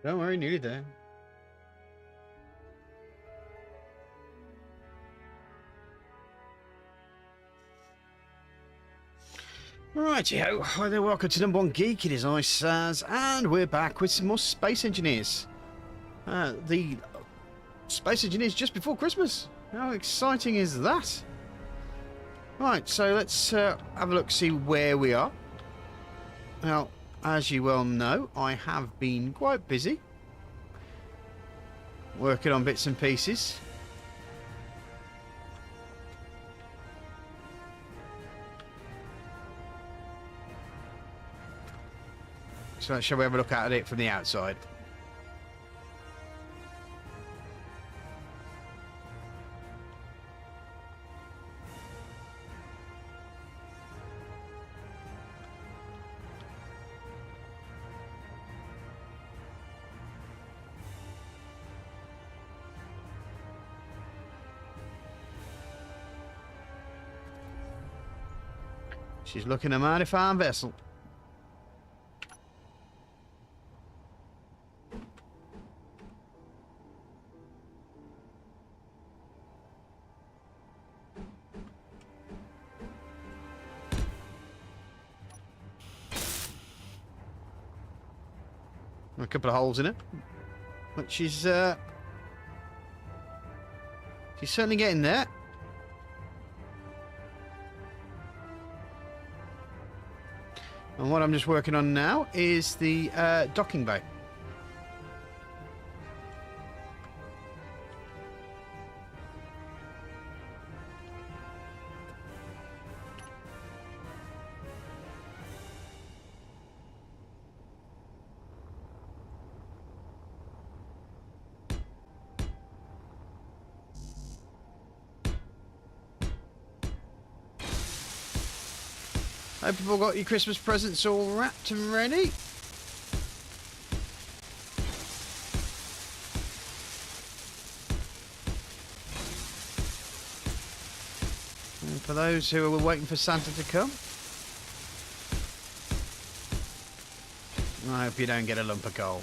Don't worry, nearly there. Righty-ho, hi there, welcome to number one geek, it is I, Saz, and we're back with some more Space Engineers. The Space Engineers just before Christmas. How exciting is that? Right, so let's have a look, see where we are. Now, as you well know, I have been quite busy working on bits and pieces. So shall we have a look at it from the outside? She's looking a mighty fine vessel. A couple of holes in it, but she's certainly getting there. And what I'm just working on now is the docking bay. Hope you've all got your Christmas presents all wrapped and ready. And for those who are waiting for Santa to come, I hope you don't get a lump of coal.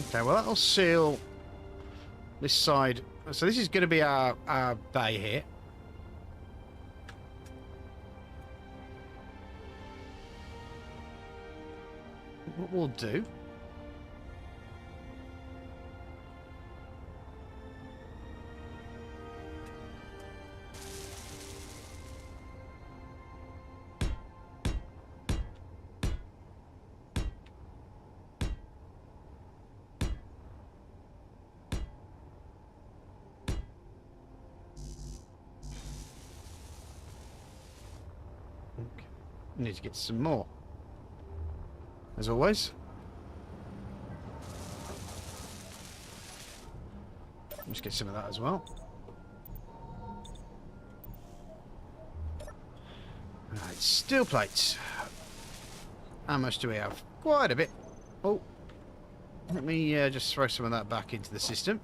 Okay, well that'll seal this side. So this is going to be our bay here. What we'll do Need to get some more. As always. Let's get some of that as well. Right, steel plates. How much do we have? Quite a bit. Oh, let me just throw some of that back into the system.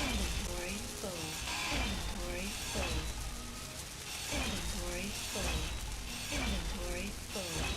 Inventory full. Inventory full. Inventory full. Inventory full.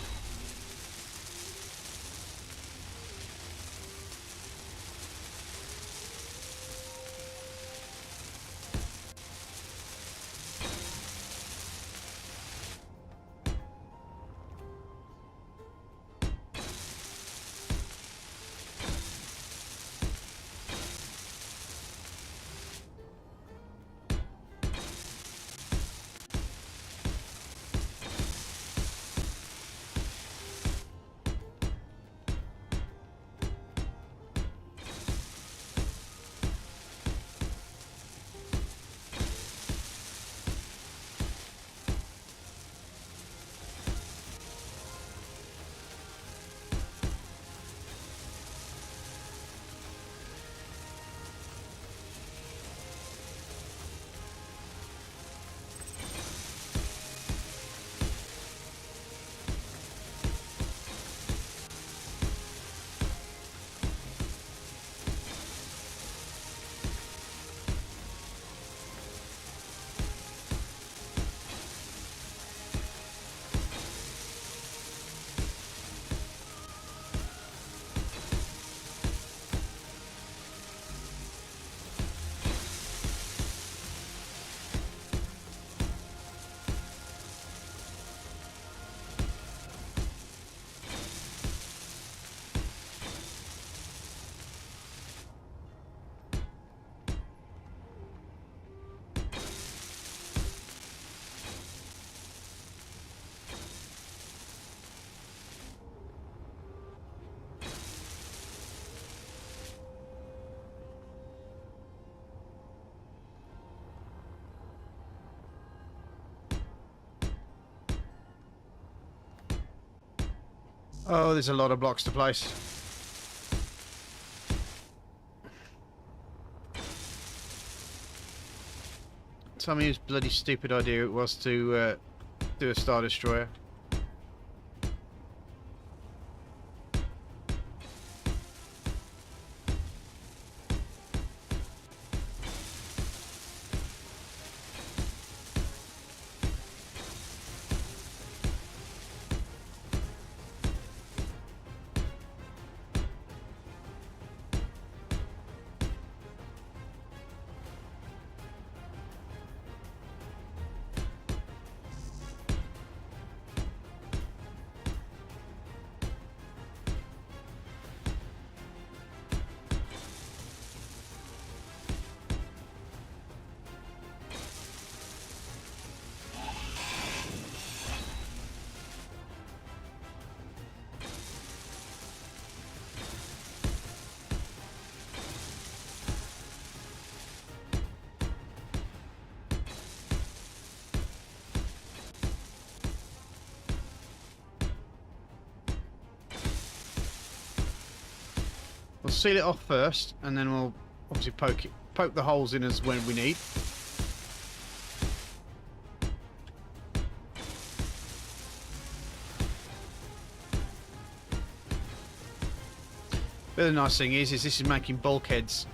Oh, there's a lot of blocks to place. Tell me whose bloody stupid idea it was to do a Star Destroyer. We'll seal it off first, and then we'll obviously poke the holes in as when we need. But the nice thing is this is making bulkheads,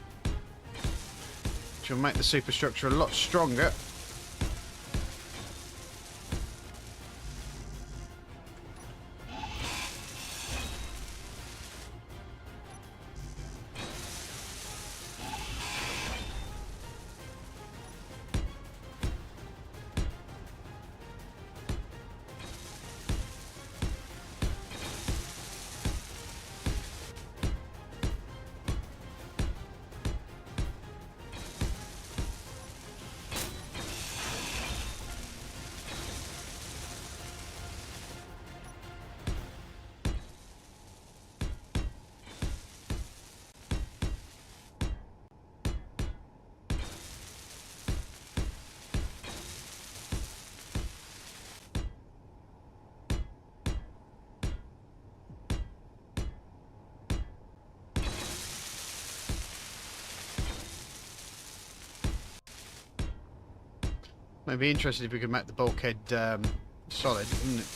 which will make the superstructure a lot stronger. Might be interested if we could make the bulkhead solid, wouldn't it?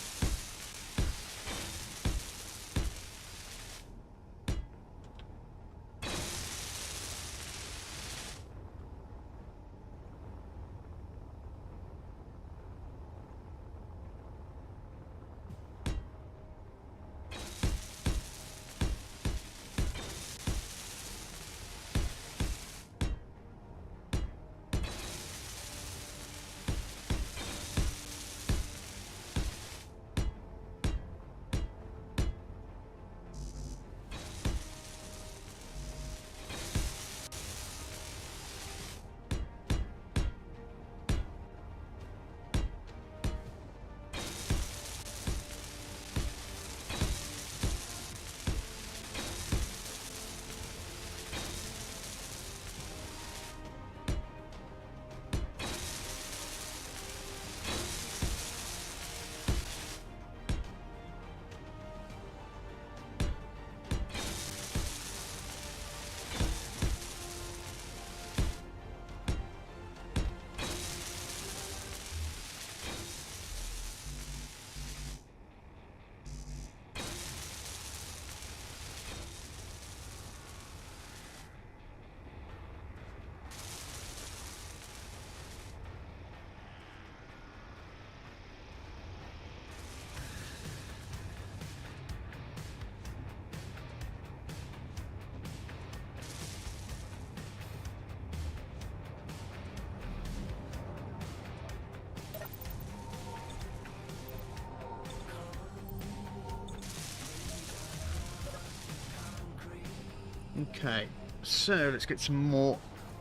Okay, so let's get some more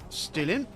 steel in.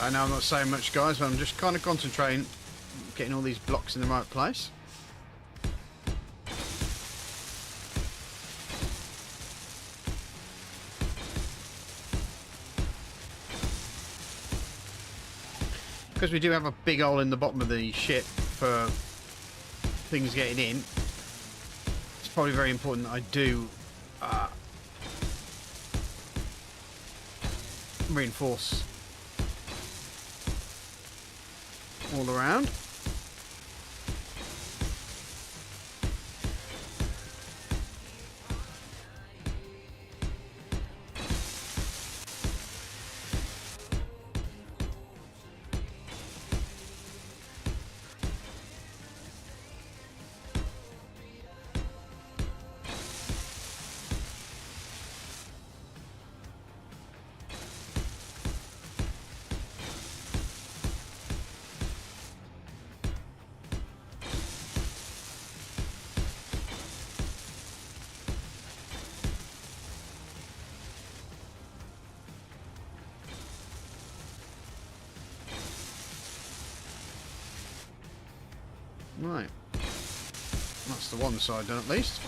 I know I'm not saying much, guys, but I'm just kind of concentrating, getting all these blocks in the right place. Because we do have a big hole in the bottom of the ship for things getting in, it's probably very important that I do reinforce all around. Right, that's the one side done at least.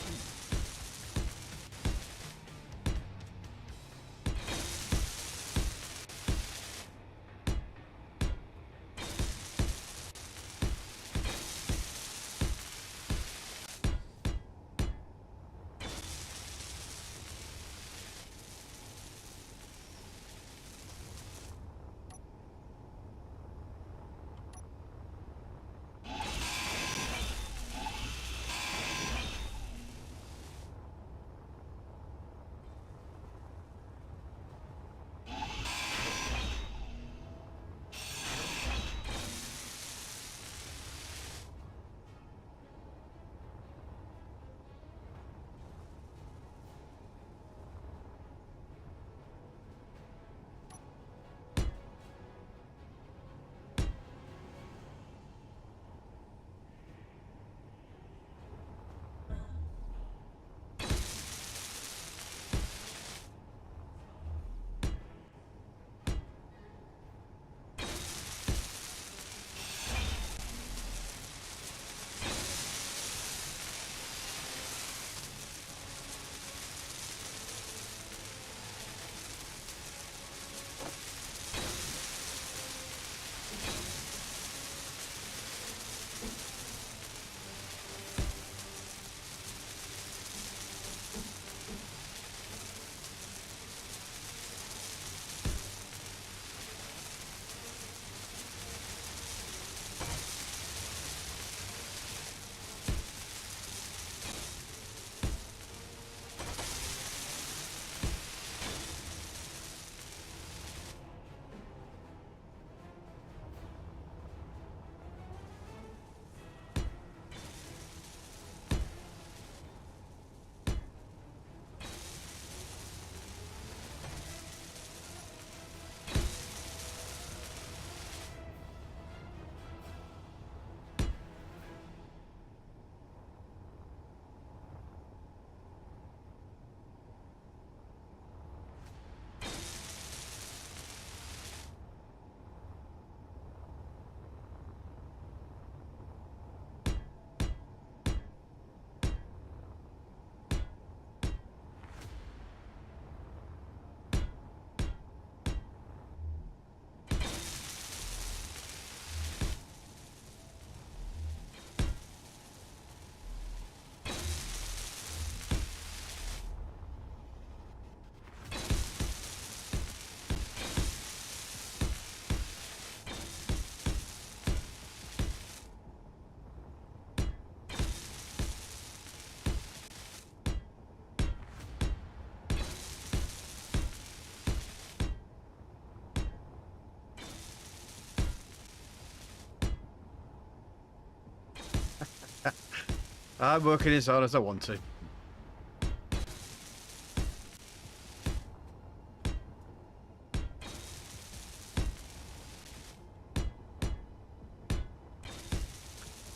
I'm working as hard as I want to.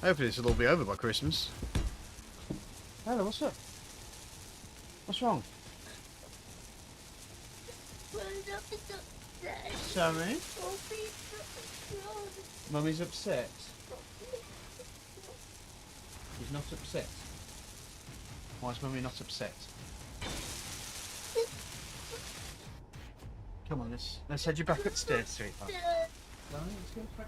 Hopefully this will all be over by Christmas. Hello, what's up? What's wrong? Sorry? Mummy's upset. She's not upset. Why is Mummy not upset? Come on, let's head you back upstairs, sweetheart. Right, let's go back.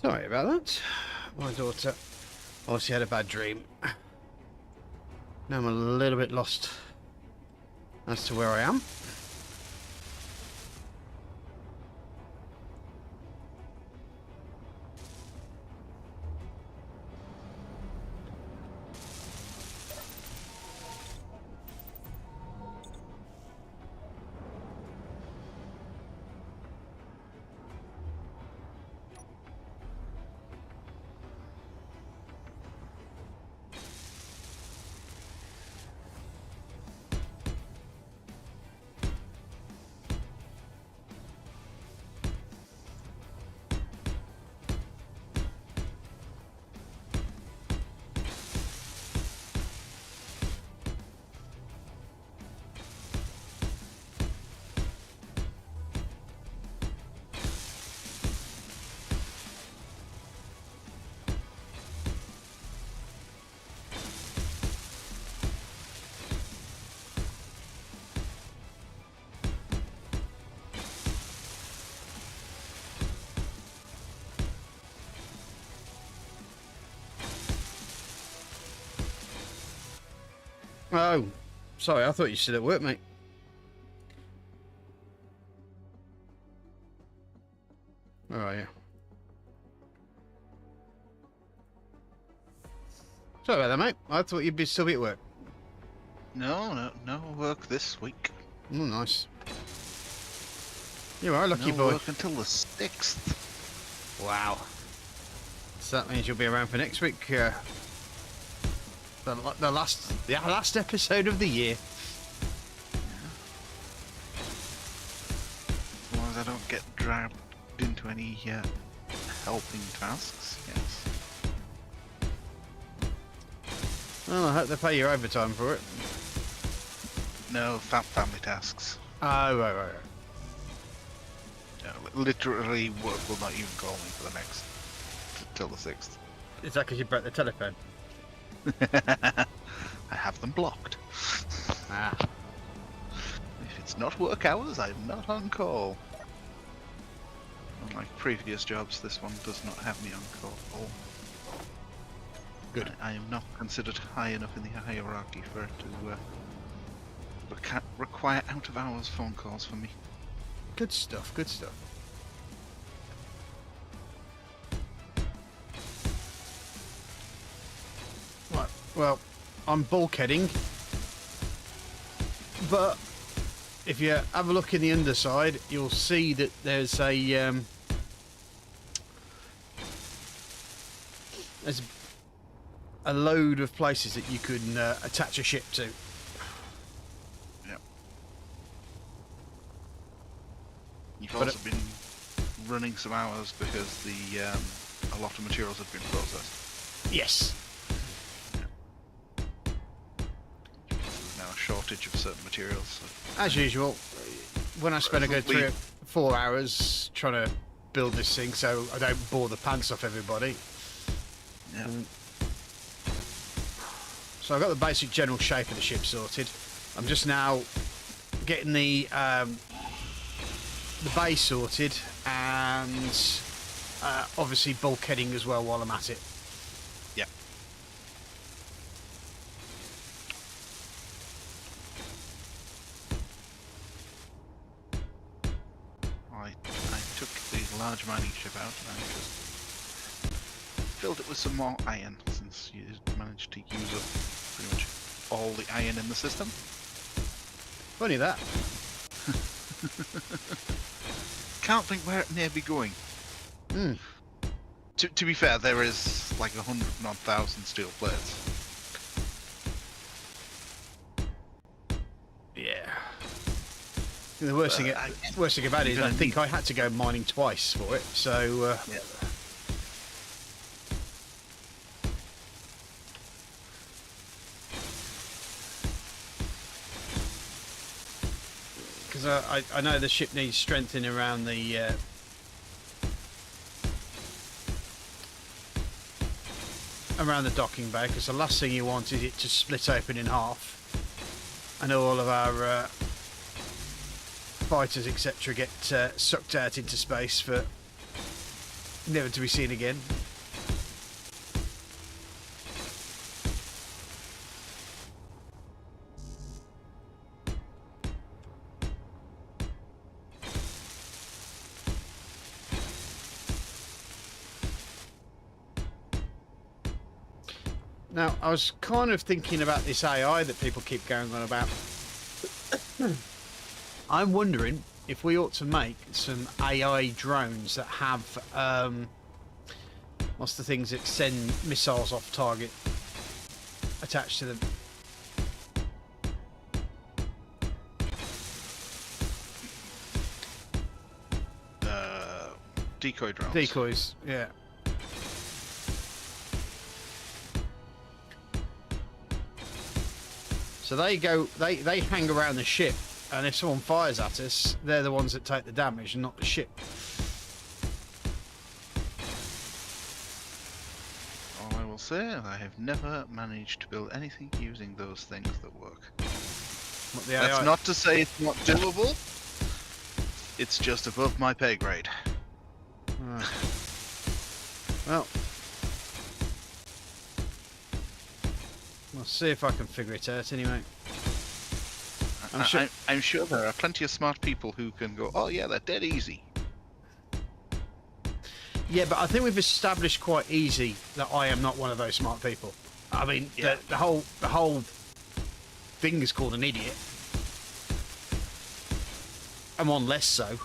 Sorry about that. My daughter obviously had a bad dream. Now I'm a little bit lost as to where I am. Oh, sorry, I thought you were still at work, mate. Where are you? Sorry about that, mate. I thought you'd still be at work. No work this week. Oh, nice. You are a lucky no boy. Work until the 6th. Wow. So that means you'll be around for next week. The last episode of the year. As long as I don't get dragged into any helping tasks, yes. Well, I hope they pay your overtime for it. No, family tasks. Oh, right. No, literally, work will not even call me for the next till the 6th. Is that because you broke the telephone? I have them blocked. Ah. If it's not work hours, I'm not on call. Unlike previous jobs, this one does not have me on call. Good. I am not considered high enough in the hierarchy for it to require out-of-hours phone calls for me. Good stuff, good stuff. Right, well, I'm bulkheading, but if you have a look in the underside, you'll see that there's a load of places that you can attach a ship to. Yep. You've also been running some hours because a lot of materials have been processed. Yes. There's now a shortage shortage of certain materials. So. As usual, when I spend a good We- 3 or 4 hours trying to build this thing so I don't bore the pants off everybody. Yeah. So I've got the basic general shape of the ship sorted. I'm just now getting the base sorted and obviously bulkheading as well while I'm at it. Yeah. I took the large mining ship out and I just filled it with some more iron, since you managed to use up pretty much all the iron in the system. Funny that. Can't think where it may be going. Hmm. To be fair, there is like 100,000 steel plates. Yeah. The worst thing about it is I think I had to go mining twice for it, so... Yeah. Because I know the ship needs strengthening around the... around the docking bay, because the last thing you want is it to split open in half and all of our fighters etc get sucked out into space for never to be seen again. Now, I was kind of thinking about this AI that people keep going on about. I'm wondering if we ought to make some AI drones that have, what's the things that send missiles off target attached to them? Decoy drones. Decoys, yeah. So they hang around the ship, and if someone fires at us, they're the ones that take the damage and not the ship. All I will say, I have never managed to build anything using those things that work. What the AI. That's not to say it's not doable. It's just above my pay grade. Ah. Well, I'll see if I can figure it out anyway. I'm sure there are plenty of smart people who can go, oh yeah, they're dead easy. Yeah, but I think we've established quite easy that I am not one of those smart people. I mean, Yeah. the whole thing is called an idiot. I'm on less so.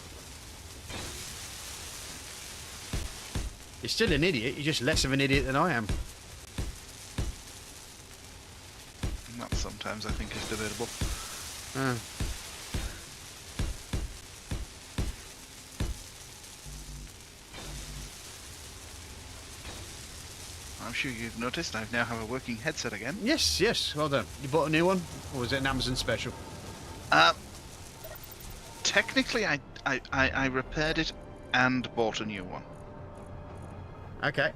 You're still an idiot, you're just less of an idiot than I am. And that sometimes I think is debatable. I'm sure you've noticed I now have a working headset again. Yes, yes, well done. You bought a new one, or was it an Amazon special? Technically, I repaired it and bought a new one. Okay.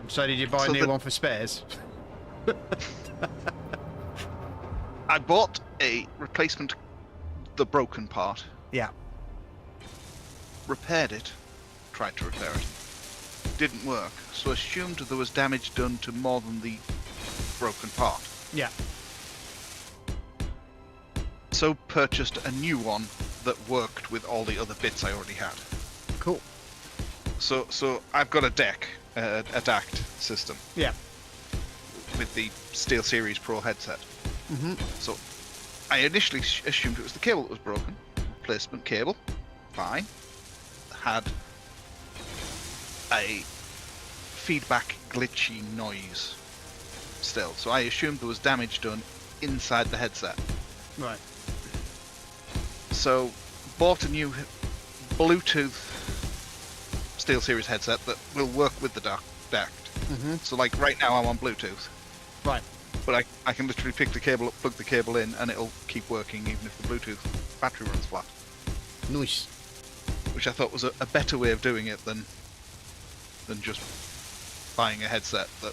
So did you buy So a new one for spares? I bought a replacement, the broken part, Yeah. repaired it, tried to repair it, didn't work, so assumed there was damage done to more than the broken part. Yeah. So purchased a new one that worked with all the other bits I already had. Cool. So I've got a deck, a DACT system Yeah. with the SteelSeries Pro headset. Mm-hmm. So I initially assumed it was the cable that was broken. Replacement cable, fine. Had a feedback glitchy noise still. So I assumed there was damage done inside the headset. Right. So bought a new Bluetooth SteelSeries headset that will work with the DACT. Mm-hmm. So like right now I'm on Bluetooth, Right. but I can literally pick the cable up, plug the cable in, and it'll keep working even if the Bluetooth battery runs flat. Nice. Which I thought was a better way of doing it than just buying a headset that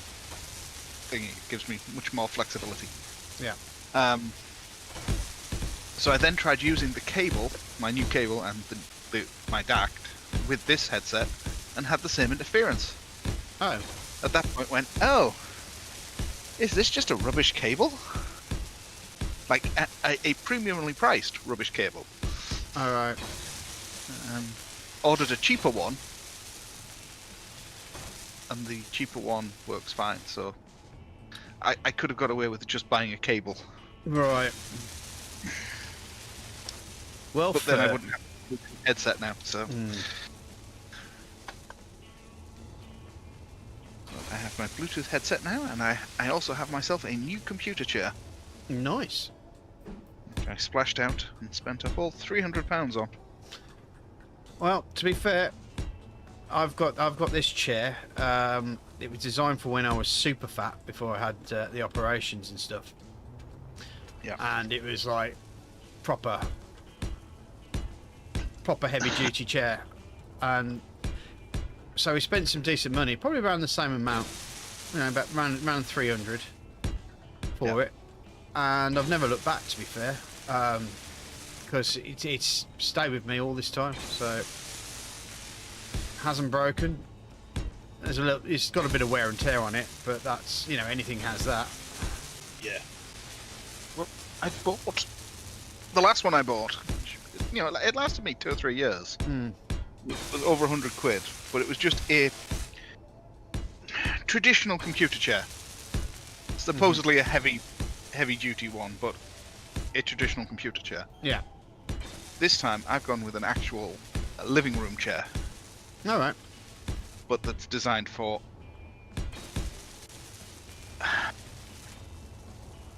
thingy. It gives me much more flexibility. Yeah. So I then tried using the cable, my new cable, and my DAC with this headset, and had the same interference. Oh. At that point, went, oh, is this just a rubbish cable? Like a premiumly priced rubbish cable. All right. Ordered a cheaper one, and the cheaper one works fine. So I could have got away with just buying a cable. Right. Well, but then I wouldn't have a headset now. So I have my Bluetooth headset now, and I also have myself a new computer chair. Nice. Which I splashed out and spent a full £300 on. Well, to be fair, I've got this chair. It was designed for when I was super fat before I had the operations and stuff. Yeah. And it was like proper heavy duty chair, and so we spent some decent money, probably around the same amount, about around 300 for it, and I've never looked back, to be fair, because it's stayed with me all this time, so hasn't broken. It's got a bit of wear and tear on it, but that's, anything has that. Yeah. Well, I bought the last one I bought. It lasted me 2 or 3 years. It was over £100, but it was just a traditional computer chair. Supposedly a heavy duty one, but a traditional computer chair. Yeah. This time I've gone with an actual living room chair. All right. But that's designed for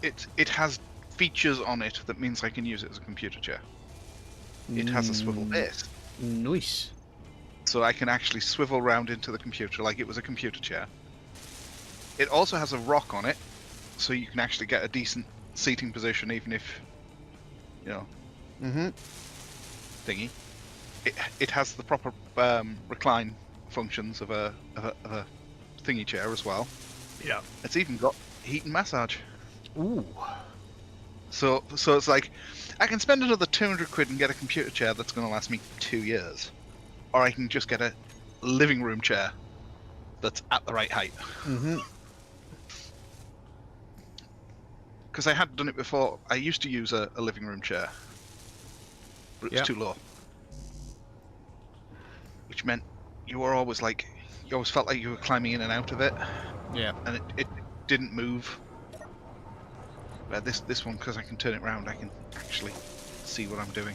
it has features on it that means I can use it as a computer chair. It has a swivel base. Nice. So I can actually swivel round into the computer like it was a computer chair. It also has a rock on it, so you can actually get a decent seating position even if, thingy. It has the proper recline functions of a thingy chair as well. Yeah. It's even got heat and massage. Ooh. So it's like, I can spend another £200 and get a computer chair that's going to last me 2 years. Or I can just get a living room chair that's at the right height. Because I had done it before. I used to use a living room chair, but it was too low. Which meant you always felt like you were climbing in and out of it. Yeah. And it didn't move. But this one, because I can turn it around, I can actually see what I'm doing.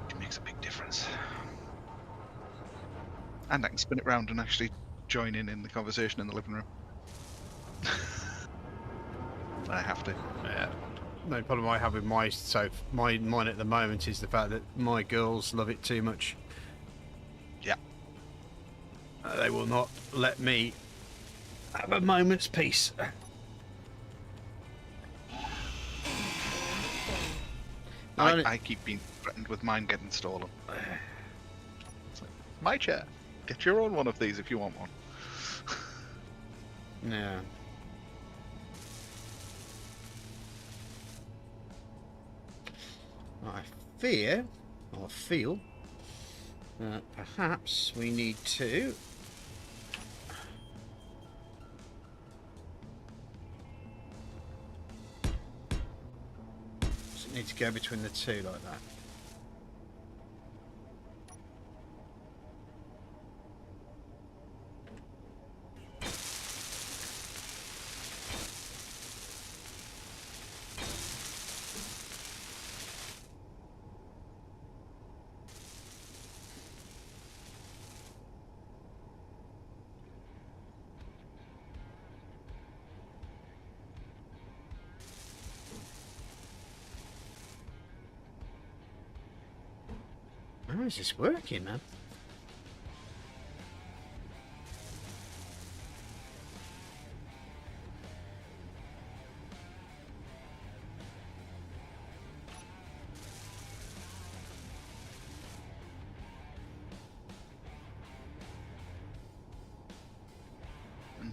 Which makes a big difference. And I can spin it round and actually join in the conversation in the living room. When I have to. Yeah. No problem I have with mine at the moment is the fact that my girls love it too much. Yeah. They will not let me have a moment's peace. I keep being threatened with mine getting stolen. It's like, my chair. Get your own one of these if you want one. Yeah. I feel perhaps we need to go between the two like that. How is this working, man?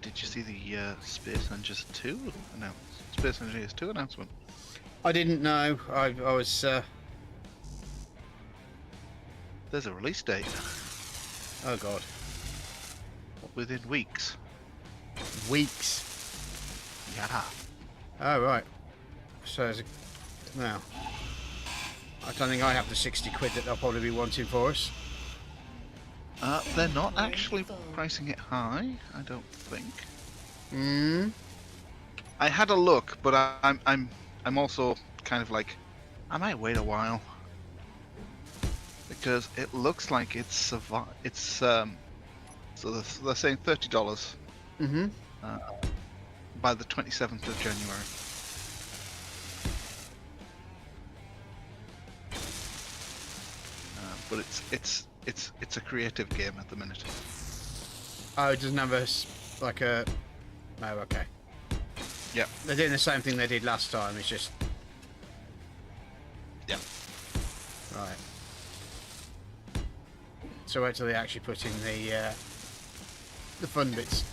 did you see the Space Engineers 2 Space Engineers 2 announcement? I didn't know. I was. There's a release date Oh God. within weeks. Weeks. Yeah. Oh right. So now, I don't think I have the 60 quid that they'll probably be wanting for us. They're not actually pricing it high, I don't think. Hmm. I had a look, but I'm also kind of like, I might wait a while because it looks like it's so they're saying $30 Mm-hmm. by the 27th of January. But it's a creative game at the minute. Oh, it doesn't have like a. Oh, okay. Yeah. They're doing the same thing they did last time. It's just. Yeah. Right. So wait till they actually put in the fun bits.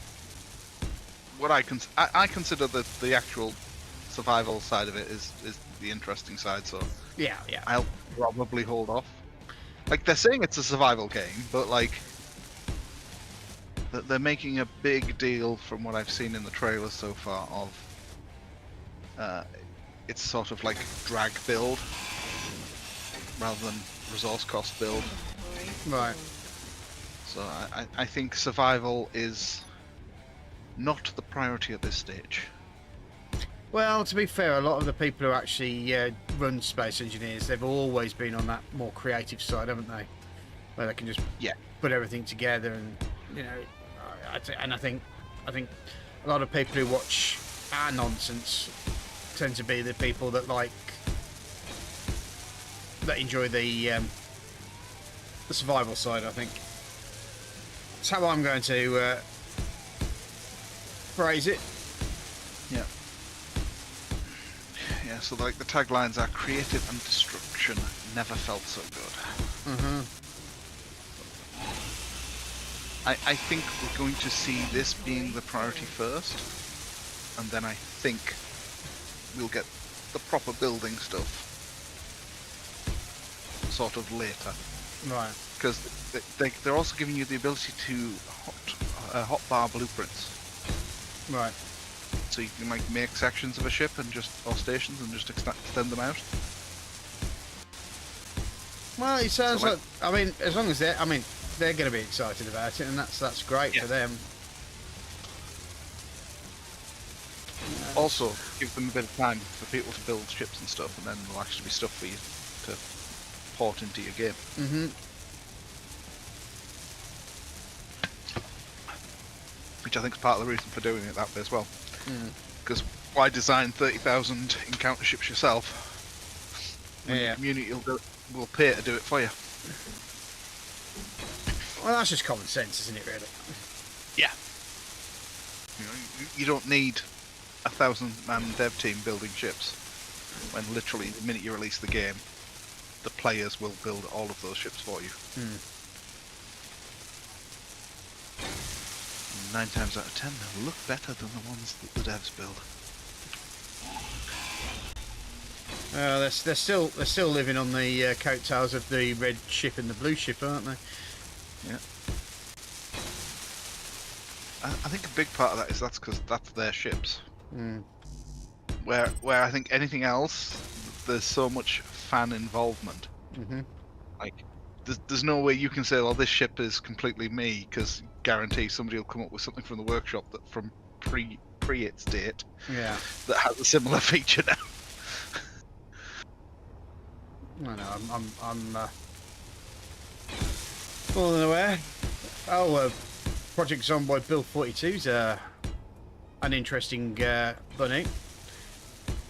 What I consider the actual survival side of it is the interesting side. So Yeah, yeah. I'll probably hold off. Like, they're saying it's a survival game, but like they're making a big deal from what I've seen in the trailer so far of it's sort of like drag build rather than resource cost build. Right. So I think survival is not the priority at this stage. Well, to be fair, a lot of the people who actually run Space Engineers, they've always been on that more creative side, haven't they? Where they can just put everything together, and you know, I think a lot of people who watch our nonsense tend to be the people that enjoy the survival side. I think that's how I'm going to phrase it. Yeah. Yeah, so like the taglines are creative and destruction never felt so good. Mm-hmm. I think we're going to see this being the priority first, and then I think we'll get the proper building stuff sort of later. Right. Because they're also giving you the ability to hotbar blueprints. Right. So you can like make sections of a ship and or stations and just extend them out. Well, it sounds So, like. I mean, as long as they're going to be excited about it, and that's great for them. Also, give them a bit of time for people to build ships and stuff, and then there'll actually be stuff for you to port into your game. Mm-hmm. Which I think is part of the reason for doing it that way as well. Mm. Because why design 30,000 encounter ships yourself when Yeah. the community will pay to do it for you? Well, that's just common sense, isn't it? Really. Yeah. You know, you don't need 1,000-man dev team building ships when literally the minute you release the game, the players will build all of those ships for you. Mm. 9 times out of 10, they'll look better than the ones that the devs build. They're still living on the coattails of the red ship and the blue ship, aren't they? Yeah. I think a big part of that is that's because that's their ships. Mm. Where I think anything else, there's so much fan involvement. Mm-hmm. Like, there's no way you can say, "Well, this ship is completely me," because guarantee somebody will come up with something from the workshop that from pre its date, Yeah. that has a similar feature now. I know. I'm more than aware. Oh, Project Zomboid Build 42's an interesting bunny.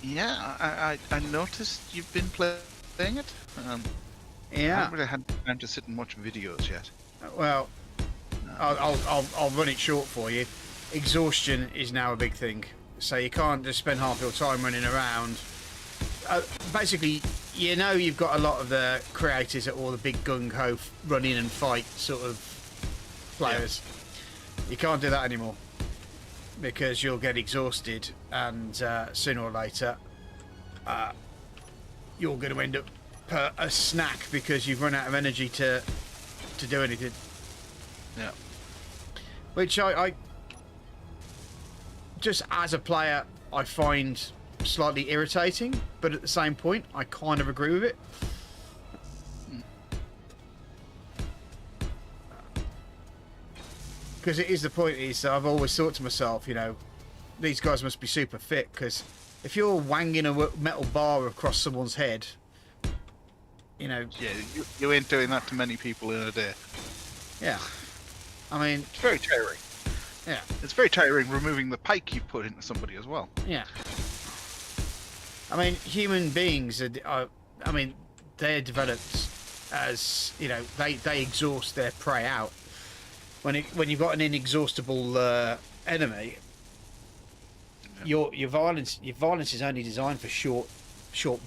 Yeah, I noticed you've been playing it. I Yeah. haven't really had time to sit and watch videos yet. Well, I'll run it short for you. Exhaustion is now a big thing, so you can't just spend half your time running around. Basically, you know, you've got a lot of the creators at all the big gung-ho run in and fight sort of players. You can't do that anymore. because you'll get exhausted, and sooner or later, you're going to end up a snack because you've run out of energy to do anything. Yeah. Which I just as a player, I find slightly irritating, but at the same point, I kind of agree with it. Because it is the point is that I've always thought to myself, you know, these guys must be super fit, because if you're wanging a metal bar across someone's head, you know... Yeah, you ain't doing that to many people in a day. Yeah. I mean... It's very tiring. Yeah. It's very tiring removing the pike you put into somebody as well. Yeah. I mean, human beings are I mean, they're developed as, you know, they exhaust their prey out. When you've got an inexhaustible enemy, your violence is only designed for short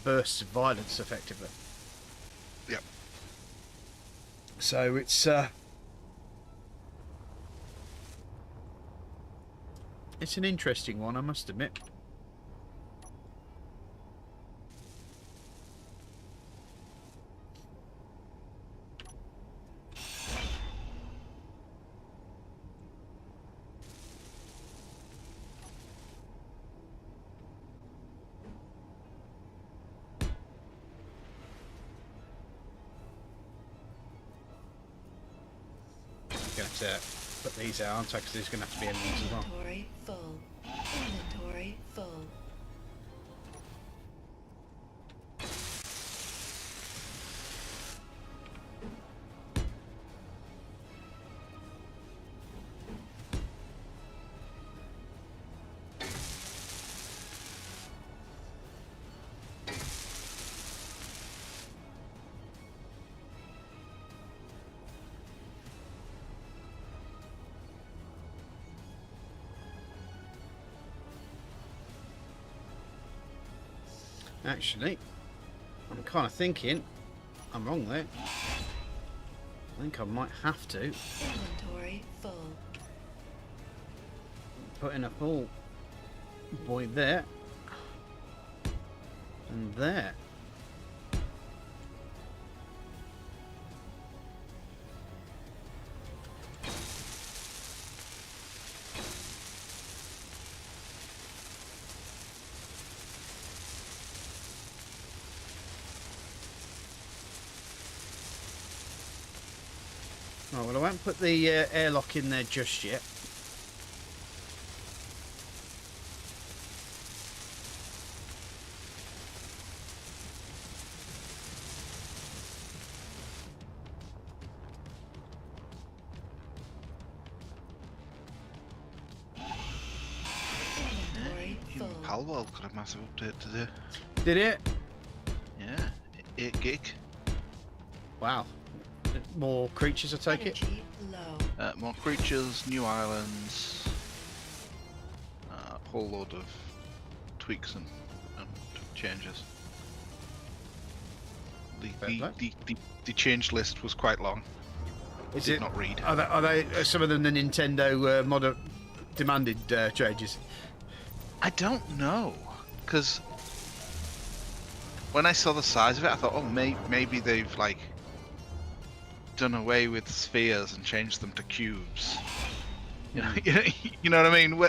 bursts of violence, effectively. Yep. So it's an interesting one, I must admit. Going to put these out, aren't I? Because there's going to have to be enemies as well. Inventory full. Inventory full. Actually, I'm kind of thinking I'm wrong there. I think I might have to Inventory full. put in a full boy there and there. Right, well, I won't put the airlock in there just yet. Inventory full. Even Palwell got a massive update today. Did it? Yeah, 8 gig. Wow. More creatures, I take it? Energy low. More creatures, new islands, a whole load of tweaks and changes. The change list was quite long. Is Did it? not read. Are they some of them the Nintendo mod demanded changes? I don't know, because when I saw the size of it, I thought, oh, maybe they've like done away with spheres and changed them to cubes. You know, you know what I mean?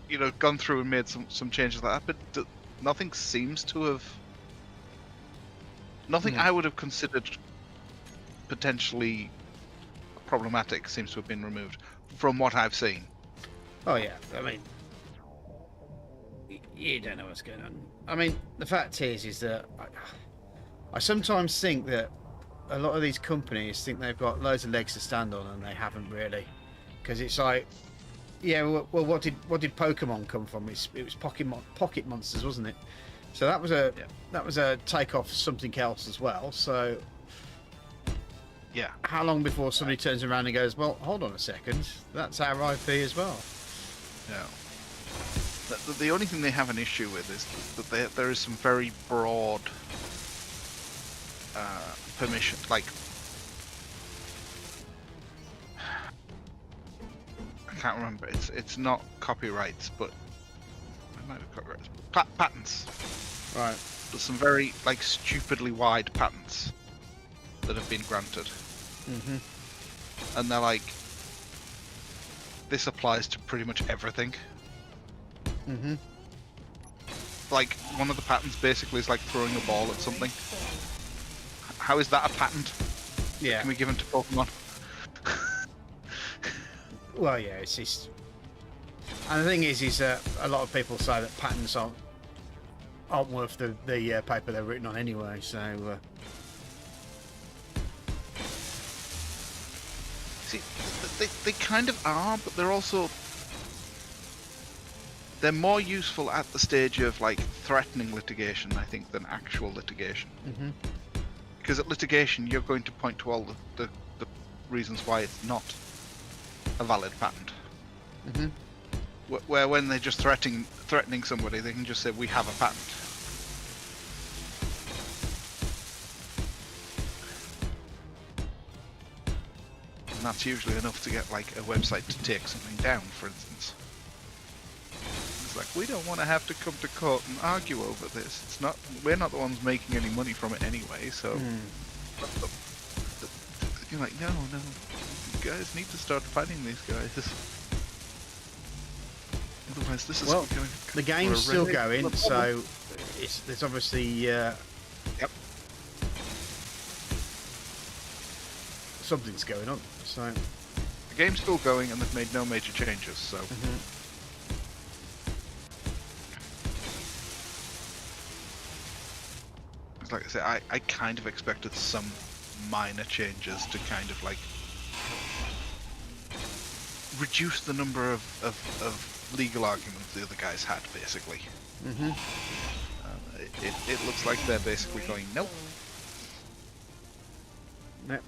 You know, gone through and made some changes like that, but nothing seems to have. Nothing I would have considered potentially problematic seems to have been removed from what I've seen. Oh yeah, I mean, you don't know what's going on. I mean, the fact is that I sometimes think that a lot of these companies think they've got loads of legs to stand on, and they haven't really, because it's like, yeah, well, what did Pokemon come from? It was pocket monsters, wasn't it? So that was a take off something else as well. So Yeah. how long before somebody turns around and goes, well, hold on a second, that's our IP as well? Yeah. The only thing they have an issue with is that there is some very broad permission, like can't remember. It's not copyrights, but it might be copyrights. Patents. Right. There's some very like stupidly wide patents that have been granted, and they're like, this applies to pretty much everything. Like one of the patents basically is like throwing a ball at something. How is that a patent? Yeah. Can be given to Pokemon? Well, yeah, it's just... And the thing is a lot of people say that patents aren't worth the paper they're written on anyway, so... See, they kind of are, but they're also... They're more useful at the stage of, like, threatening litigation, I think, than actual litigation. Because at litigation, you're going to point to all the reasons why it's not a valid patent. Where when they're just threatening somebody, they can just say, we have a patent. And that's usually enough to get, like, a website to take something down, for instance. It's like, we don't want to have to come to court and argue over this. It's not, we're not the ones making any money from it anyway, so... You're like, no, you guys need to start fighting these guys. Otherwise, this is Well, going the game's still going, so there's obviously something's going on. So the game's still going, and they've made no major changes. So it's like I say, I kind of expected some minor changes to kind of like reduce the number of legal arguments the other guys had, basically. It looks like they're basically going, nope. Yep.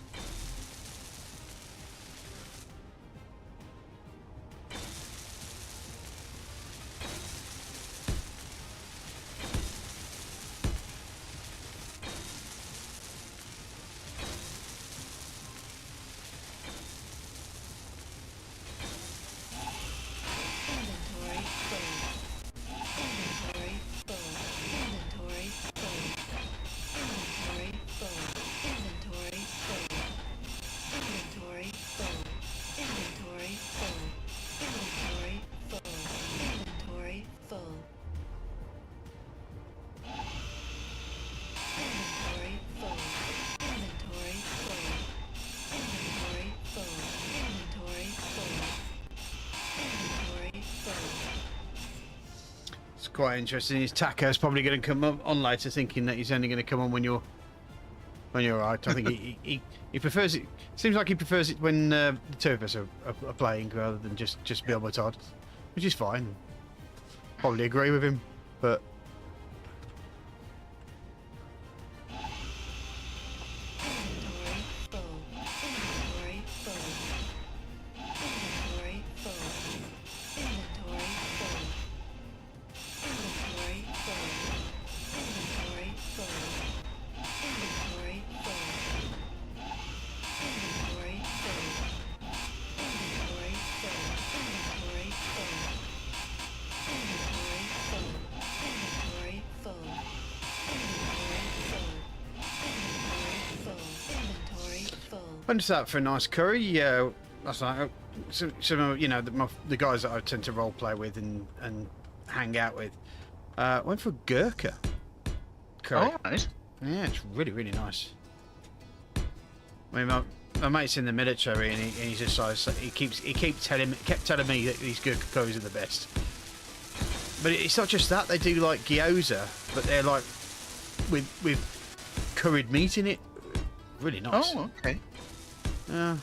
Quite interesting. His Taco's probably going to come on later, thinking that he's only going to come on when you're out. I think he prefers it. Seems like he prefers it when the two of us are playing rather than just be on my side, which is fine. Probably agree with him, but. Went just out for a nice curry. Last night. Some the guys that I tend to role play with and hang out with. Went for Gurkha curry. Oh, nice. Yeah, it's really nice. I mean, my mate's in the military, and he's just like, he kept telling me that these Gurkha curries are the best. But it's not just that; they do like gyoza, but they're like with curried meat in it. Really nice. Oh, okay. Yeah.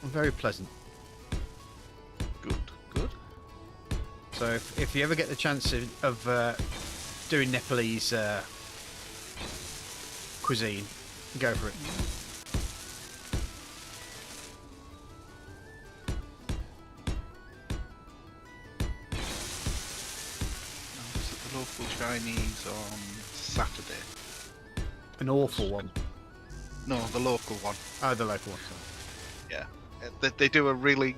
Very pleasant. Good. So if you ever get the chance of doing Nepalese cuisine, go for it. local Chinese on Saturday. An awful one. No, the local one. Oh, the local one. Sorry. Yeah, they do a really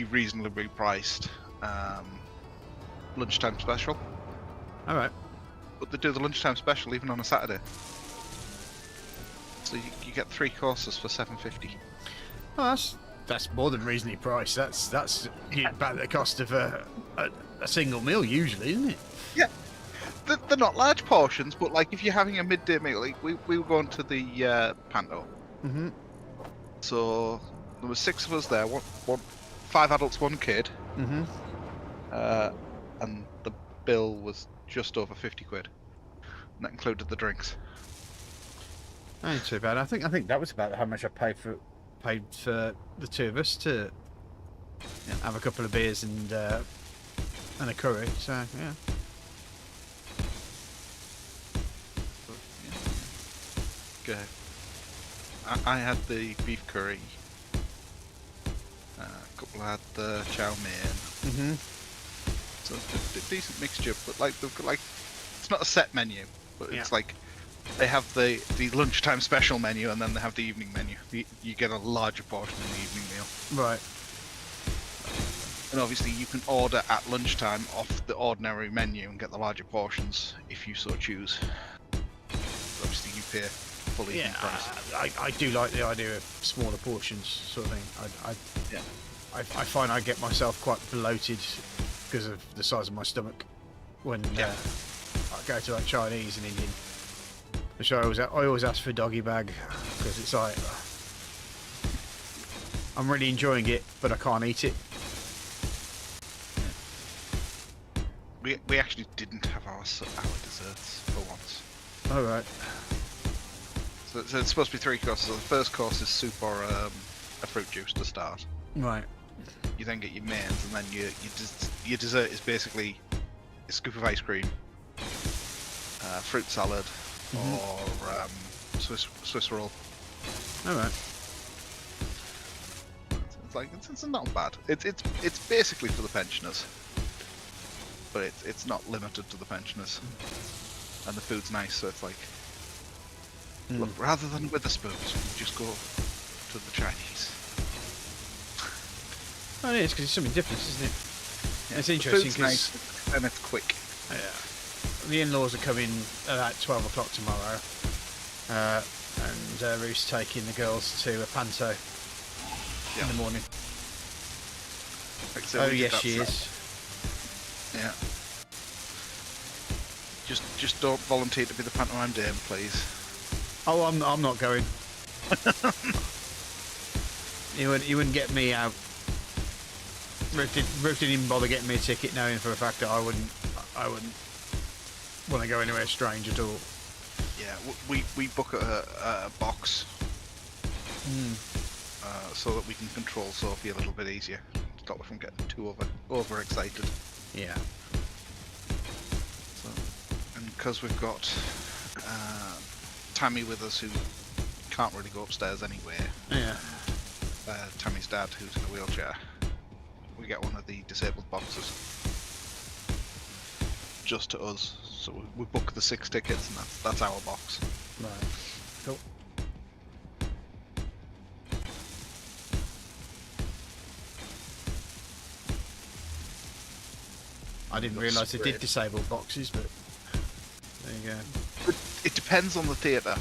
reasonably priced lunchtime special. All right. But they do the lunchtime special even on a Saturday. So you get 3 courses for $7.50. Oh, that's more than reasonably priced. That's about the cost of a single meal usually, isn't it? Yeah, they're not large portions, but like if you're having a midday meal, like we were going to the Panto. Mm-hmm. So there were 6 of us there, 5 adults, 1 kid. Mm-hmm. And the bill was just over 50 quid. And that included the drinks. Ain't too bad. I think that was about how much I paid for the 2 of us to have a couple of beers and a curry. So yeah. But, yeah. Okay. I had the beef curry. A couple had the chow mein. Mm-hmm. So it's a decent mixture, but like they've got like it's not a set menu, but it's like they have the lunchtime special menu and then they have the evening menu. You get a larger portion in the evening meal. Right. And obviously you can order at lunchtime off the ordinary menu and get the larger portions if you so choose. Obviously you pay full evening price. I do like the idea of smaller portions sort of thing. I find I get myself quite bloated because of the size of my stomach when I go to like Chinese and Indian. Which I always ask for a doggy bag because it's like I'm really enjoying it, but I can't eat it. We actually didn't have our desserts for once. All right. So it's supposed to be 3 courses. The first course is soup or a fruit juice to start. Right. You then get your mains, and then your dessert is basically a scoop of ice cream, fruit salad, or Swiss roll. All right. It's not bad. It's basically for the pensioners, but it's not limited to the pensioners, and the food's nice. So it's like, look, rather than with the spoons, we just go to the Chinese. Oh, it is because it's something different, isn't it? Yeah, it's interesting because because nice and it's quick. the in-laws are coming at 12 o'clock tomorrow, and Ruth's taking the girls to a panto in the morning. Like I said, Oh we yes, did she that is. Yeah. Just don't volunteer to be the pantomime dame, please. Oh, I'm not going. You wouldn't get me out. Ruth didn't even bother getting me a ticket, knowing for a fact that I wouldn't want to go anywhere strange at all. Yeah, we book a box so that we can control Sophie a little bit easier. Stop her from getting too overexcited. Yeah. So, and because we've got Tammy with us, who can't really go upstairs anyway. Yeah. Tammy's dad, who's in a wheelchair. We get one of the disabled boxes just to us. So we book the 6 tickets, and that's our box. Right. Cool. I didn't realise they did disabled boxes, but there you go. But it depends on the theatre.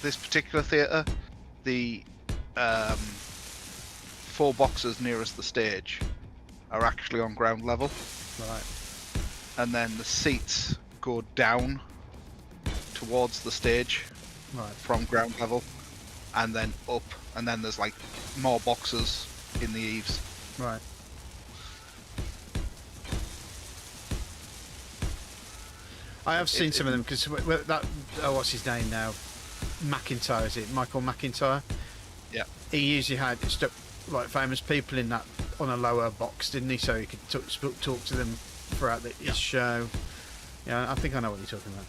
This particular theatre, the 4 boxes nearest the stage are actually on ground level. Right. And then the seats go down towards the stage from ground level, and then up, and then there's like more boxes in the eaves. Right. I have seen some of them because that what's his name now? McIntyre, is it? Michael McIntyre. Yeah. He usually had stuck like famous people in that on a lower box, didn't he? So he could talk to them throughout his show. Yeah, I think I know what you're talking about.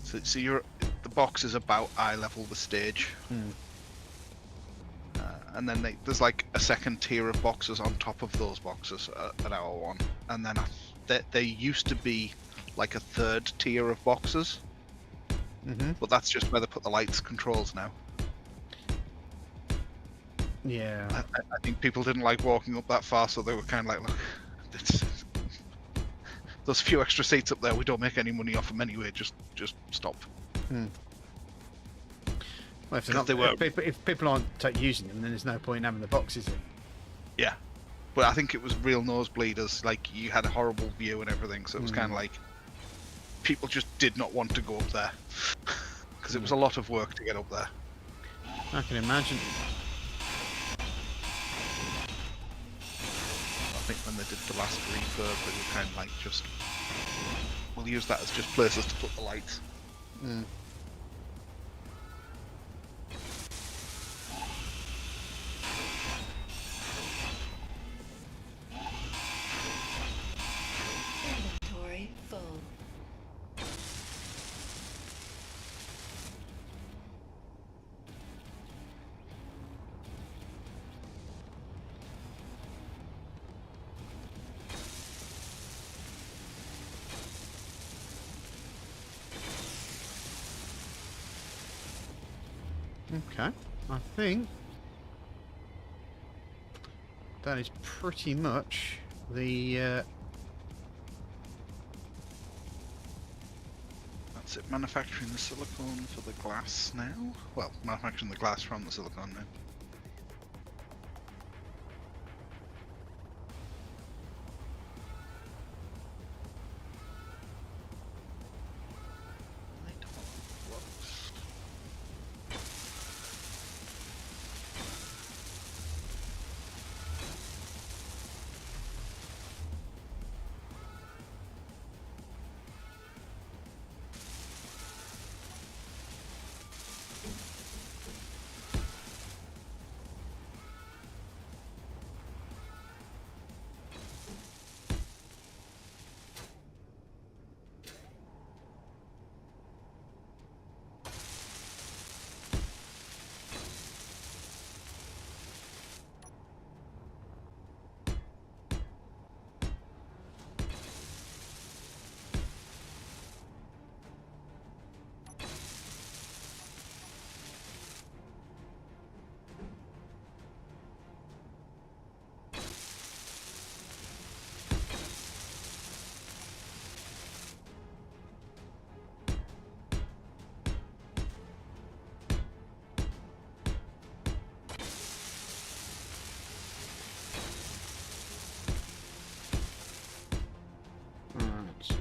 So the box is about eye level the stage, and then there's like a second tier of boxes on top of those boxes at hour 1, and then there used to be like a third tier of boxes, but that's just where they put the lights controls now. Yeah. I think people didn't like walking up that far, so they were kind of like, look, those few extra seats up there, we don't make any money off them anyway. Just stop. Well, if, they're 'Cause not, they were- if people aren't using them, then there's no point in having the boxes in. Yeah, but I think it was real nosebleeders. Like, you had a horrible view and everything, so it was kind of like people just did not want to go up there because it was a lot of work to get up there. I can imagine. I think when they did the last refurb, they were kind of like, just we'll use that as just places to put the lights. Inventory full. Okay, I think that is pretty much the. That's it. Manufacturing the silicone for the glass now. Well, manufacturing the glass from the silicone now. Right.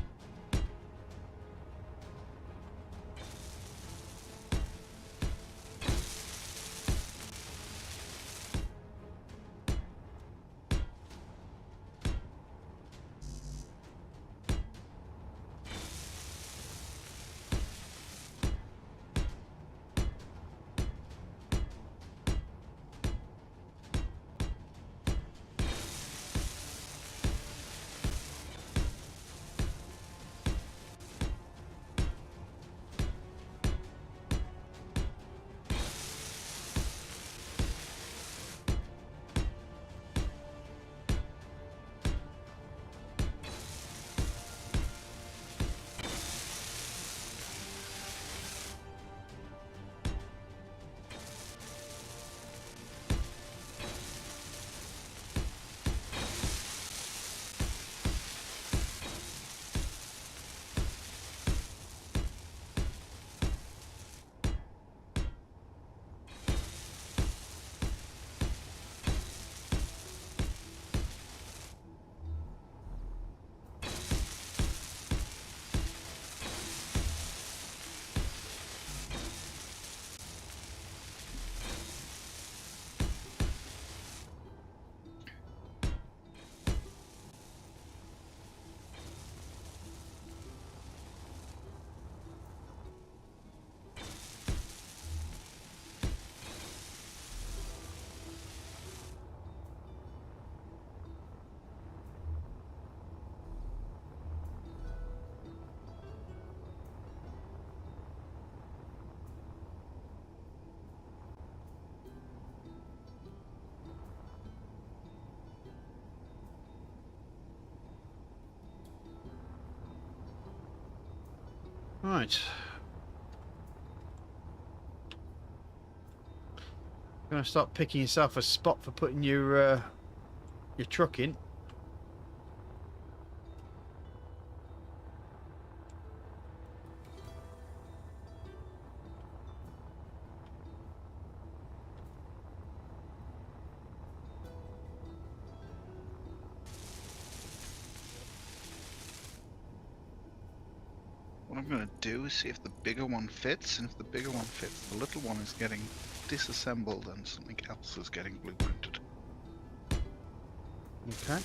Right. Gonna start picking yourself a spot for putting your truck in. What I'm going to do is see if the bigger one fits, and if the bigger one fits, the little one is getting disassembled and something else is getting blueprinted. Okay.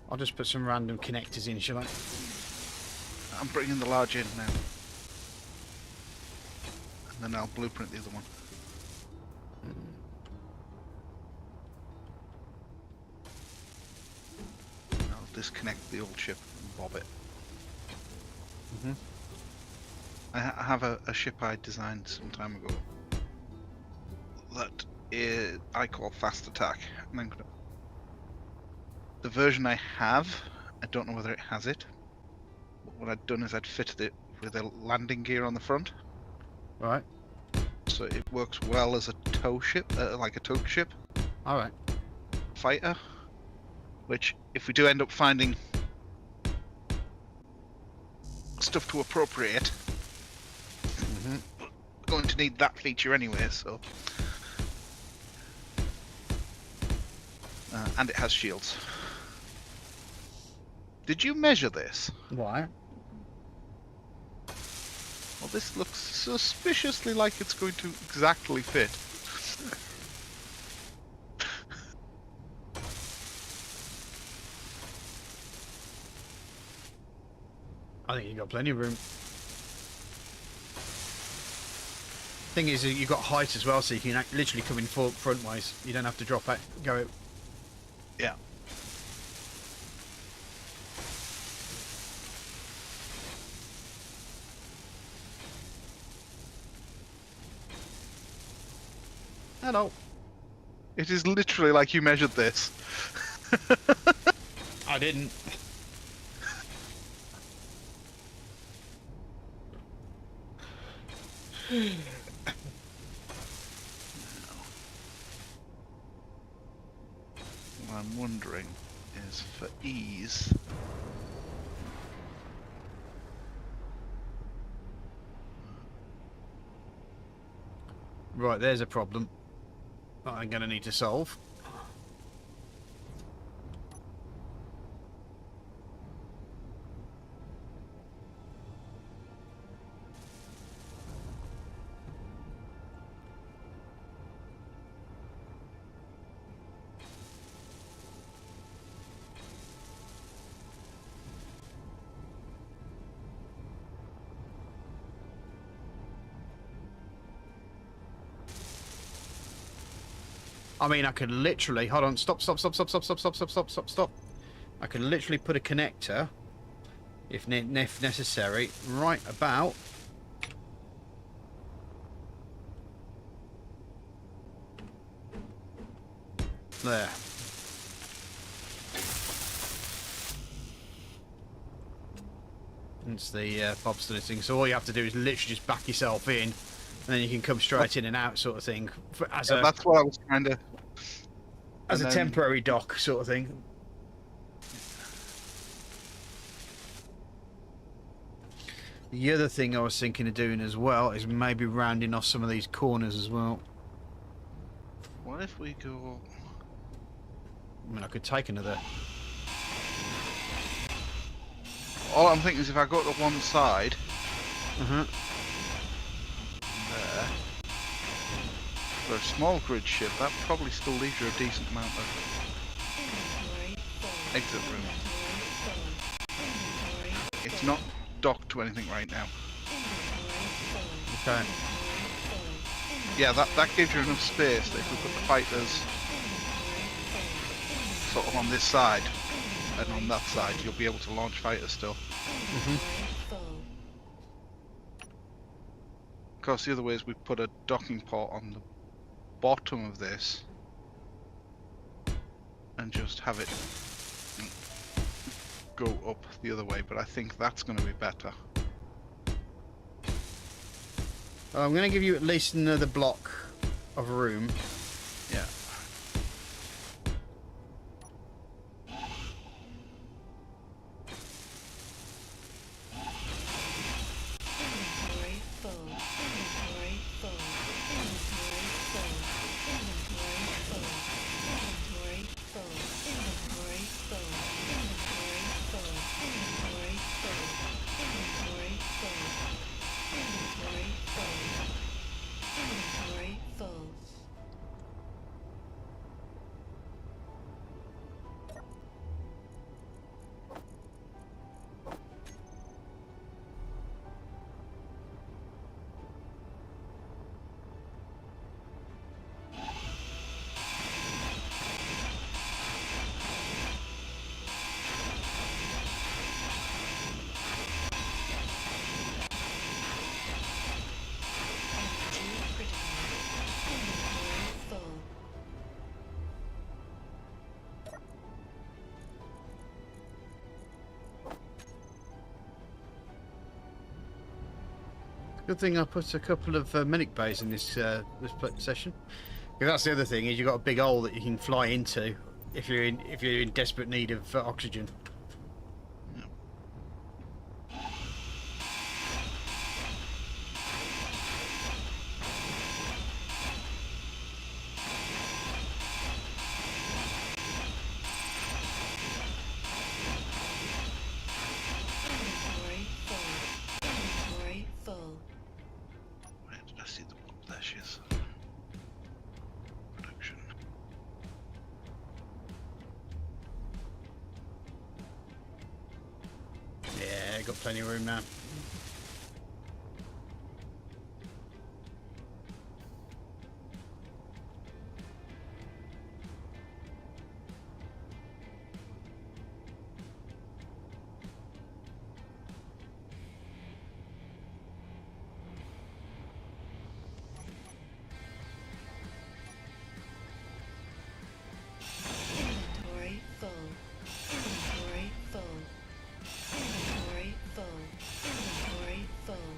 I'll just put some random connectors in, shall I? I'm bringing the large in now. And then I'll blueprint the other one. I'll disconnect the old ship and bob it. Mhm. I have a ship I designed some time ago that I call Fast Attack. And I'm gonna... The version I have, I don't know whether it has it. But what I'd done is I'd fitted it with a landing gear on the front, Right. so it works well as a tow ship, like a tow ship All right. fighter. Which, if we do end up finding stuff to appropriate, Mhm. we're going to need that feature anyway. So, and it has shields. Did you measure this? Why? Well, this looks suspiciously like it's going to exactly fit. I think you've got plenty of room. Thing is, you've got height as well, so you can literally come in frontwise. You don't have to drop out, go out. Yeah. Hello. It is literally like you measured this. I didn't. What I'm wondering is, for ease, Right, there's a problem that I'm going to need to solve. I mean, I could literally... Hold on. Stop. I could literally put a connector, if necessary, right about... there. It's the bobsledding thing. So all you have to do is literally just back yourself in, and then you can come straight in and out, sort of thing. As a that's what I was trying to... as a temporary dock, sort of thing. The other thing I was thinking of doing as well is maybe rounding off some of these corners as well. What if we go... I mean, I could take another... All I'm thinking is if I go to one side, Uh-huh. there, for a small grid ship, that probably still leaves you a decent amount of Inventory full. exit room. Inventory full. Inventory It's full. not docked to anything right now. Inventory full. Okay. Inventory full. Yeah, that gives you enough space that if we put the fighters Inventory full. sort of on this side, and on that side you'll be able to launch fighters still. Inventory full. Of course, the other way is we put a docking port on the bottom of this and just have it go up the other way, but I think that's going to be better. Well, I'm going to give you at least another block of room. Yeah. Inventory full. Inventory full. Inventory full. Inventory full. Inventory full. Inventory full. Inventory full. Inventory full. Inventory full. Inventory full. Inventory full. Too critical. Inventory full. Good thing I put a couple of medic bays in this session. 'Cause that's the other thing, is you've got a big hole that you can fly into if you're in desperate need of oxygen. Inventory full. Inventory full. Where did I see the one? There she is. Production. Yeah, got plenty of room now. Inventory full. Inventory full. Inventory full. Inventory full.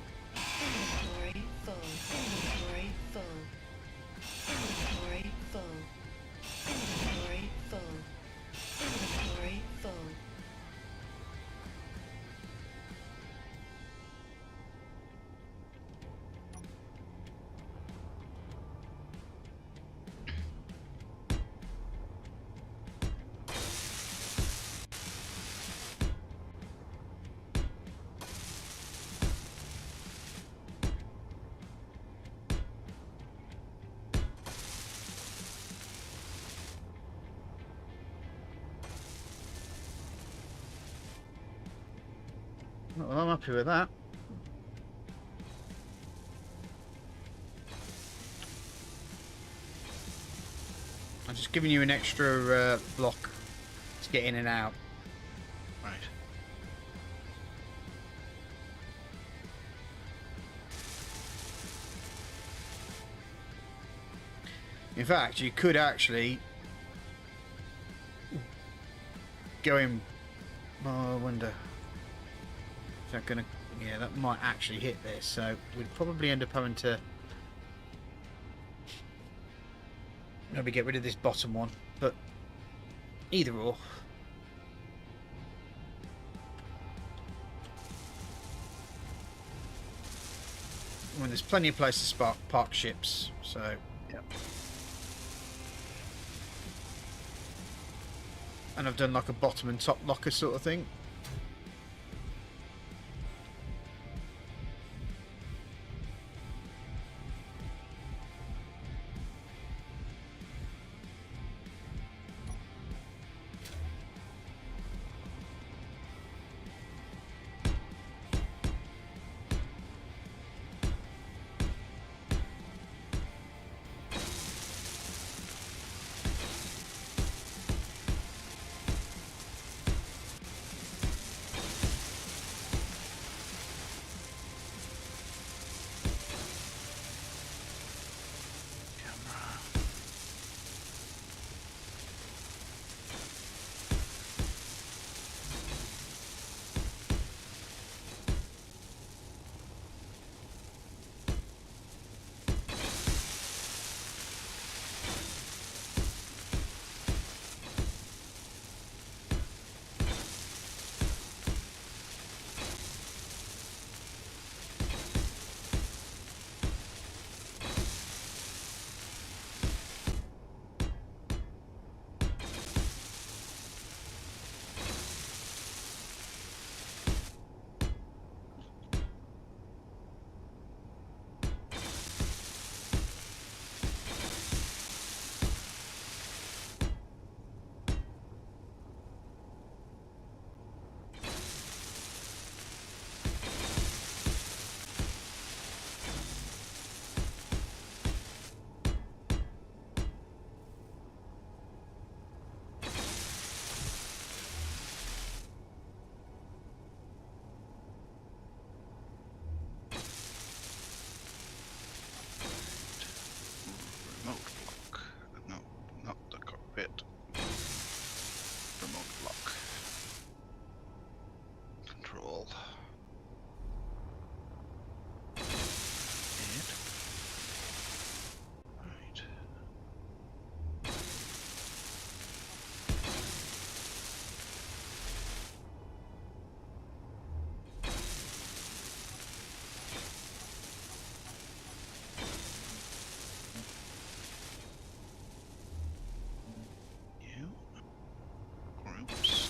Inventory full. Inventory full. Inventory full. Inventory full. Inventory full. Well, I'm happy with that. I'm just giving you an extra block to get in and out. Right. In fact, you could actually go in. Oh, I wonder. Is that gonna? Yeah, that might actually hit this. So we'd probably end up having to maybe get rid of this bottom one. But either or. I mean, there's plenty of places to park ships. So. Yep. And I've done like a bottom and top locker sort of thing. remote block. No, not the cockpit. Remote block. Control. It. Right. You. Groups.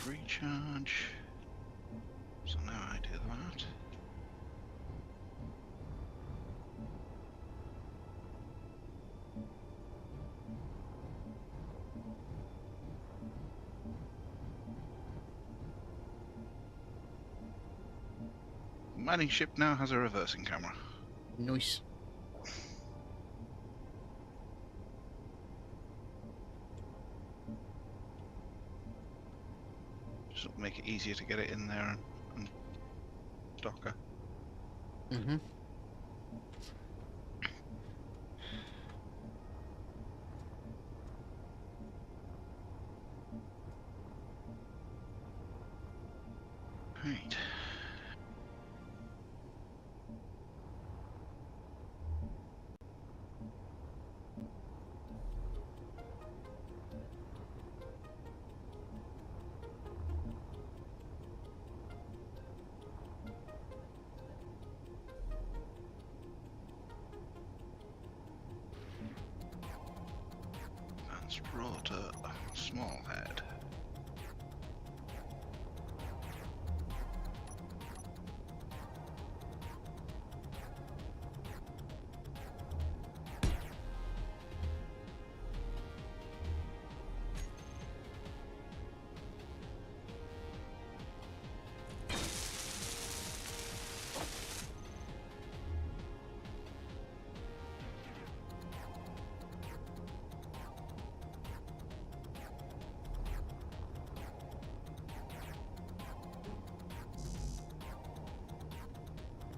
Recharge. So now I do that. Mining ship now has a reversing camera. Nice. Just to make it easier to get it in there and docker. Mm-hmm. Right. Advanced rotor, small head.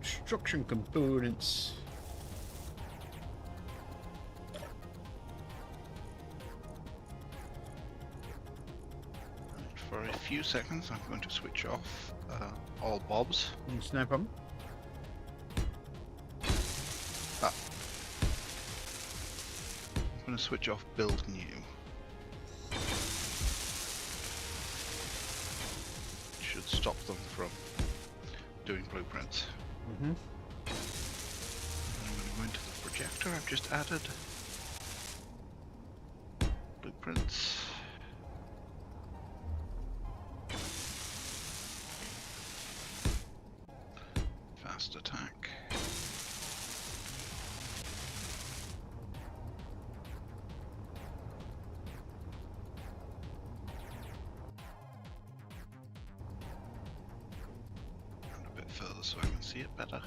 Construction components. Right, for a few seconds, I'm going to switch off all bobs. It's no problem. I'm going to switch off build new. Should stop them from doing blueprints. Mm-hmm. And I'm going to go into the projector I've just added. Blueprints. Fast attack. And a bit further so I can see it better.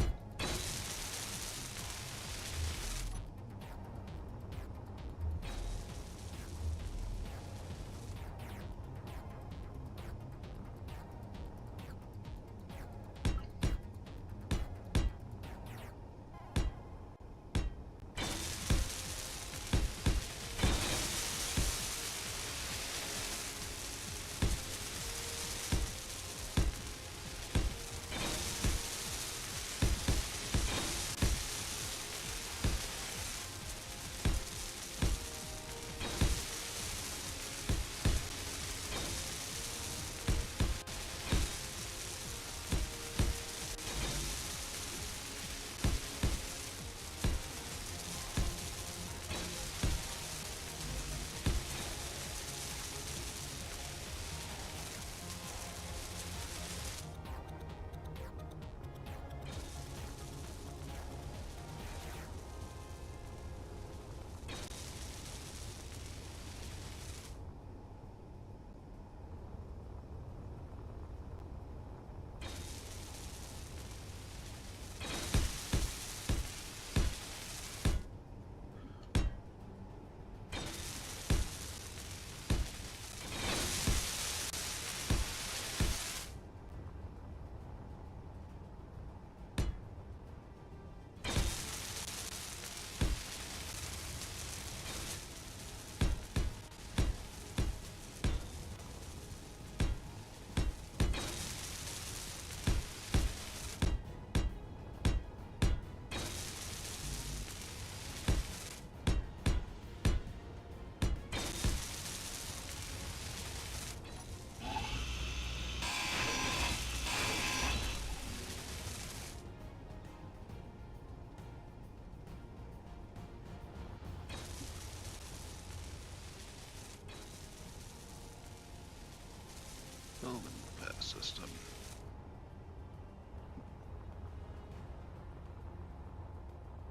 Building repair system.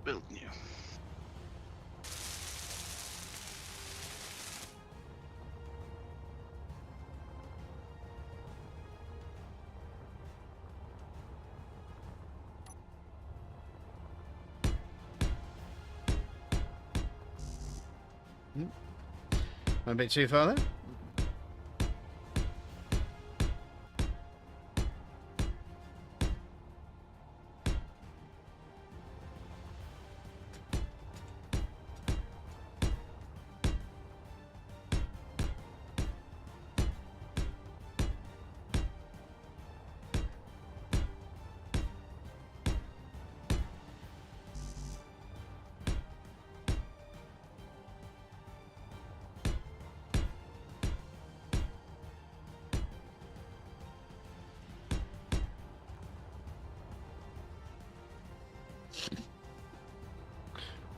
Build new. A bit too far there.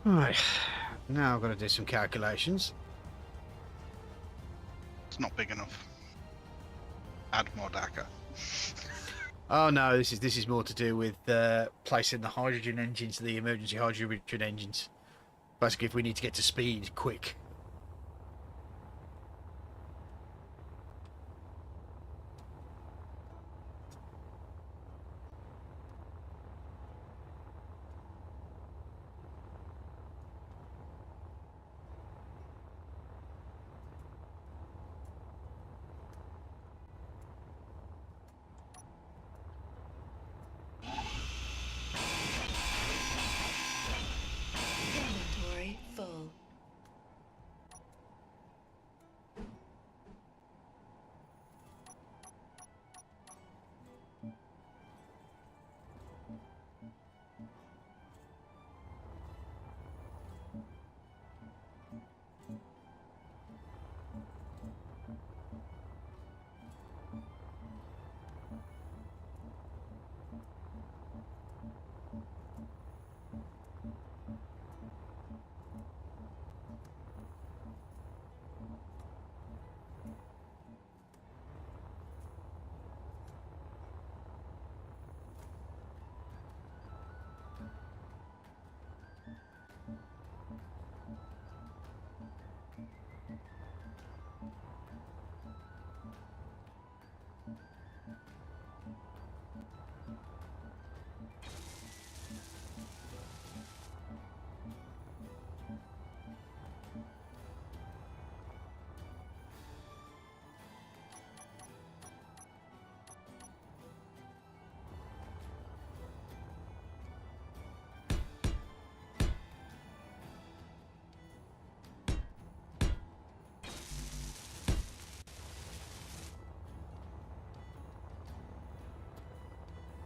Right, now I've got to do some calculations. It's not big enough. Add more DACA. Oh no, this is more to do with placing the hydrogen engines, the emergency hydrogen engines. Basically, if we need to get to speed quick. Inventory full.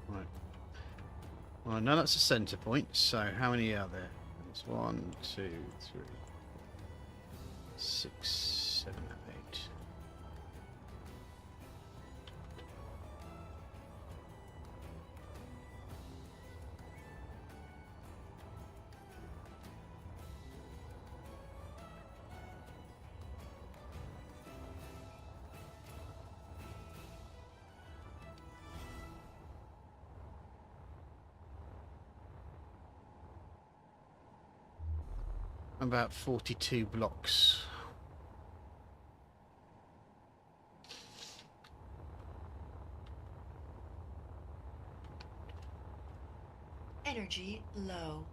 Right. Well, now that's a centre point. So how many are there? There's 1, 2, 3, 6, 7, 8. About 42 blocks. Energy low.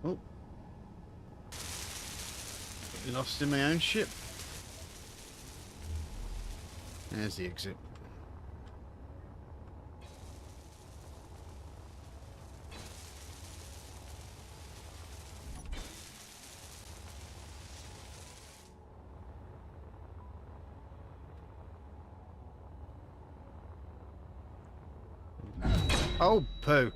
Oh. Lost in my own ship. There's the exit. Oh, poo.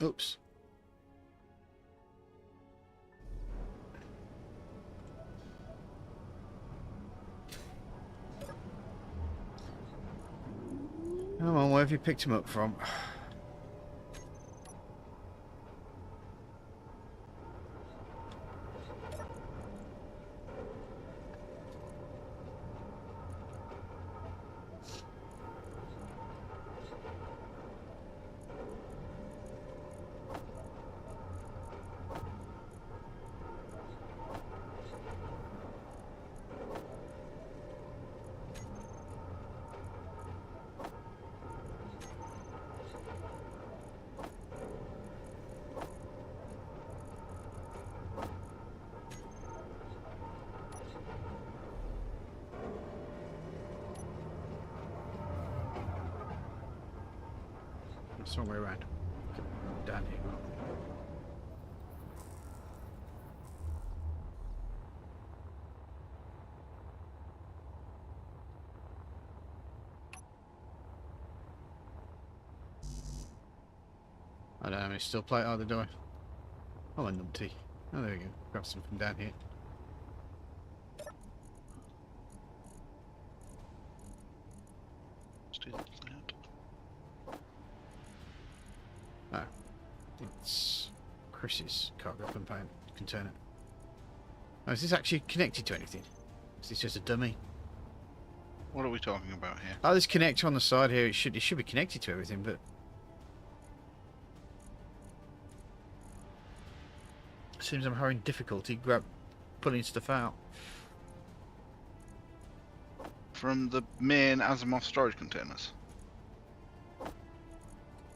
Oops. Come on, where have you picked him up from? It's the wrong way around. Down here. I don't have any still plate either, do I? Oh, a numpty. Oh, there we go. Grab some from down here. Let's do that. Oh. It's Chris's cargo container. Oh, is this actually connected to anything? Is this just a dummy? What are we talking about here? Oh, this connector on the side here, it should be connected to everything, but seems I'm having difficulty pulling stuff out. From the main Asimov storage containers.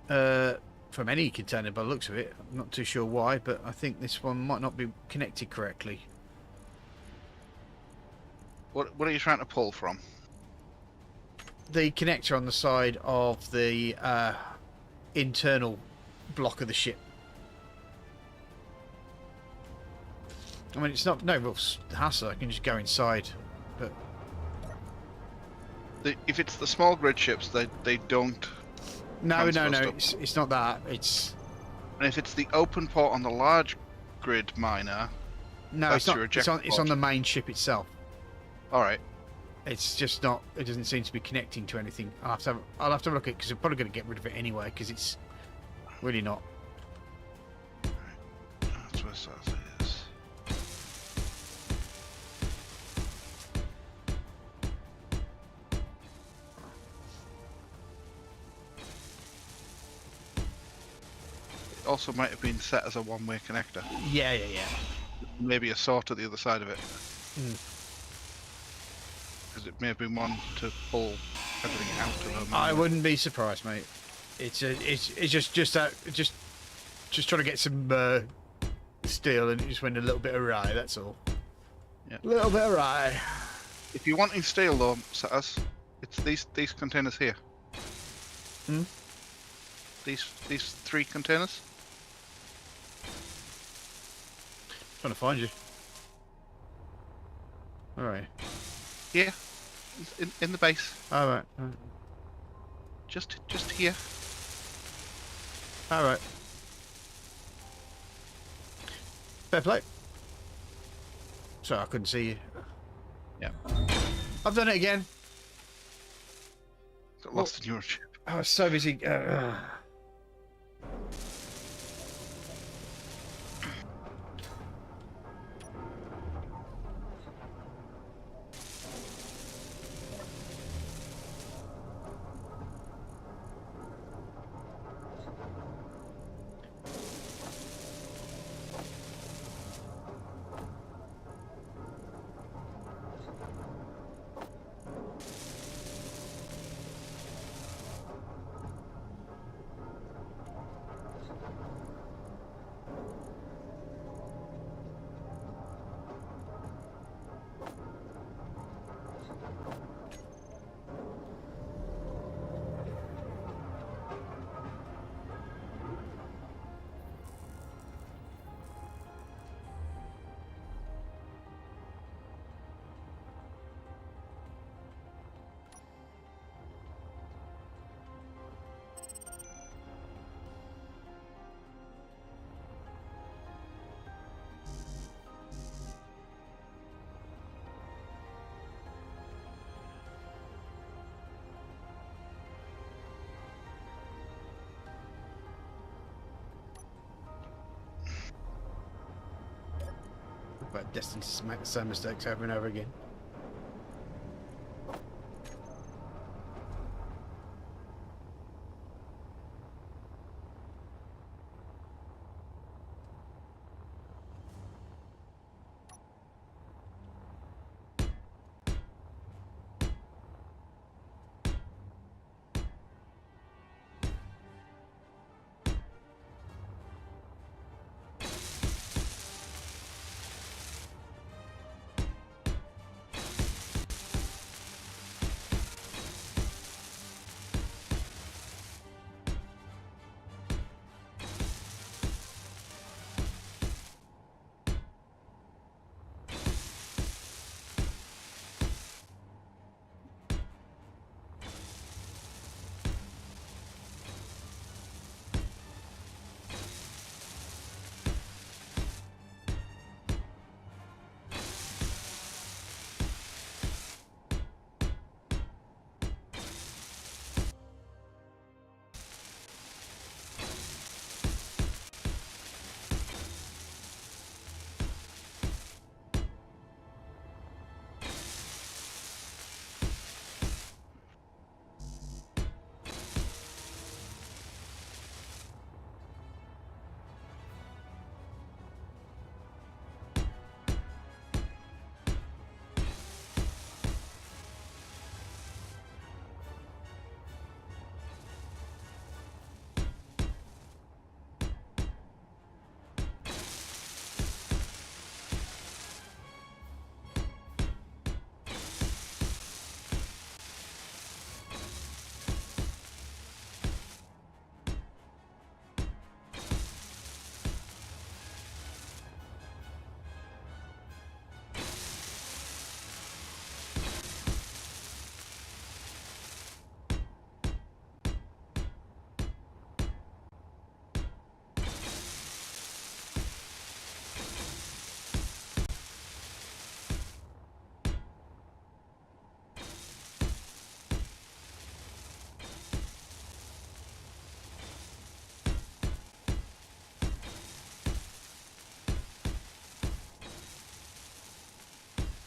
From any container by the looks of it. I'm not too sure why, but I think this one might not be connected correctly. What are you trying to pull from? The connector on the side of the internal block of the ship. I mean, it's not no real hassle. I can just go inside, but If it's the small grid ships, they don't. no. Stuff. It's not that. It's And if it's the open port on the large grid miner, no. that's It's not. your It's ejector on port. the main ship itself. All right. It's just not. It doesn't seem to be connecting to anything. I'll have to look at it because I'm probably going to get rid of it anyway because it's really not. That's where Sasa is. It also might have been set as a one-way connector. Yeah. Maybe a sort at the other side of it. Hmm. Because it may have been one to pull everything out of them. I wouldn't be surprised, mate. It's just trying to get some steel and it just went a little bit awry. That's all. Yeah. A little bit awry. If you're wanting steel though, Satas, it's these containers here. Hmm? These 3 containers. Trying to find you. All right. Here. In the base. All right. Just here. All right. Fair play. Sorry, I couldn't see you. Yeah. I've done it again. Got lost in your ship. I was so busy. but destined to make the same mistakes over and over again.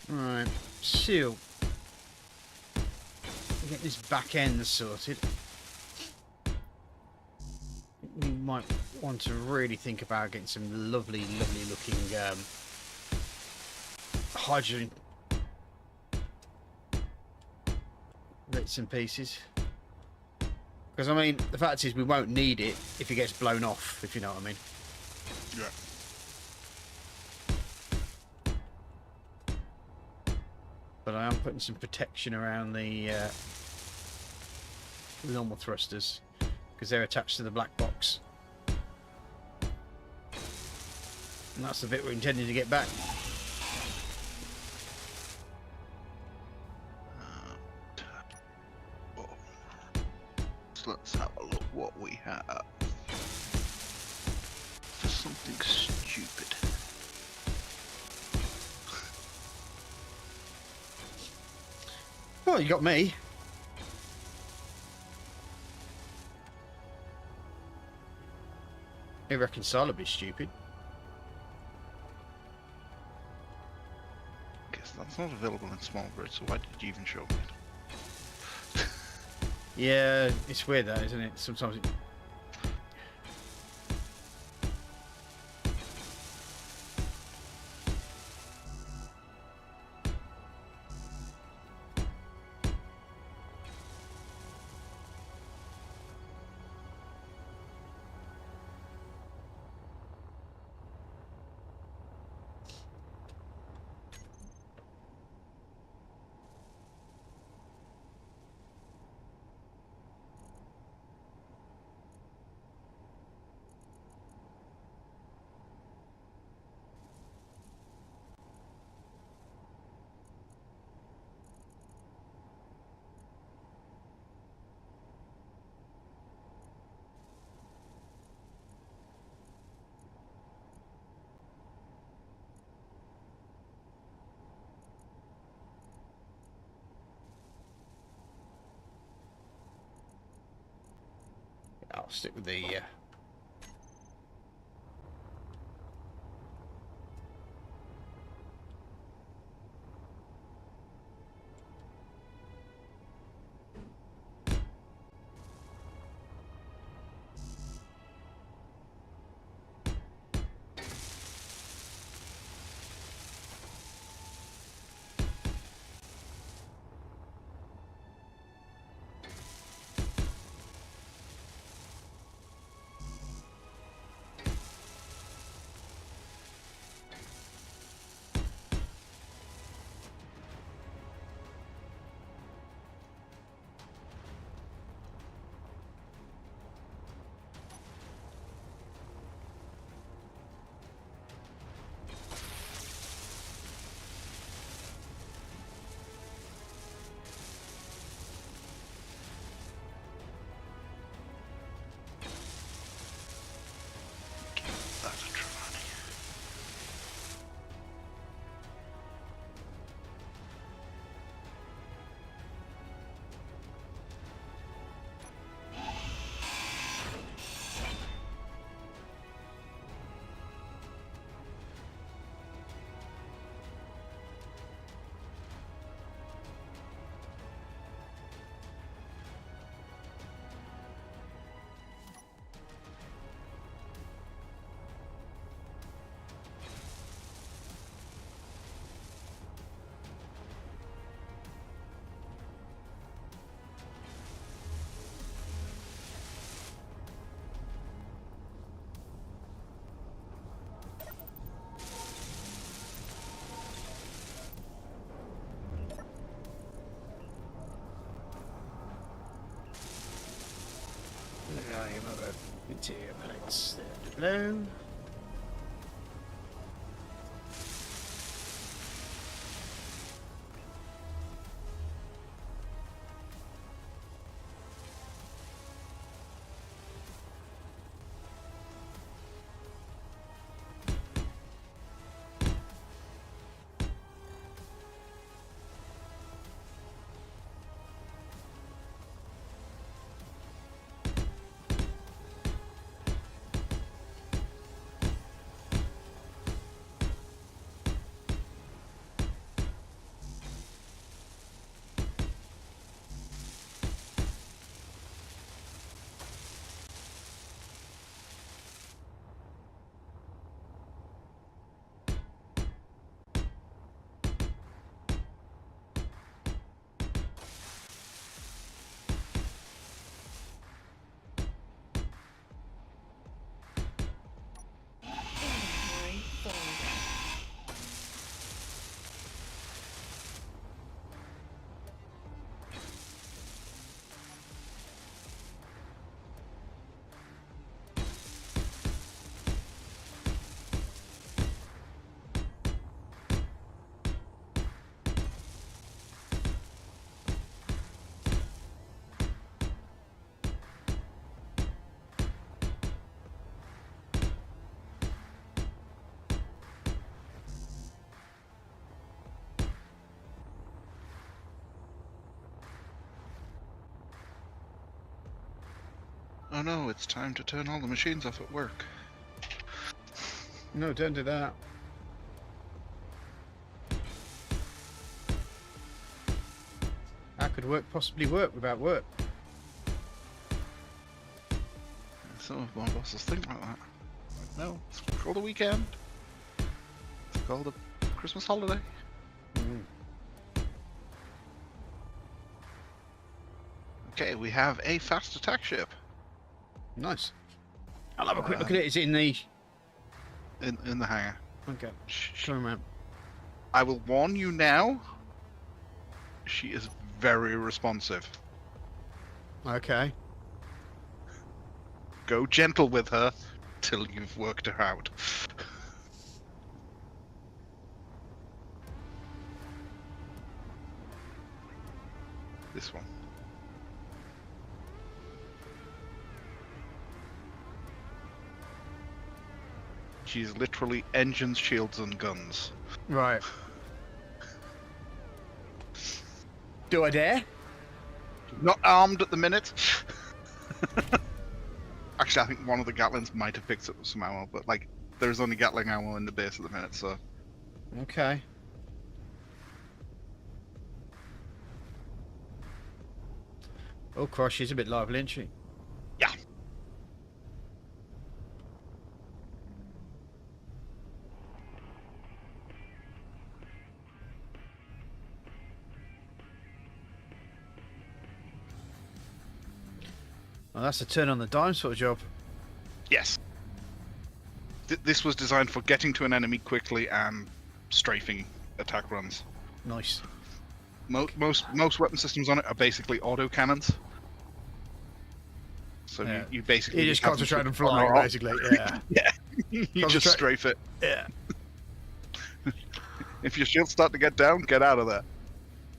Right, so get this back end sorted. We might want to really think about getting some lovely looking hydrogen bits and pieces. Because I mean, the fact is we won't need it if it gets blown off, if you know what I mean. Yeah. But I am putting some protection around the normal thrusters because they're attached to the black box. And that's the bit we're intending to get back. So let's have a look what we have. For something stupid. Well, you got me. Irreconcilably stupid. Guess that's not available in small grid, so why did you even show me it? Yeah, it's weird that, isn't it? Sometimes it... I'll stick with the Interior plates there below. Inventory full. Oh no, it's time to turn all the machines off at work. No, don't do that. How could work possibly work without work? Some of my bosses think like that. No, it's called a weekend. It's called a Christmas holiday. Mm. Okay, we have a fast attack ship Nice. I'll have a quick look at it. Is it in the... in the hangar. Okay. Shh. Come on. I will warn you now. She is very responsive. Okay. Go gentle with her till you've worked her out. This one. She's literally engines, shields, and guns. Right. Do I dare? Not armed at the minute. Actually, I think one of the Gatlings might have picked up some ammo, but like, there's only Gatling ammo in the base at the minute, so. Okay. Oh, cross, she's a bit lively, isn't she? Yeah. Well, that's a turn on the dime sort of job. Yes. This was designed for getting to an enemy quickly and strafing attack runs. Nice. Most weapon systems on it are basically auto cannons. So Yeah. you basically You just have them concentrate on shoot flying, armor. basically. Yeah. Yeah. You just Concentrate- strafe it. Yeah. If your shields start to get down, get out of there.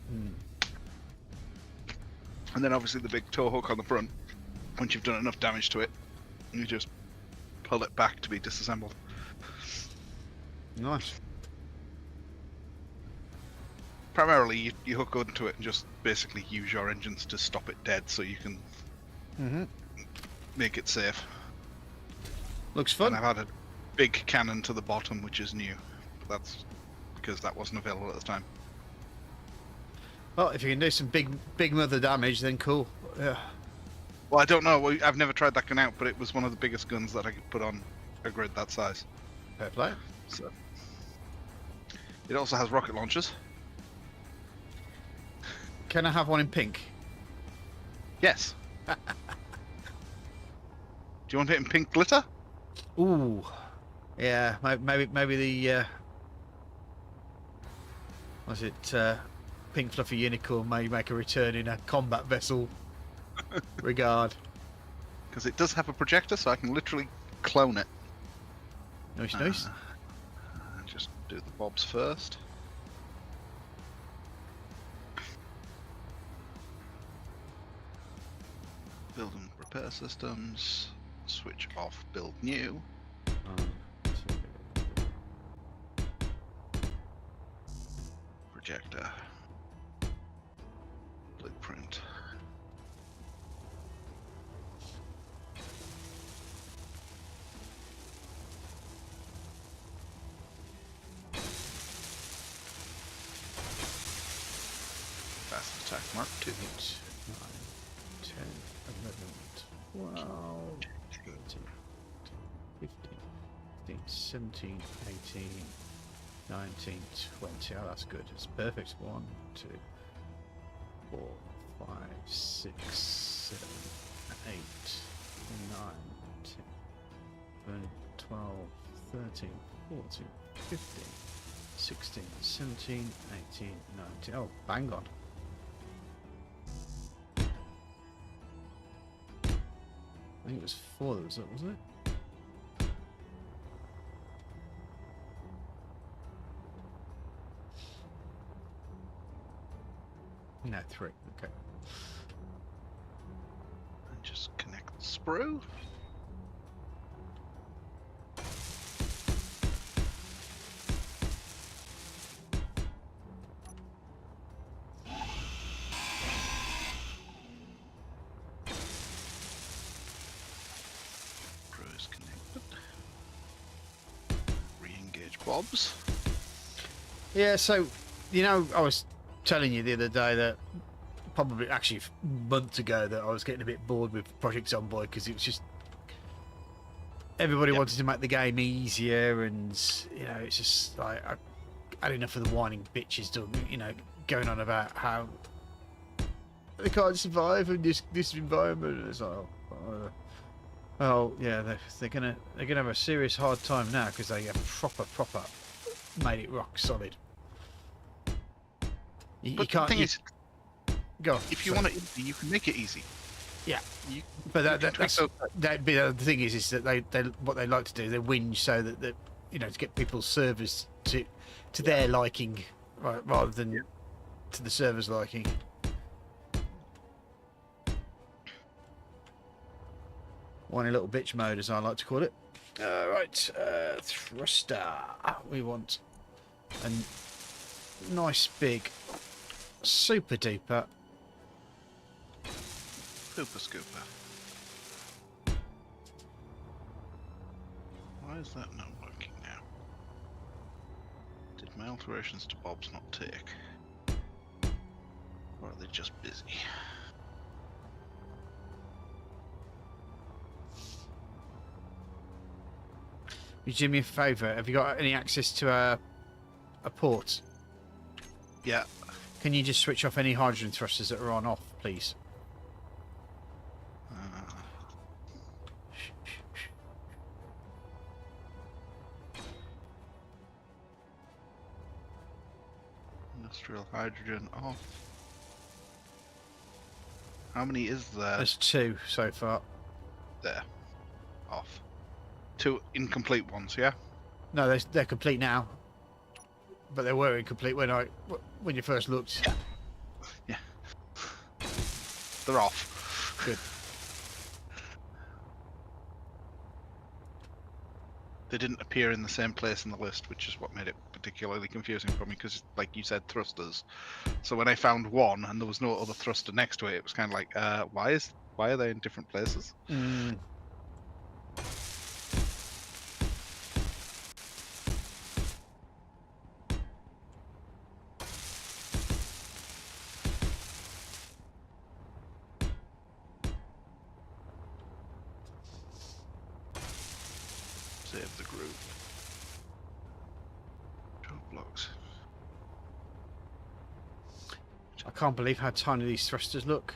Hmm. And then obviously the big tow hook on the front. Once you've done enough damage to it, you just pull it back to be disassembled. Nice. Primarily, you hook onto it and just basically use your engines to stop it dead so you can Mm-hmm. make it safe. Looks fun. And I've added a big cannon to the bottom, which is new. But that's because that wasn't available at the time. Well, if you can do some big mother damage, then cool. Yeah. Well, I don't know. I've never tried that gun out, but it was one of the biggest guns that I could put on a grid that size. Fair play. So it also has rocket launchers. Can I have one in pink? Yes. Do you want it in pink glitter? Ooh. Yeah, maybe the was it pink fluffy unicorn may make a return in a combat vessel regard. Because it does have a projector, so I can literally clone it. Nice, nice. Just do the bobs first. Build and repair systems. Switch off, build new. Projector. Blueprint. Fast attack mark 2. 8, 9, 10, 11, 12, 13, 15, 16, 17, 18, 19, 20. Oh, that's good. It's perfect. 1, 2, 4, 5, 6, 7, 8, 9, 10, 11, 12, 13, 14, 15, 16, 17, 18, 19. Oh, bang on. I think it was 4 that was it, wasn't it? No, 3. Okay. And just connect the sprue. Sprue is connected. Re-engage bobs. Yeah, so, you know, I was telling you the other day that probably actually months ago that I was getting a bit bored with Project Zomboid because it was just everybody Yep. wanted to make the game easier, and you know, it's just like I had enough of the whining bitches done, you know, going on about how they can't survive in this environment. And it's like, oh yeah, they're gonna have a serious hard time now because they have proper made it rock solid. You But can't. the thing is, Go on, if you sorry. want it easy, you can make it easy. Yeah. You, But you can tweak that's those- the thing is that they what they like to do, they whinge so that you know, to get people's servers to their liking, right, rather than to the server's liking. Whiny little bitch mode, as I like to call it. Right, thruster. We want a nice big, super duper. Super scooper. Why is that not working now? Did my alterations to bobs not take? Or are they just busy? You do me a favour. Have you got any access to a port? Yeah. Can you just switch off any hydrogen thrusters that are on off, please? Industrial hydrogen off. How many is there? There's 2 so far. There. Off. 2 incomplete ones, yeah? No, they're complete now. But they were incomplete when you first looked. Yeah. They're off. Good. They didn't appear in the same place in the list, which is what made it particularly confusing for me, because, like you said, thrusters. So when I found one and there was no other thruster next to it, it was kind of like, why are they in different places? Mm. Save the group. Job blocks. I can't believe how tiny these thrusters look.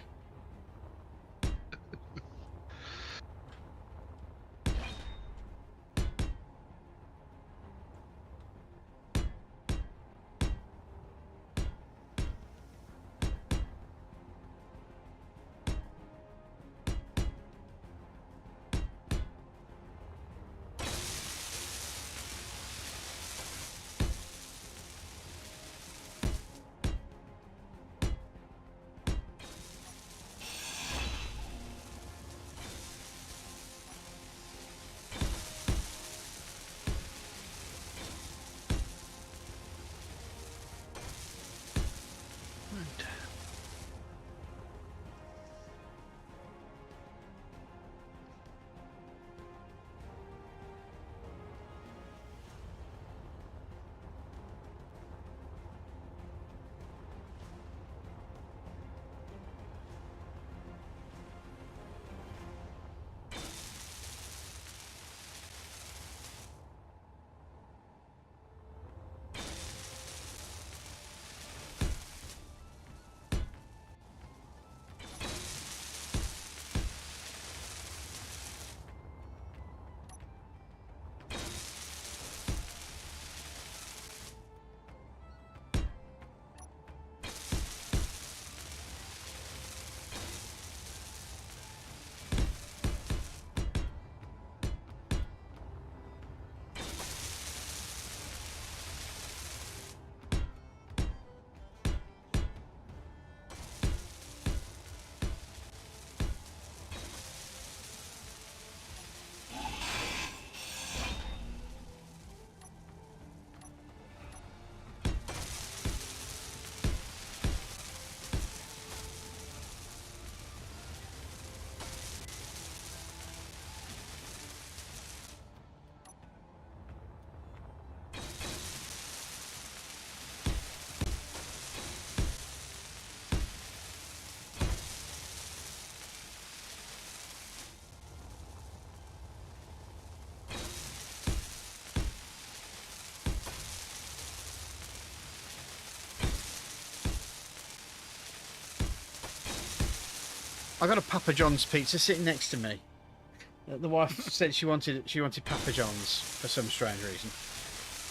I got a Papa John's pizza sitting next to me. The wife said she wanted Papa John's for some strange reason.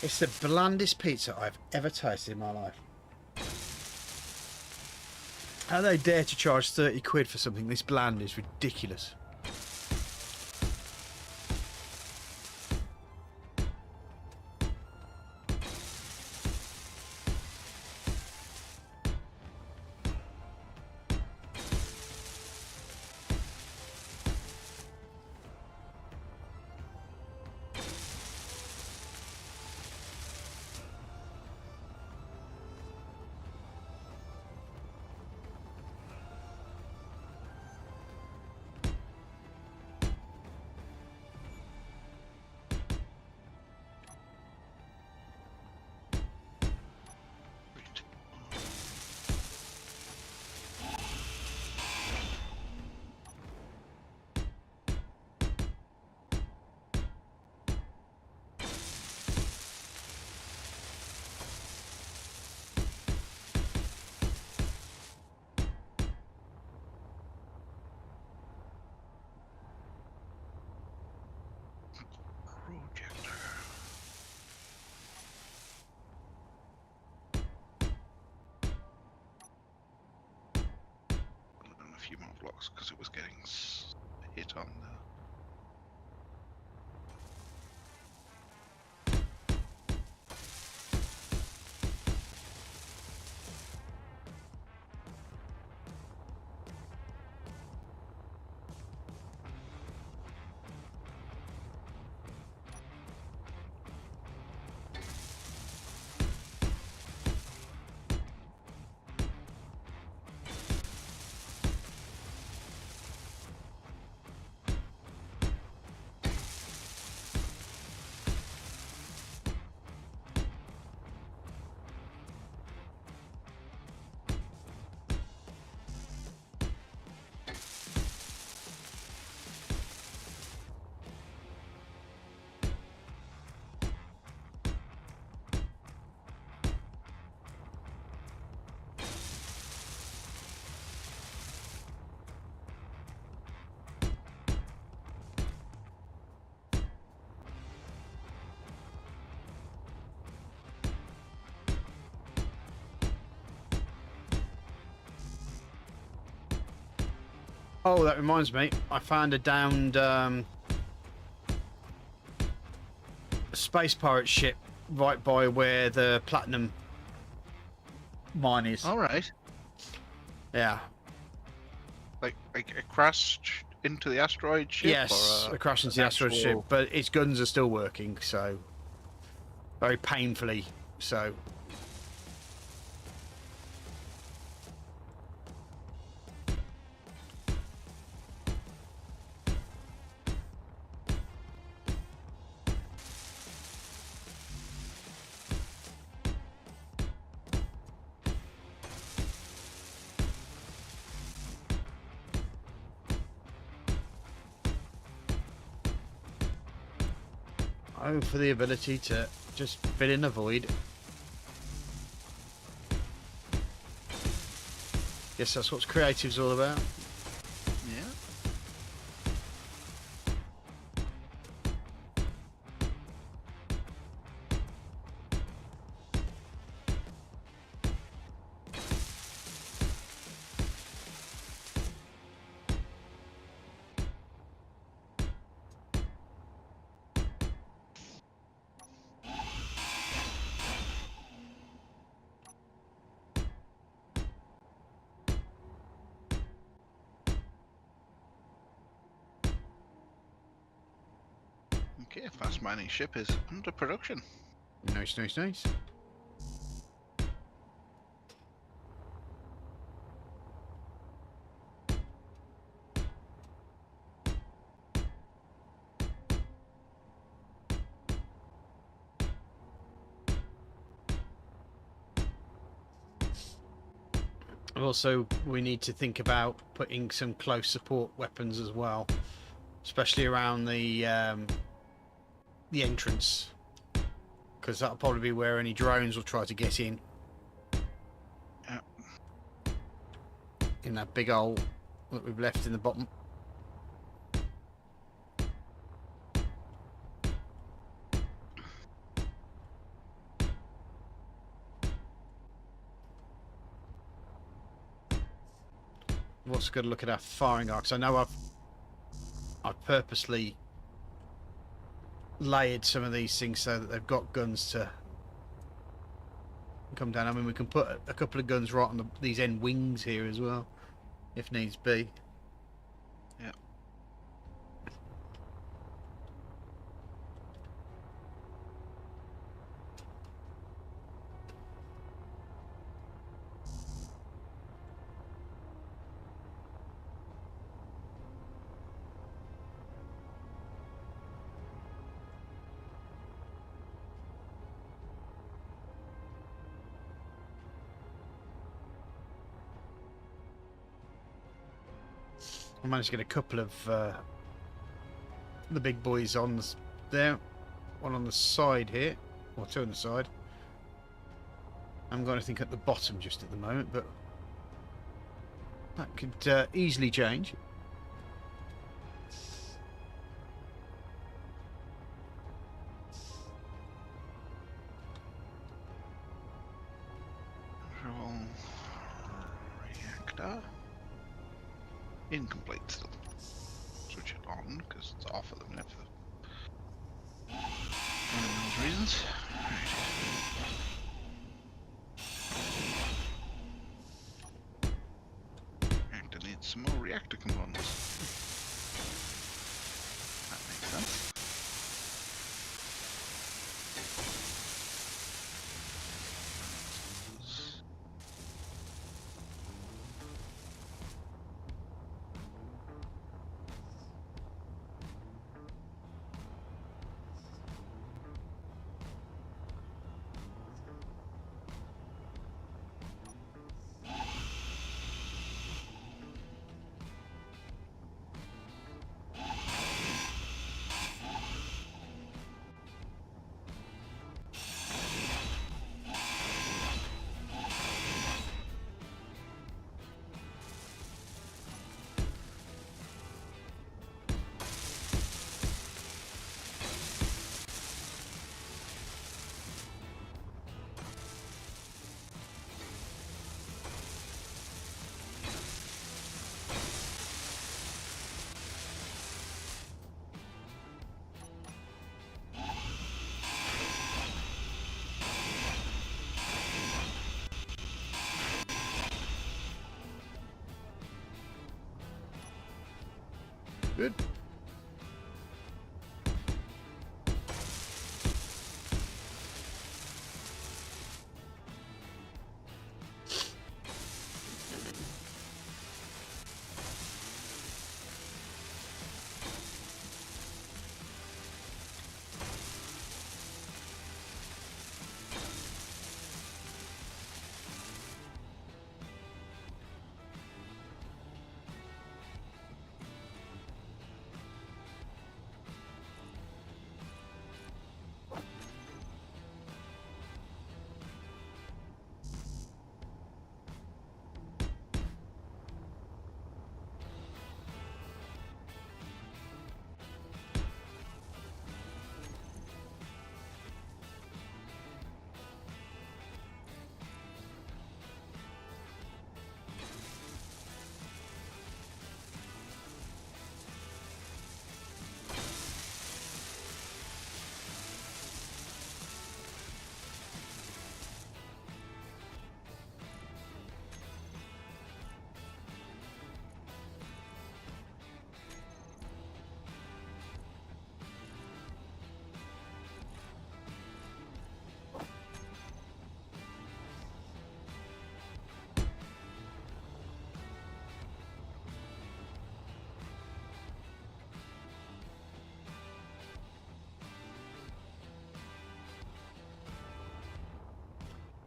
It's the blandest pizza I've ever tasted in my life. How they dare to charge 30 quid for something this bland is ridiculous. Projector. And a few more blocks because it was getting hit on the. Oh, that reminds me. I found a downed space pirate ship right by where the platinum mine is. All right. Yeah. Like it crashed into the asteroid ship. Yes, or a crash into the asteroid ship, but its guns are still working, so very painfully. So. Oh, for the ability to just fill in a void. Guess that's what creative's all about. Yeah. Okay, fast mining ship is under production. Nice, nice, nice. Also, we need to think about putting some close support weapons as well, especially around the entrance, because that'll probably be where any drones will try to get in. Yeah. In that big hole. that we've left in the bottom. We've also got to look at our firing arcs. I know I've purposely layered some of these things so that they've got guns to come down. I mean, we can put a couple of guns right on these end wings here as well, if needs be. Yeah. I managed to get a couple of the big boys on there. One on the side here, or two on the side. I haven't got anything at the bottom just at the moment, but that could easily change. Fuel reactor. Incomplete still. Switch it on because it's off at the minute for one of those reasons. Reactor needs some more reactor components. That makes sense. Good.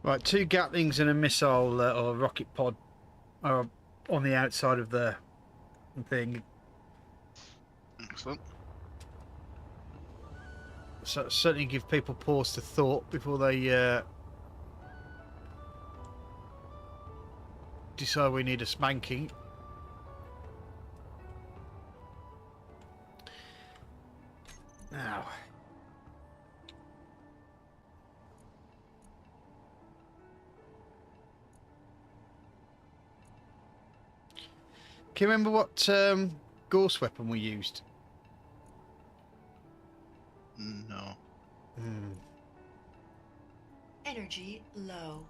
Right, 2 Gatlings and a missile or rocket pod are on the outside of the thing. Excellent. So certainly give people pause to thought before they decide we need a spanking. Can you remember what Gorse weapon we used? No. Hmm. Energy low.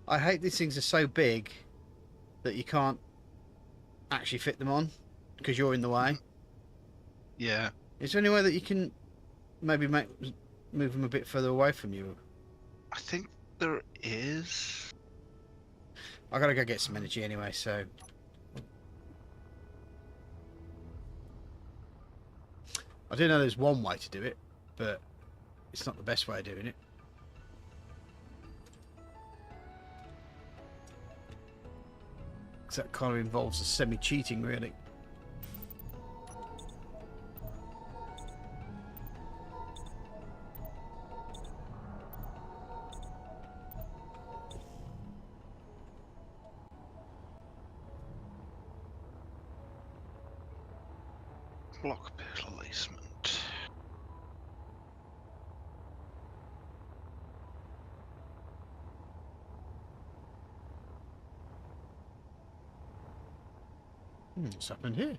I hate these things are so big that you can't actually fit them on because you're in the way. Yeah. Is there any way that you can maybe move them a bit further away from you? I think there is. I gotta go get some energy anyway, so. I do know there's one way to do it, but it's not the best way of doing it. Because that kind of involves a semi-cheating, really. Block placement. What's happened here?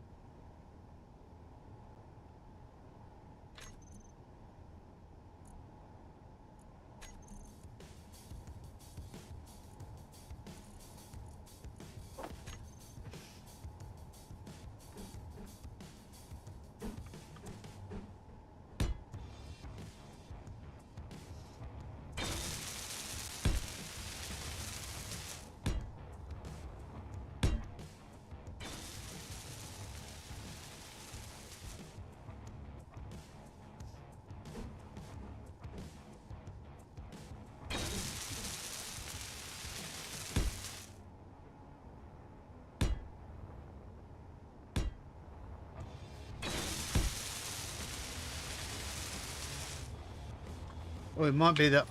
Well, it might be that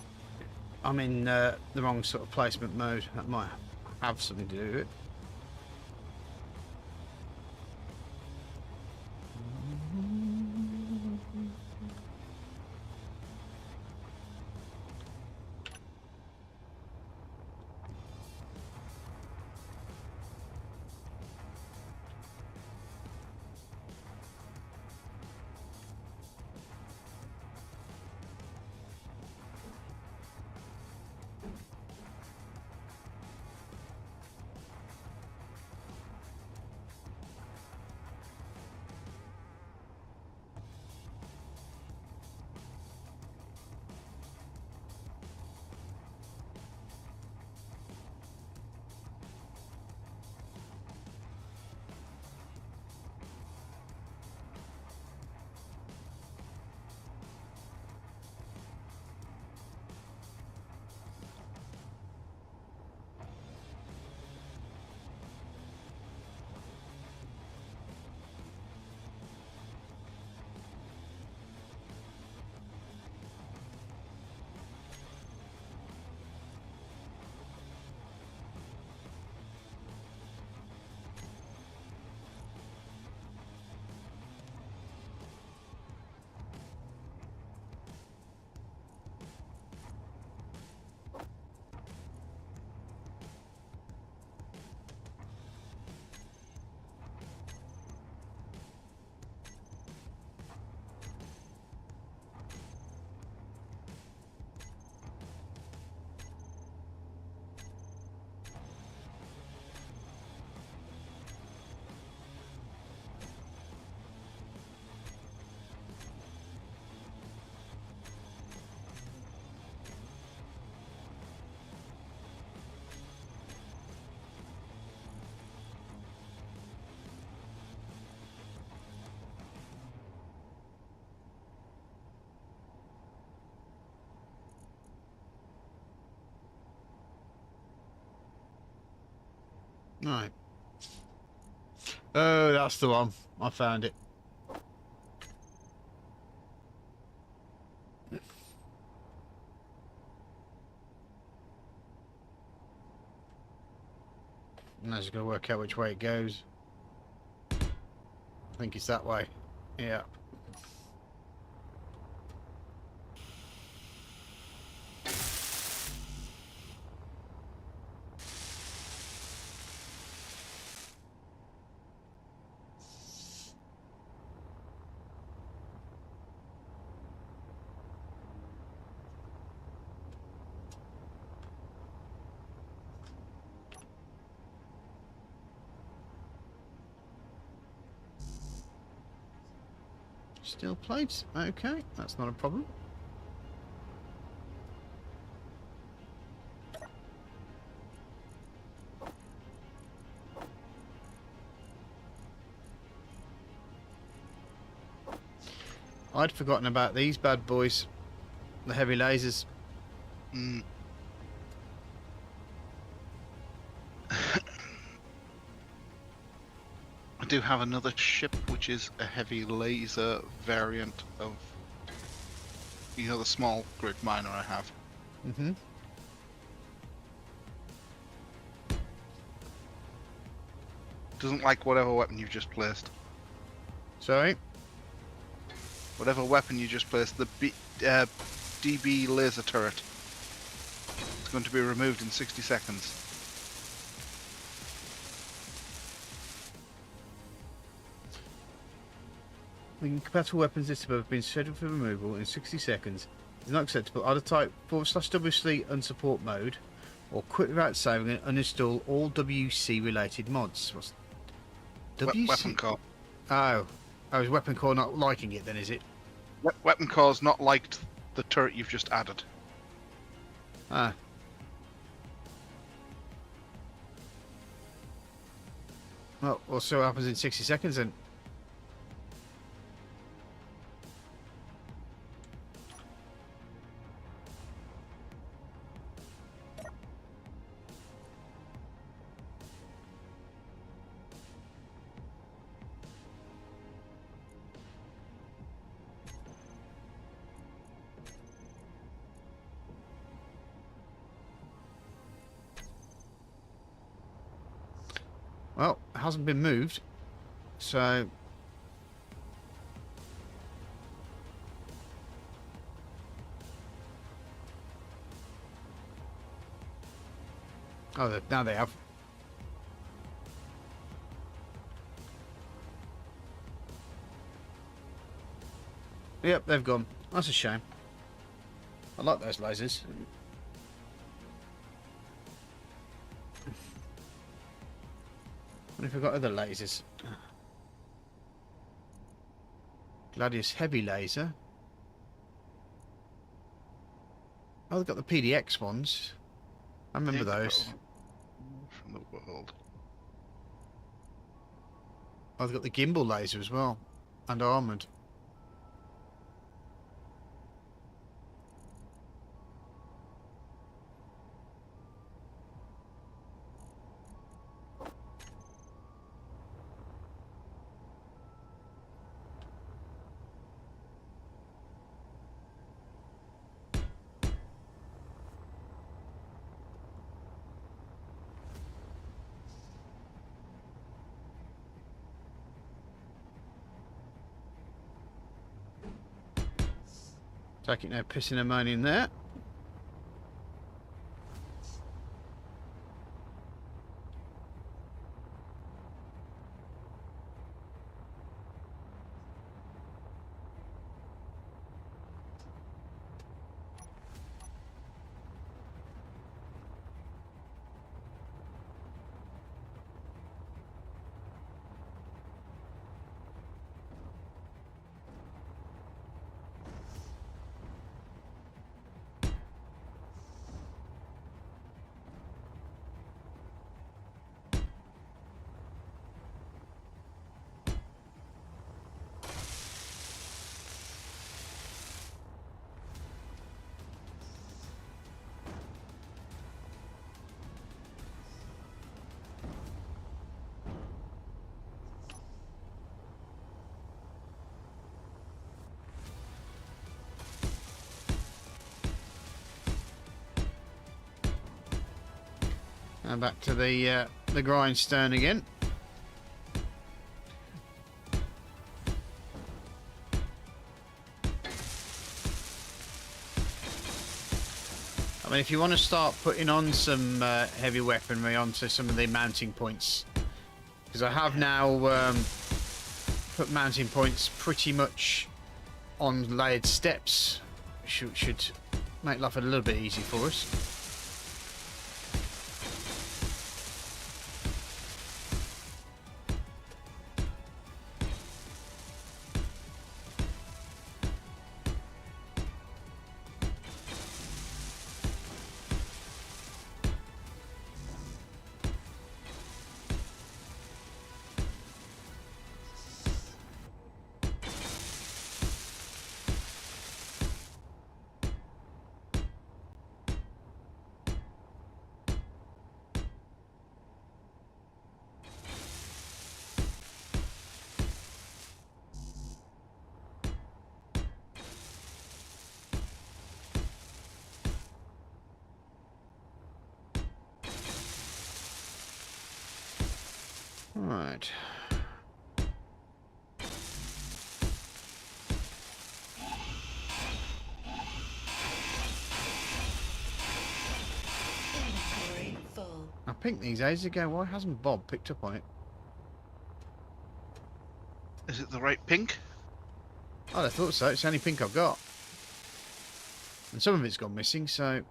I'm in the wrong sort of placement mode. That might have something to do with it. Right. Oh, that's the one. I found it. Now just got to work out which way it goes. I think it's that way. Yeah. Steel plates. Okay, that's not a problem. I'd forgotten about these bad boys. The heavy lasers. Mm. I do have another ship which is a heavy laser variant of, you know, the small grid miner I have. Mm-hmm. Doesn't like whatever weapon you've just placed. Sorry? Whatever weapon you just placed, the DB laser turret. It's going to be removed in 60 seconds. The incompatible weapons listed above have been scheduled for removal in 60 seconds. It's not acceptable. Either type /WC unsupport mode or quit without saving and uninstall all WC related mods. What's WC? Weapon core. Oh. Oh, is Weapon Core not liking it then, is it? Weapon core's not liked the turret you've just added. Ah. Well, we'll see what happens in 60 seconds then. Well, it hasn't been moved, so... Oh, now they have. Yep, they've gone. That's a shame. I like those lasers. What if we've got other lasers? Gladius heavy laser. Oh, they've got the PDX ones. I remember those. From the world. Oh, they've got the gimbal laser as well. And armoured. Take it no pissing and moaning there. And back to the grindstone again. I mean, if you want to start putting on some heavy weaponry onto some of the mounting points, because I have now put mounting points pretty much on layered steps, should make life a little bit easy for us. Right. Inventory full. I picked these ages ago. Why hasn't Bob picked up on it? Is it the right pink? I thought so. It's the only pink I've got. And some of it's gone missing, so...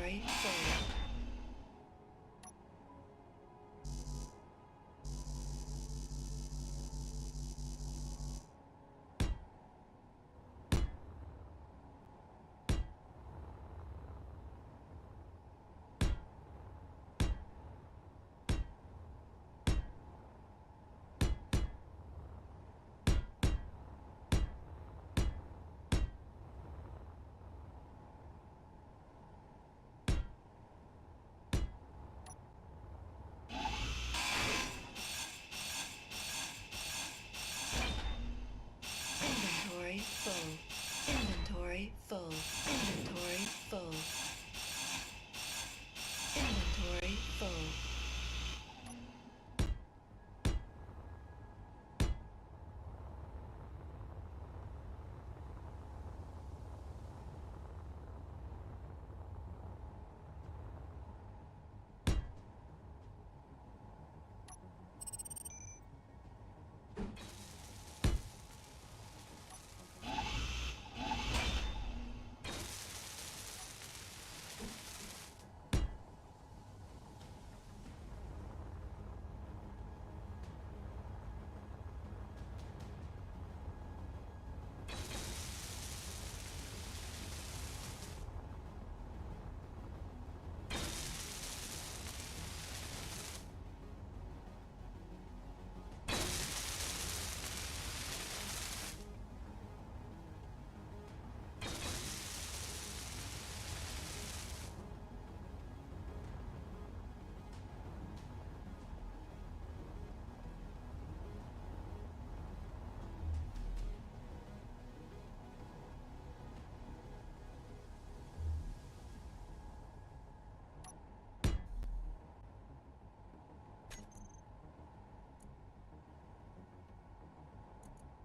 Inventory full. Inventory full. Inventory full. Inventory full. Inventory full.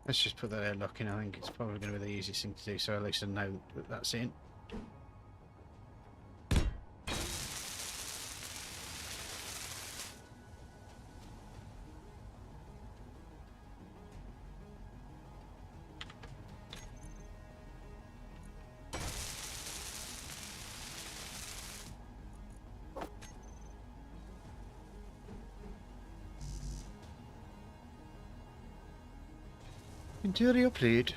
Let's just put that airlock in. I think it's probably going to be the easiest thing to do, so at least I know that that's in. Interior plate.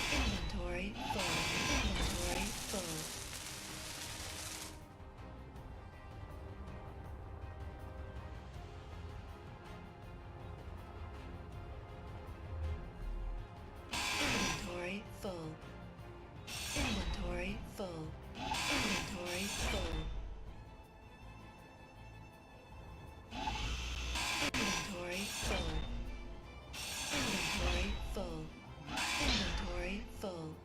Inventory full. Inventory full. Inventory full. Inventory full. Inventory full. Inventory full. Inventory full. Inventory full.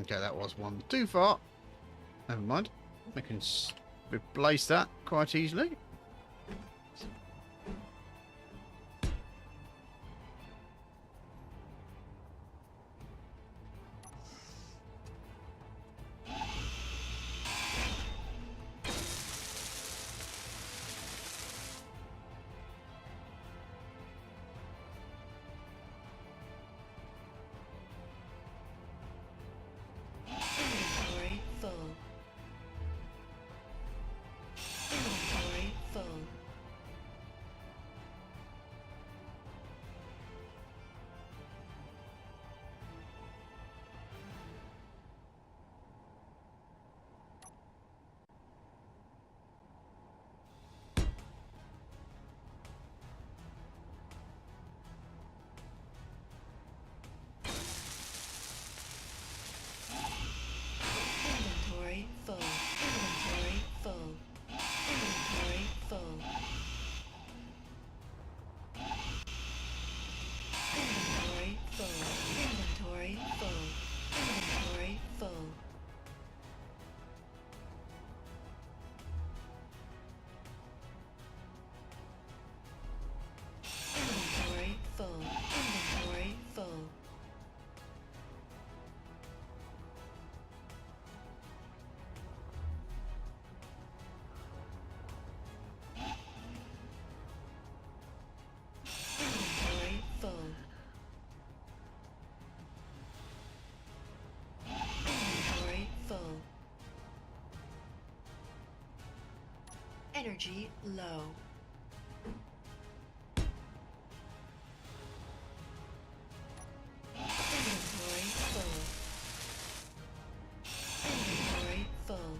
Okay, that was one too far. Never mind. I can replace that quite easily. Inventory full. Inventory full. Inventory full. Inventory full. Inventory full. Inventory full. Inventory full. Inventory full. Inventory full. Inventory full. Inventory full. Inventory full. Energy low. Inventory full. Inventory full.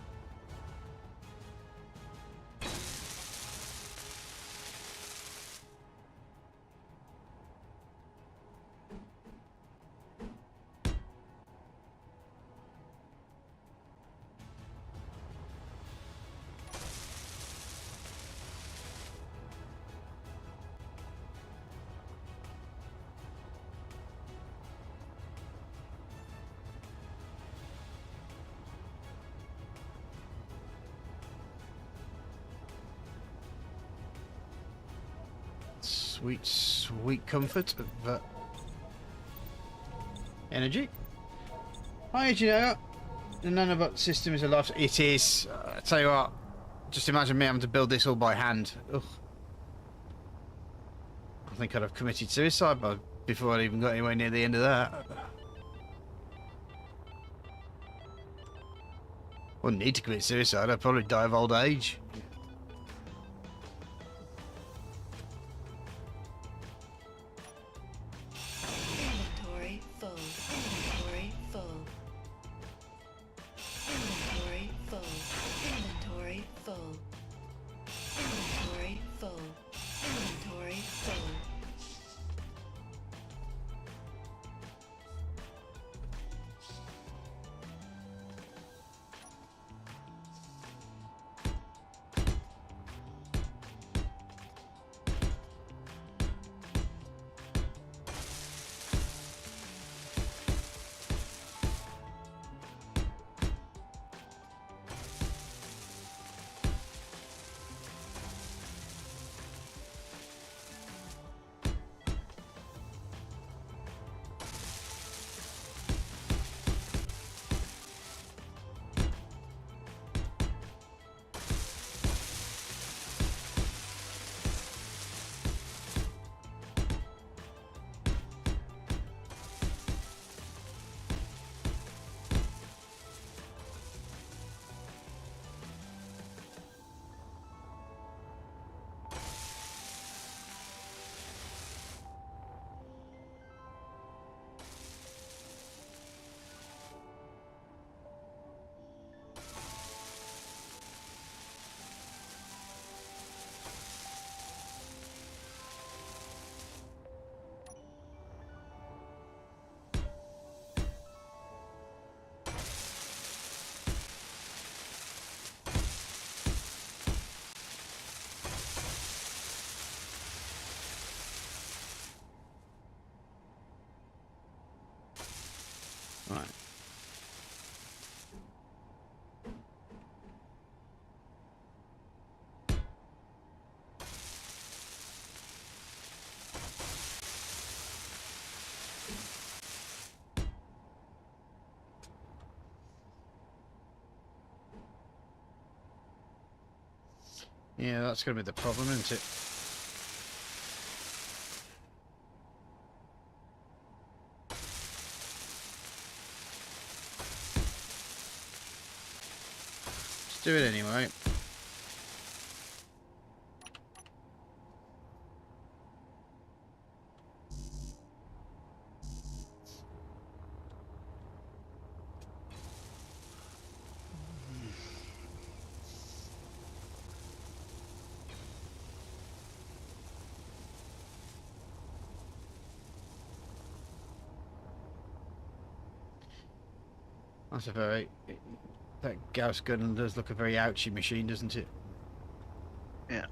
Sweet, sweet comfort of energy. Hi, do you know, the nanobot system is a life. It is. I tell you what, just imagine me having to build this all by hand. Ugh. I think I'd have committed suicide before I'd even got anywhere near the end of that. Wouldn't need to commit suicide. I'd probably die of old age. Inventory full. Inventory full. Inventory full. Inventory full. Inventory full. Inventory full. Yeah, that's going to be the problem, isn't it? Let's do it anyway. That's a very... That Gauss gun does look a very ouchy machine, doesn't it? Yeah.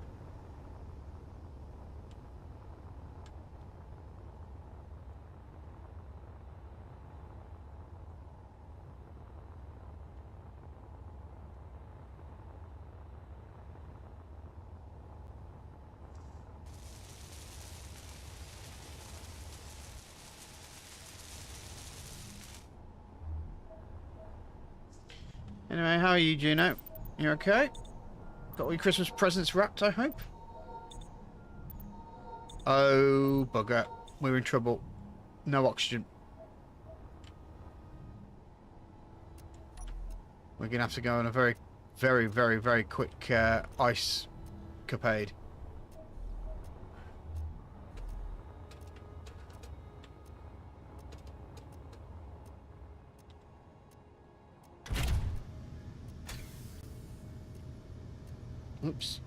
Anyway, how are you, Juno? You okay? Got all your Christmas presents wrapped, I hope? Oh, bugger. We're in trouble. No oxygen. We're going to have to go on a very, very, very, very quick ice capade. Oops.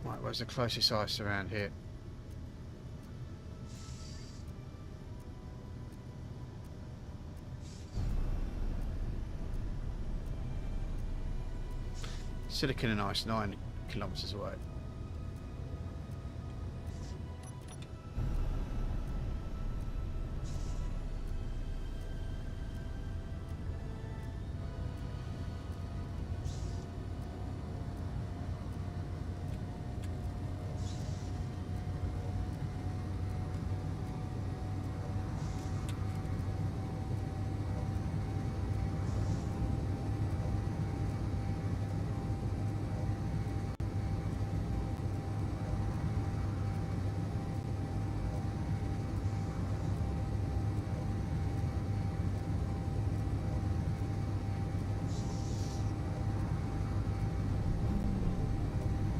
Right, where's the closest ice around here? Silicon and ice, 9 kilometres away.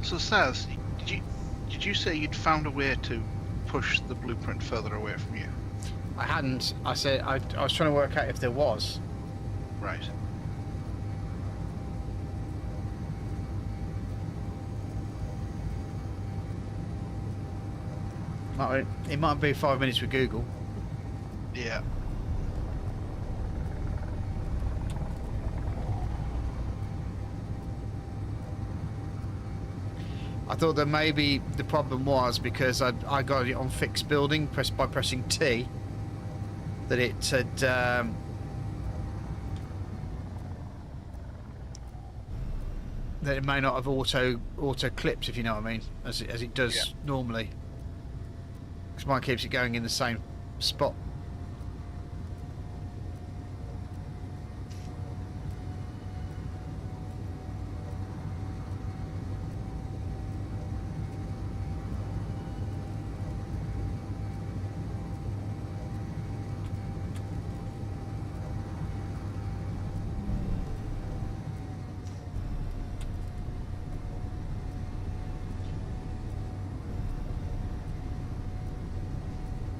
So Saz, did you say you'd found a way to push the blueprint further away from you? I hadn't. I said I was trying to work out if there was. Right. It might be 5 minutes with Google. Yeah. I thought that maybe the problem was because I got it on fixed building by pressing T, that it had that it may not have auto clipped, if you know what I mean, as it does normally. Because mine keeps it going in the same spot.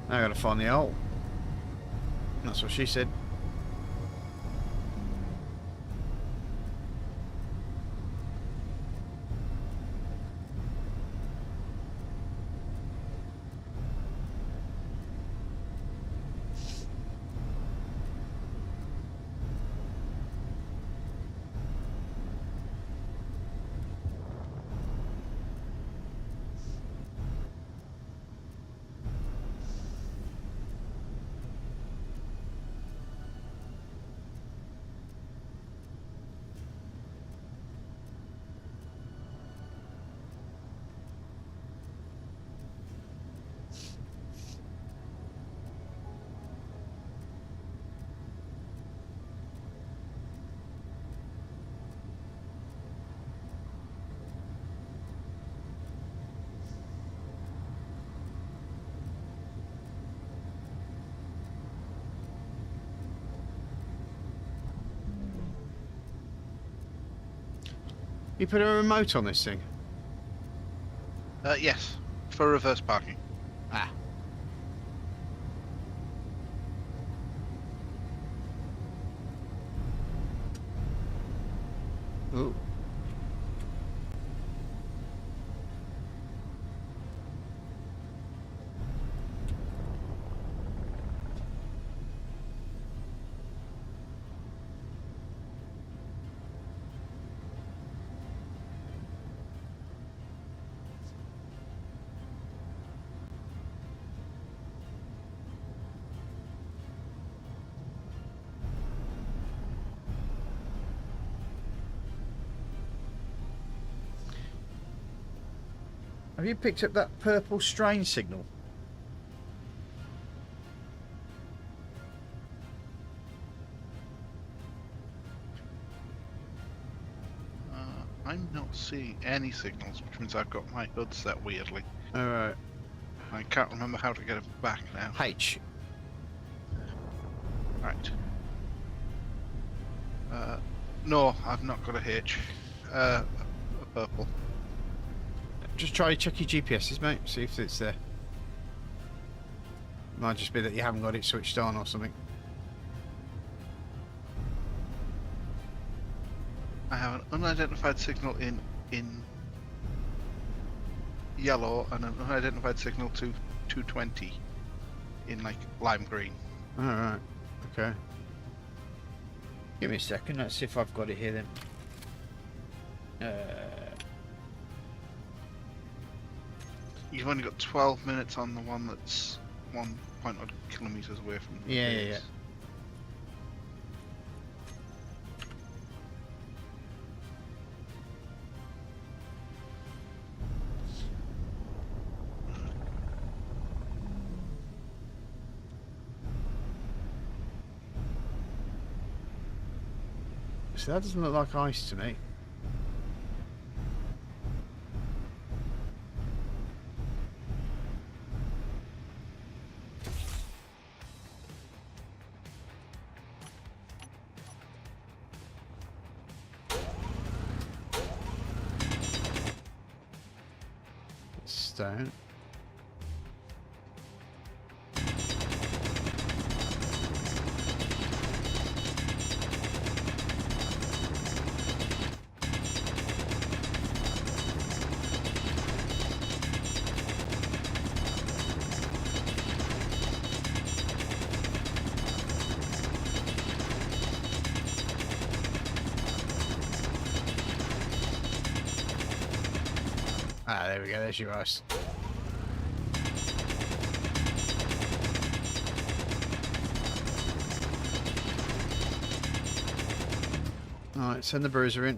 I gotta find the hole. That's what she said. You put a remote on this thing? Yes, for reverse parking. Ah. Ooh. Have you picked up that purple strain signal? I'm not seeing any signals, which means I've got my HUD set weirdly. Alright. I can't remember how to get it back now. H. Right. No, I've not got a H. A purple. Just try to check your GPSs, mate. See if it's there. Might just be that you haven't got it switched on or something. I have an unidentified signal in yellow and an unidentified signal to 220 in like lime green. Alright. Okay. Give me a second. Let's see if I've got it here then. You've only got 12 minutes on the one that's 1 point odd kilometers away from the Yeah, base. yeah. So that doesn't look like ice to me. Stone. Ah, there we go. There's your ice. Alright, send the bruiser in.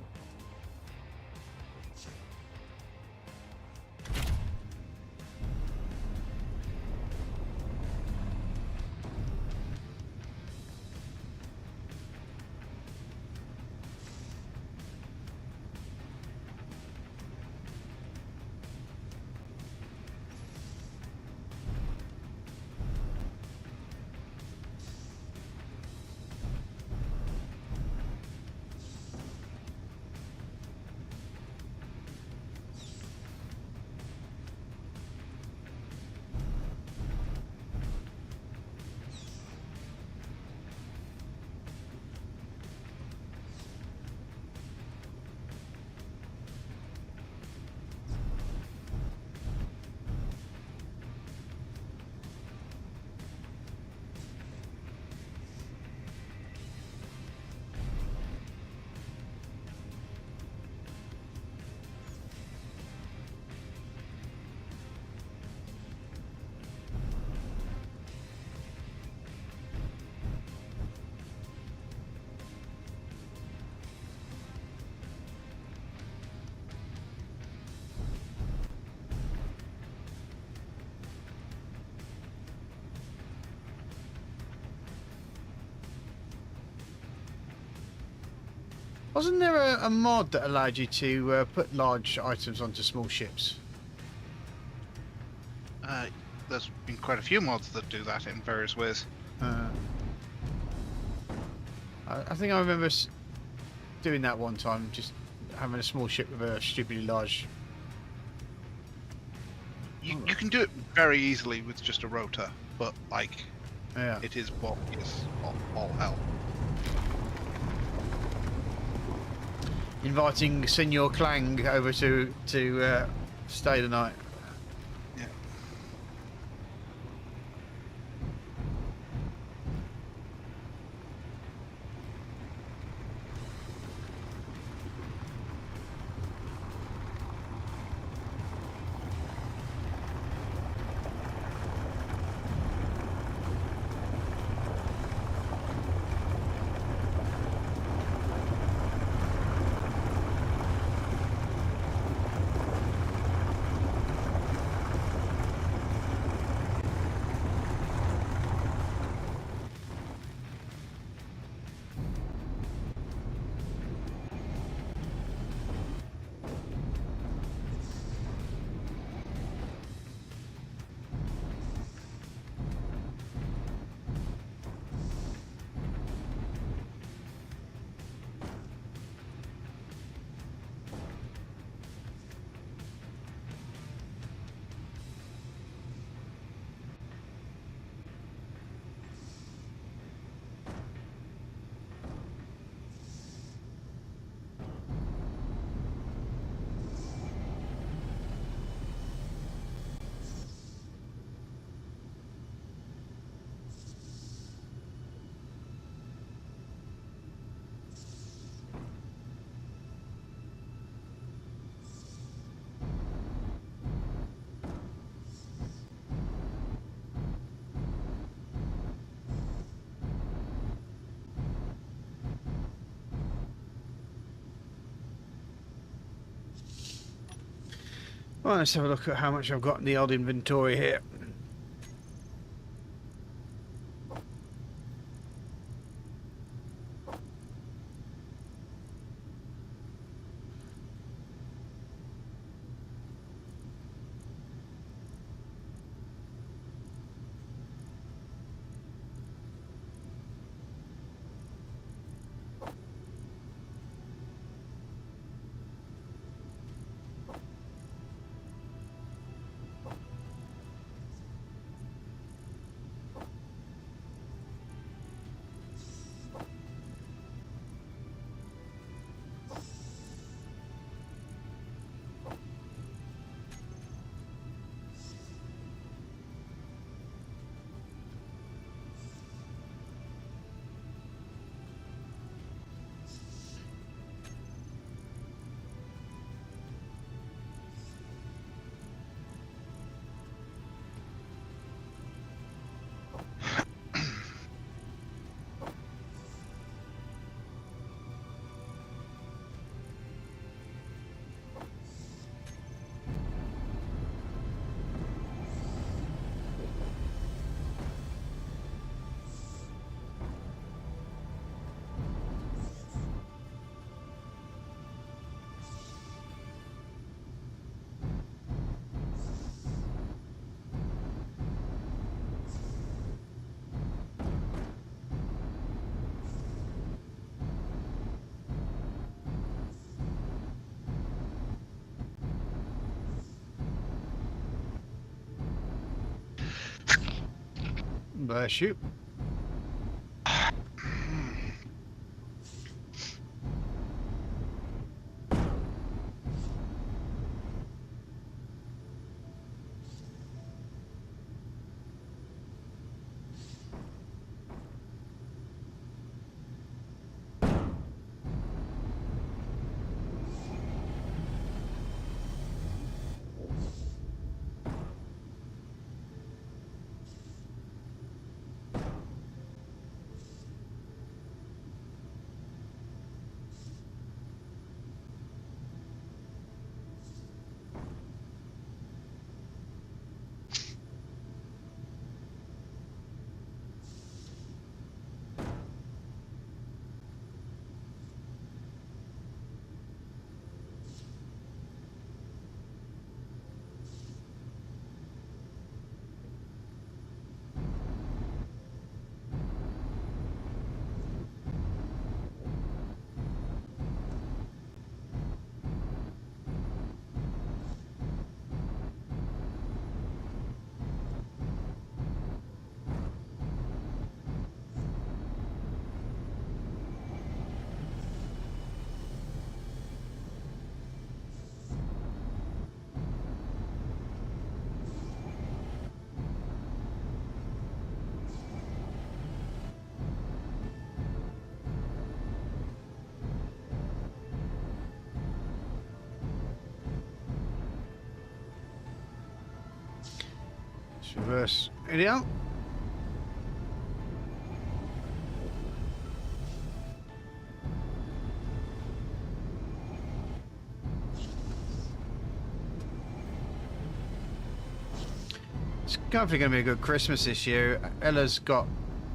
Wasn't there a mod that allowed you to put large items onto small ships? There's been quite a few mods that do that in various ways. I think I remember doing that one time. Just having a small ship with a stupidly large. You can do it very easily with just a rotor, but like Yeah. it is what is all hell. Inviting Senor Clang over to stay the night. Yeah. Well, let's have a look at how much I've got in the old inventory here. Bless you. Let's reverse idiot. It's hopefully going to be a good Christmas this year. Ella's got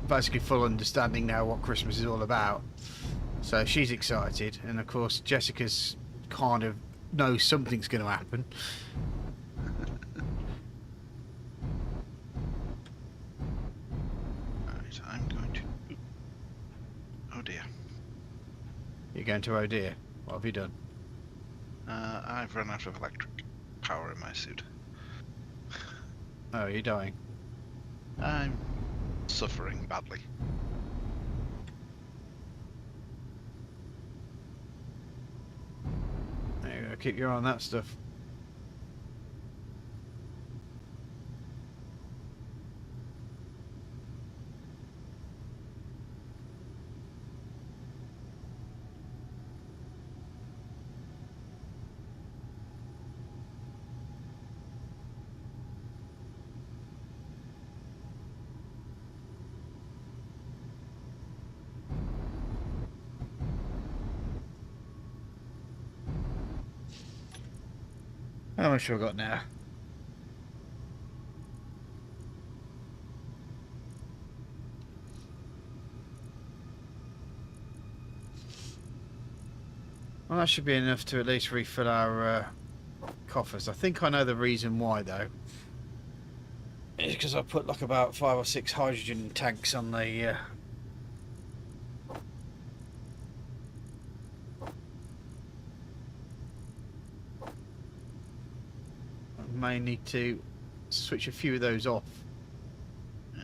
basically full understanding now what Christmas is all about, so she's excited, and of course Jessica's kind of knows something's going to happen. Right, I'm going to. Oh dear. You're going to, oh dear, what have you done? I've run out of electric power in my suit. Oh, you're dying. I'm suffering badly. There you go, keep your eye on that stuff. How much have I got now? Well, that should be enough to at least refill our coffers. I think I know the reason why, though. It's because I put like about 5 or 6 hydrogen tanks on the... I may need to switch a few of those off. Yeah.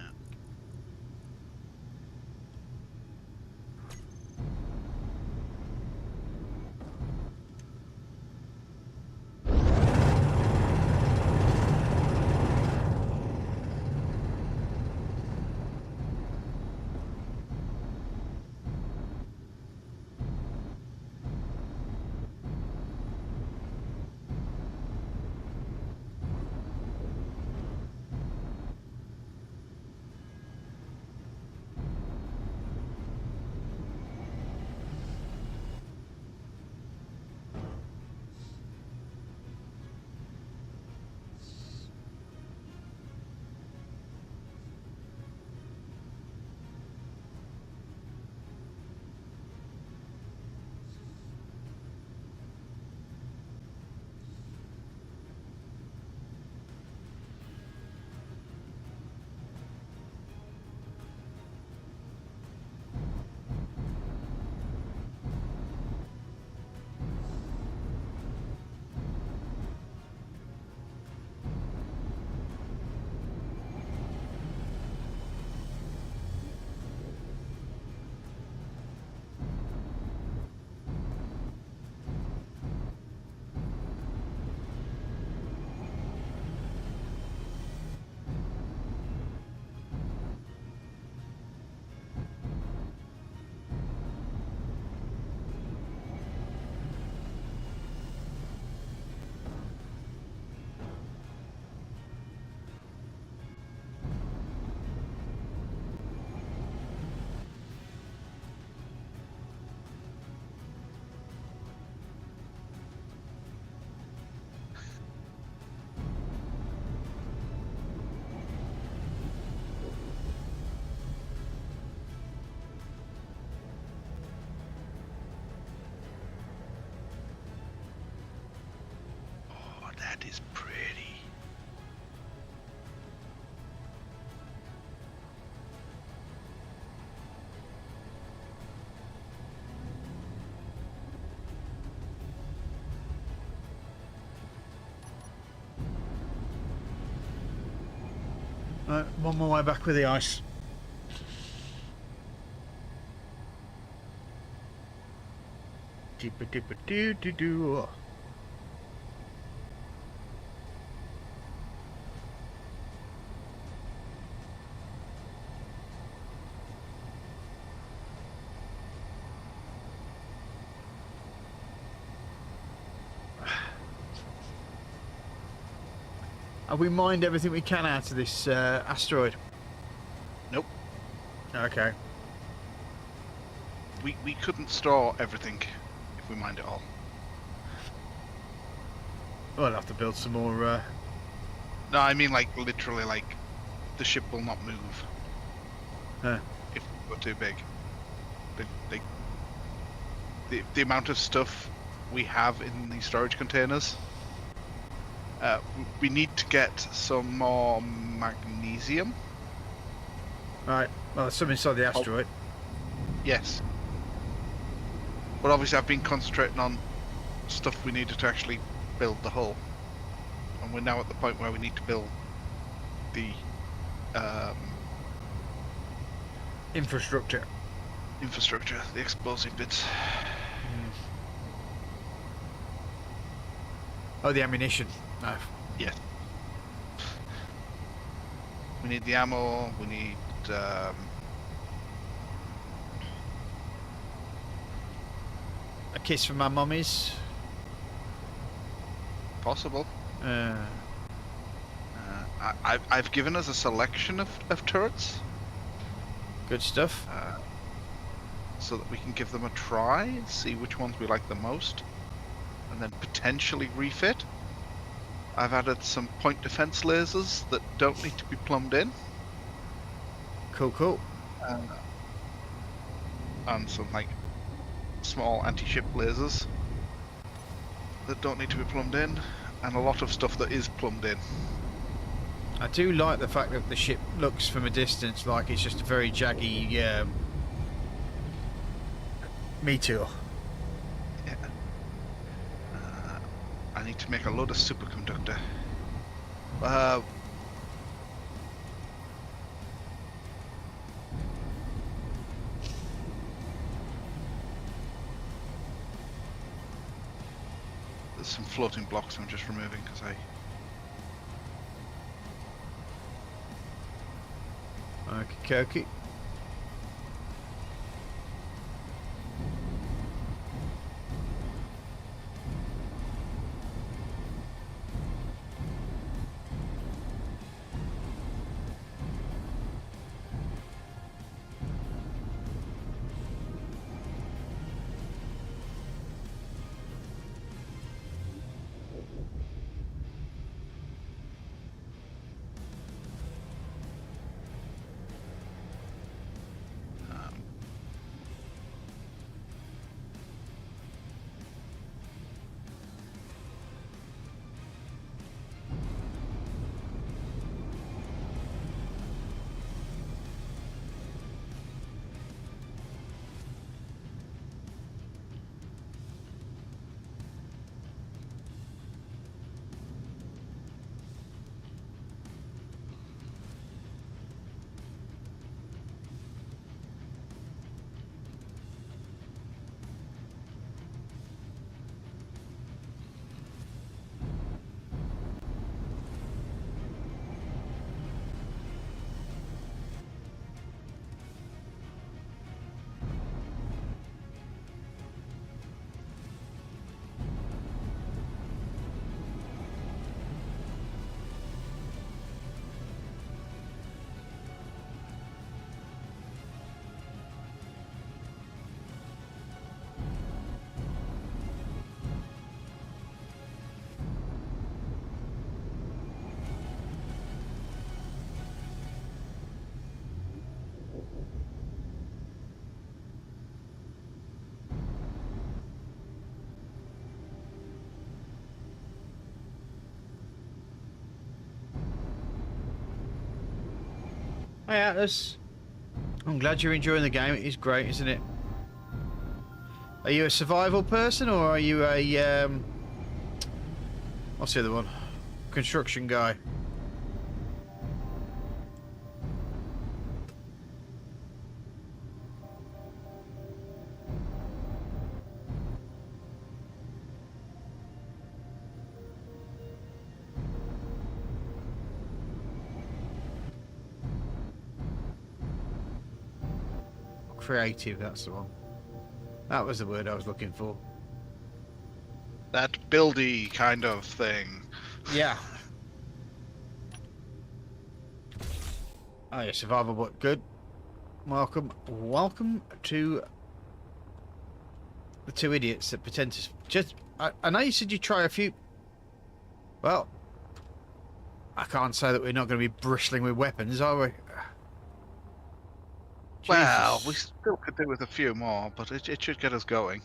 Oh, that is pretty. Right, one more way back with the ice. Doo-ba-doo-ba-doo-doo-doo. Have we mined everything we can out of this asteroid? Nope. Okay. We couldn't store everything if we mined it all. Well, I'll have to build some more. No, I mean like literally like the ship will not move Huh. if we're too big. The amount of stuff we have in these storage containers. We need to get some more magnesium. Right. Well, there's some inside the asteroid. Yes. But obviously I've been concentrating on stuff we needed to actually build the hull. And we're now at the point where we need to build the Infrastructure. infrastructure, the explosive bits. Oh, the ammunition. No. Yes. We need the ammo, we need A kiss from my mummies. possible. I've given us a selection of turrets Good stuff. so that we can give them a try and see which ones we like the most, and then potentially refit. I've added some point defense lasers that don't need to be plumbed in, Cool, cool. and some like small anti-ship lasers that don't need to be plumbed in, and a lot of stuff that is plumbed in. I do like the fact that the ship looks from a distance like it's just a very jaggy meteor. Yeah. I need to make a load of superconductor. There's some floating blocks I'm just removing because Okay. Hey Atlas, I'm glad you're enjoying the game. It is great, isn't it? Are you a survival person or are you a what's the other one? Construction guy. Creative, that's the one. That was the word I was looking for. that buildy kind of thing. Yeah. Oh, yeah, survival, but good. Welcome to the two idiots that pretend to just. I know you said you try a few. Well, I can't say that we're not going to be bristling with weapons, are we? Well, we Jesus. still could do with a few more, but it should get us going.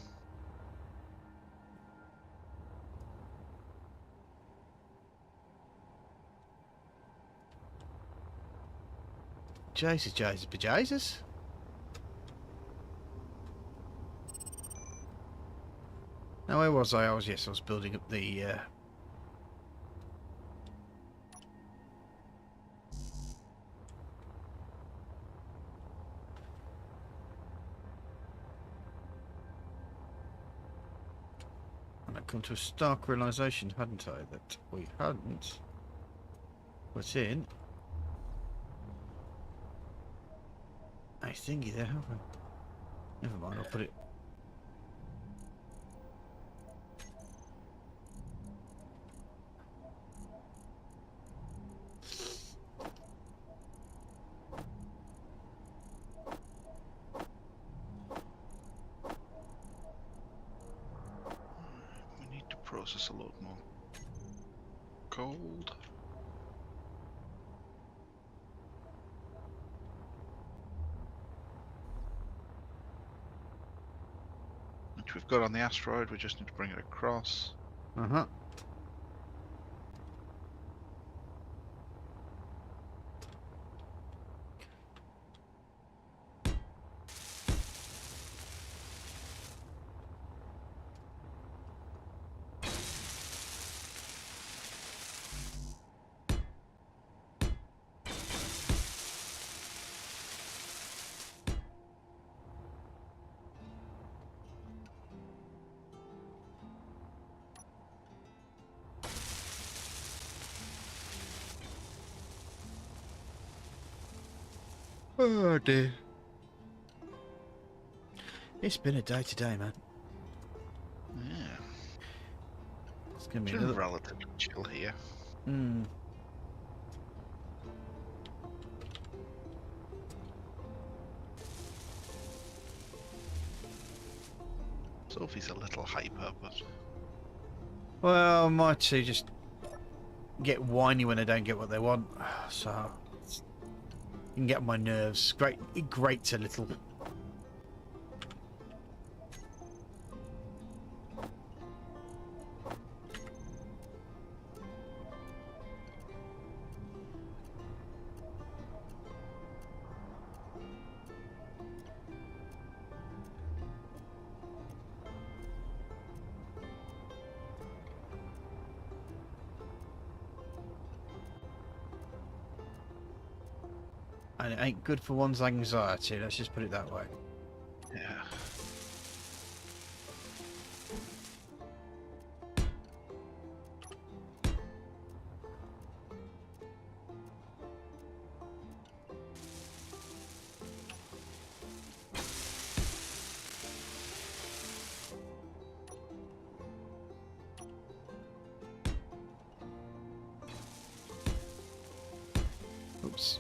Jesus, Jesus, bejesus. Now, where was I? I was building up the. And I'd come to a stark realization, hadn't I, that we hadn't put in a thingy there, have we? Never mind, I'll put it. We need to process a lot more gold. Which we've got on the asteroid, we just need to bring it across. Uh-huh. Oh dear. It's been a day today, man. Yeah, It's gonna be it's another. relatively chill here. Hmm. Sophie's a little hyper, but Well, my two just get whiny when they don't get what they want, so you can get on my nerves. It grates a little. And it ain't good for one's anxiety, let's just put it that way. yeah. Oops.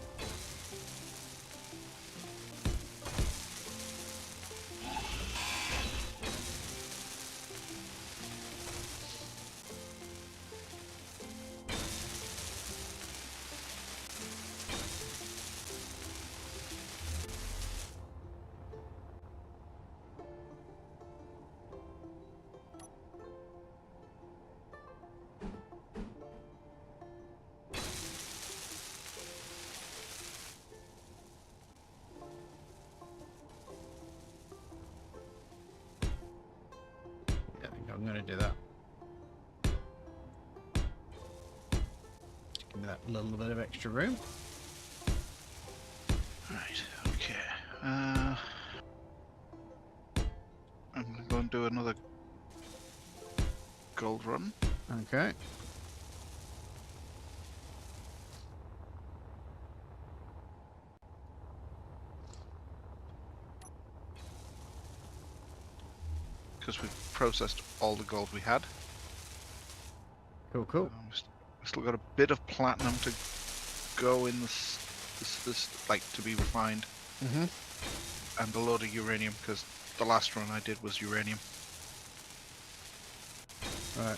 Yeah, I think I'm going to do that. Give me that little bit of extra room. Right, okay. I'm gonna go and do another gold run. Okay. Because we've processed all the gold we had. Cool, cool. We still got a bit of platinum to go in the This like to be refined, Mm-hmm. and a load of uranium because the last run I did was uranium. Right.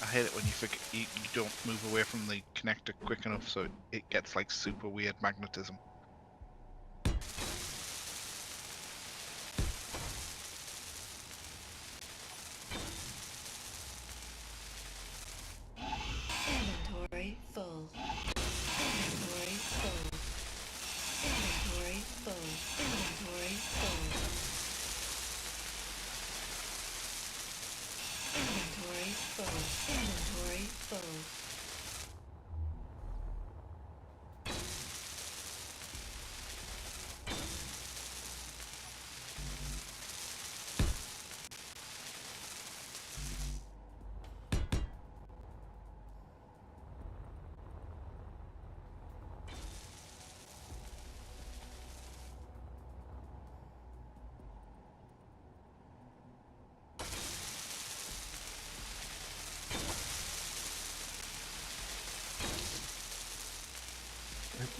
I hate it when you forget you don't move away from the connector quick enough, so it gets like super weird magnetism. Inventory full. Inventory full. Inventory full. Inventory full. Inventory full. Inventory full.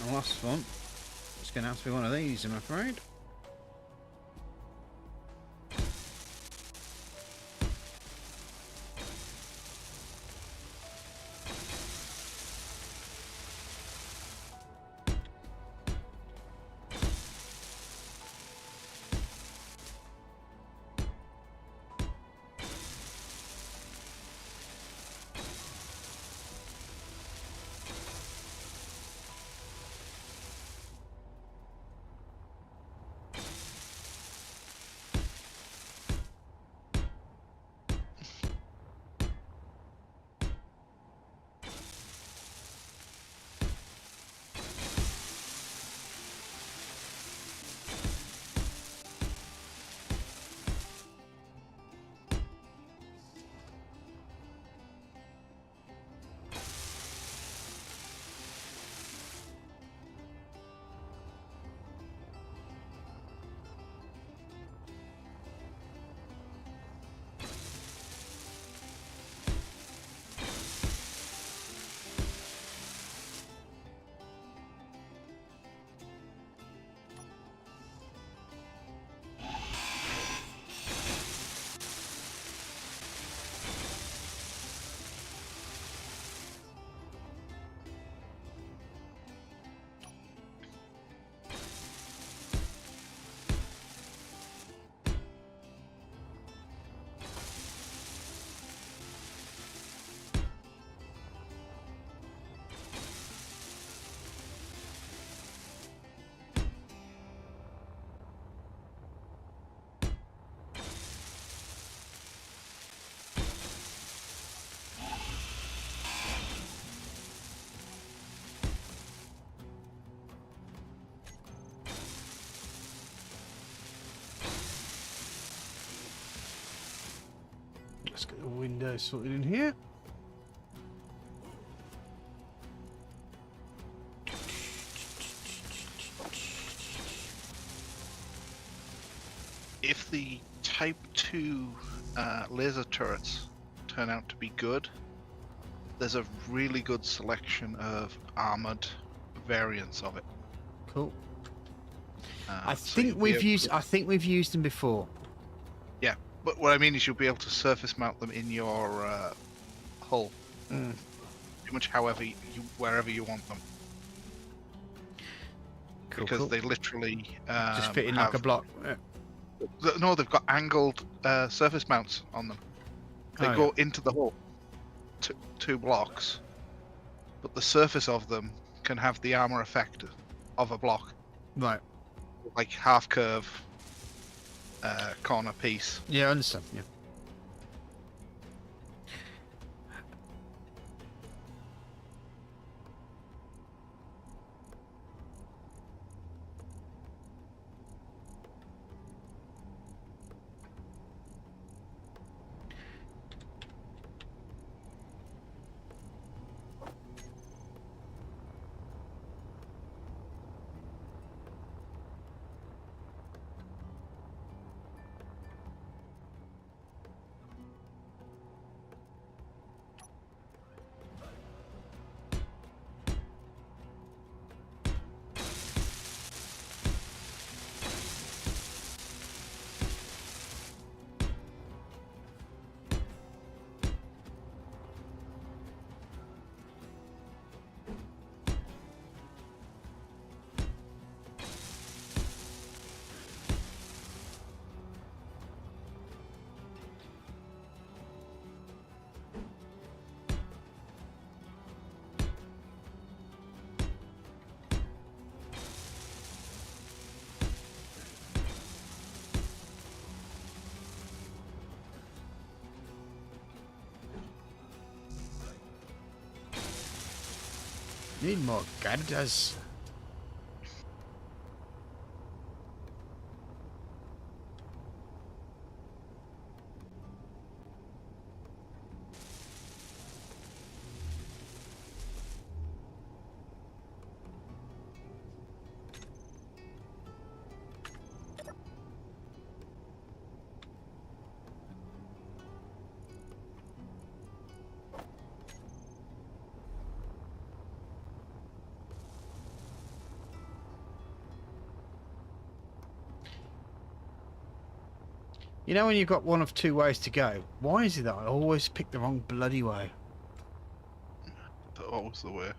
The last one. It's going to have to be one of these, I'm afraid. Let's get the window sorted in here. If the Type 2 laser turrets turn out to be good, there's a really good selection of armored variants of it. Cool. I So think you'll be we've able used. to- I think we've used them before. Yeah, but what I mean is you'll be able to surface mount them in your hull, Mm. pretty much however wherever you want them, Cool. because Cool. they literally Just fit in have, like a block. No, they've got angled surface mounts on them. They Oh, go into the hull, two blocks, but the surface of them can have the armor effect of a block, yeah. Right. like half curve corner piece. Yeah, I understand. Yeah. Need more cartas. You know when you've got one of two ways to go? Why is it that I always pick the wrong bloody way? That always the way.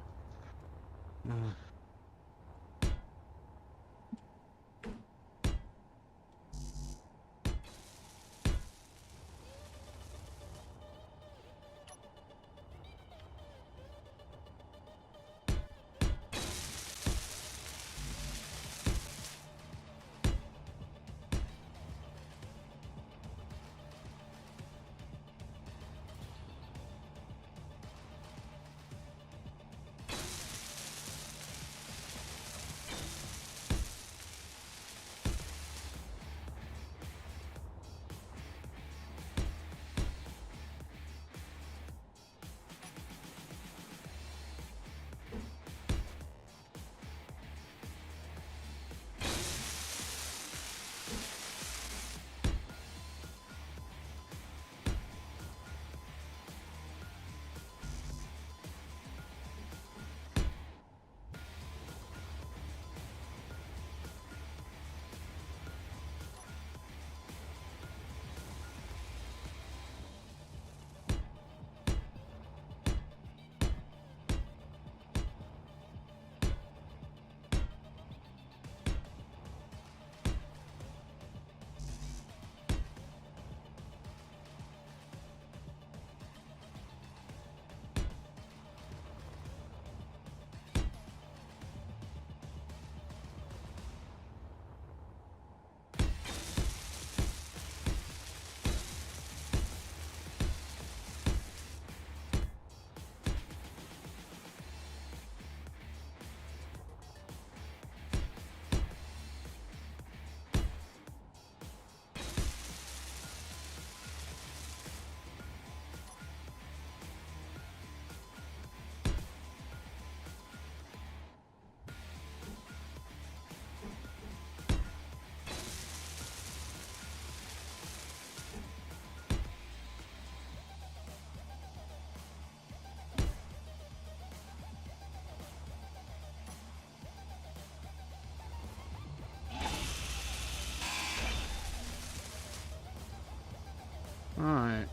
Alright.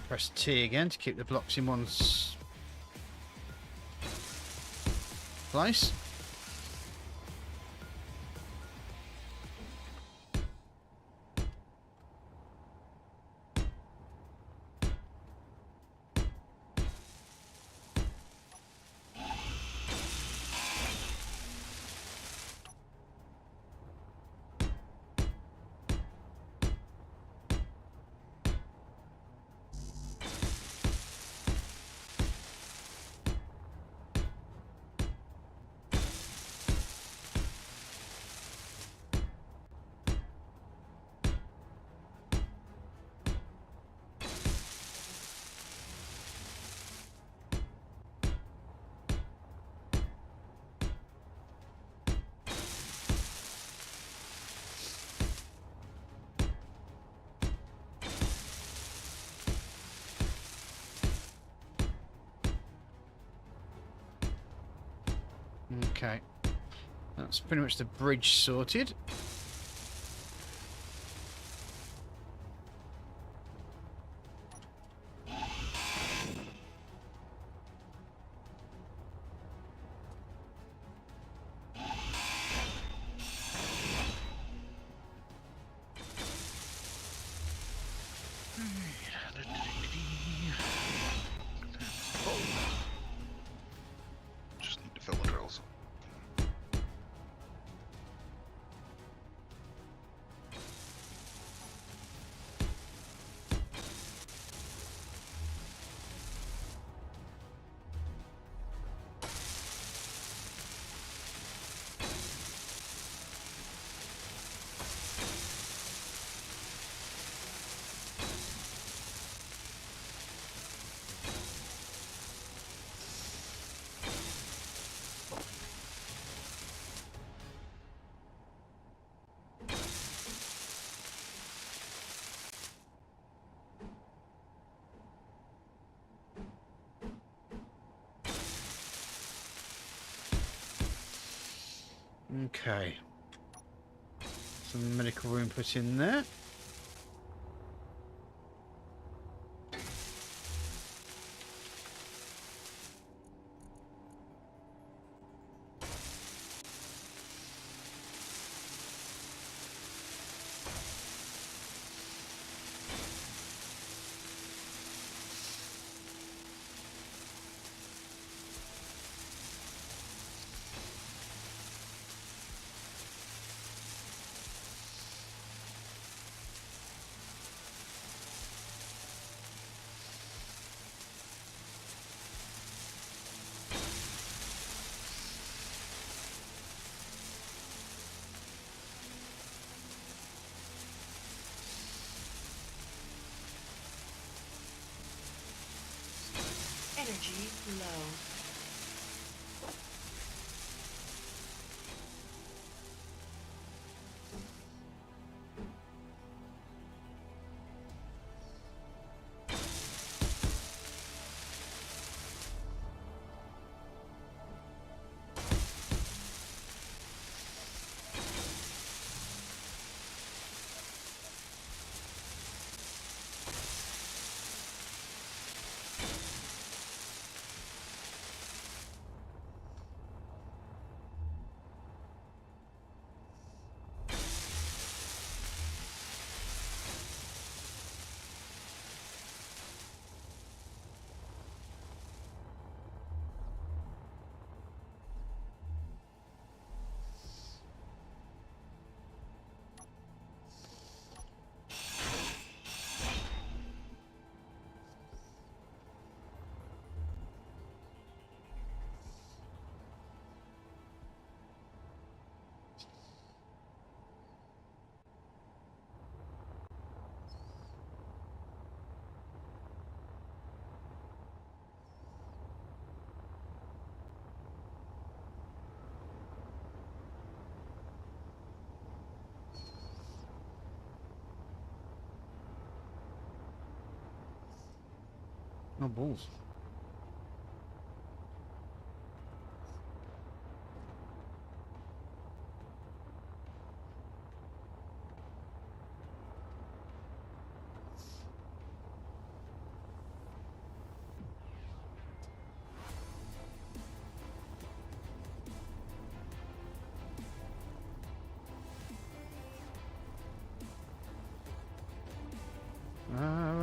Press T again to keep the blocks in one's place. Okay. That's pretty much the bridge sorted. Just need to fill the drills. Okay. Some medical room put in there. Energy low. Oh, balls.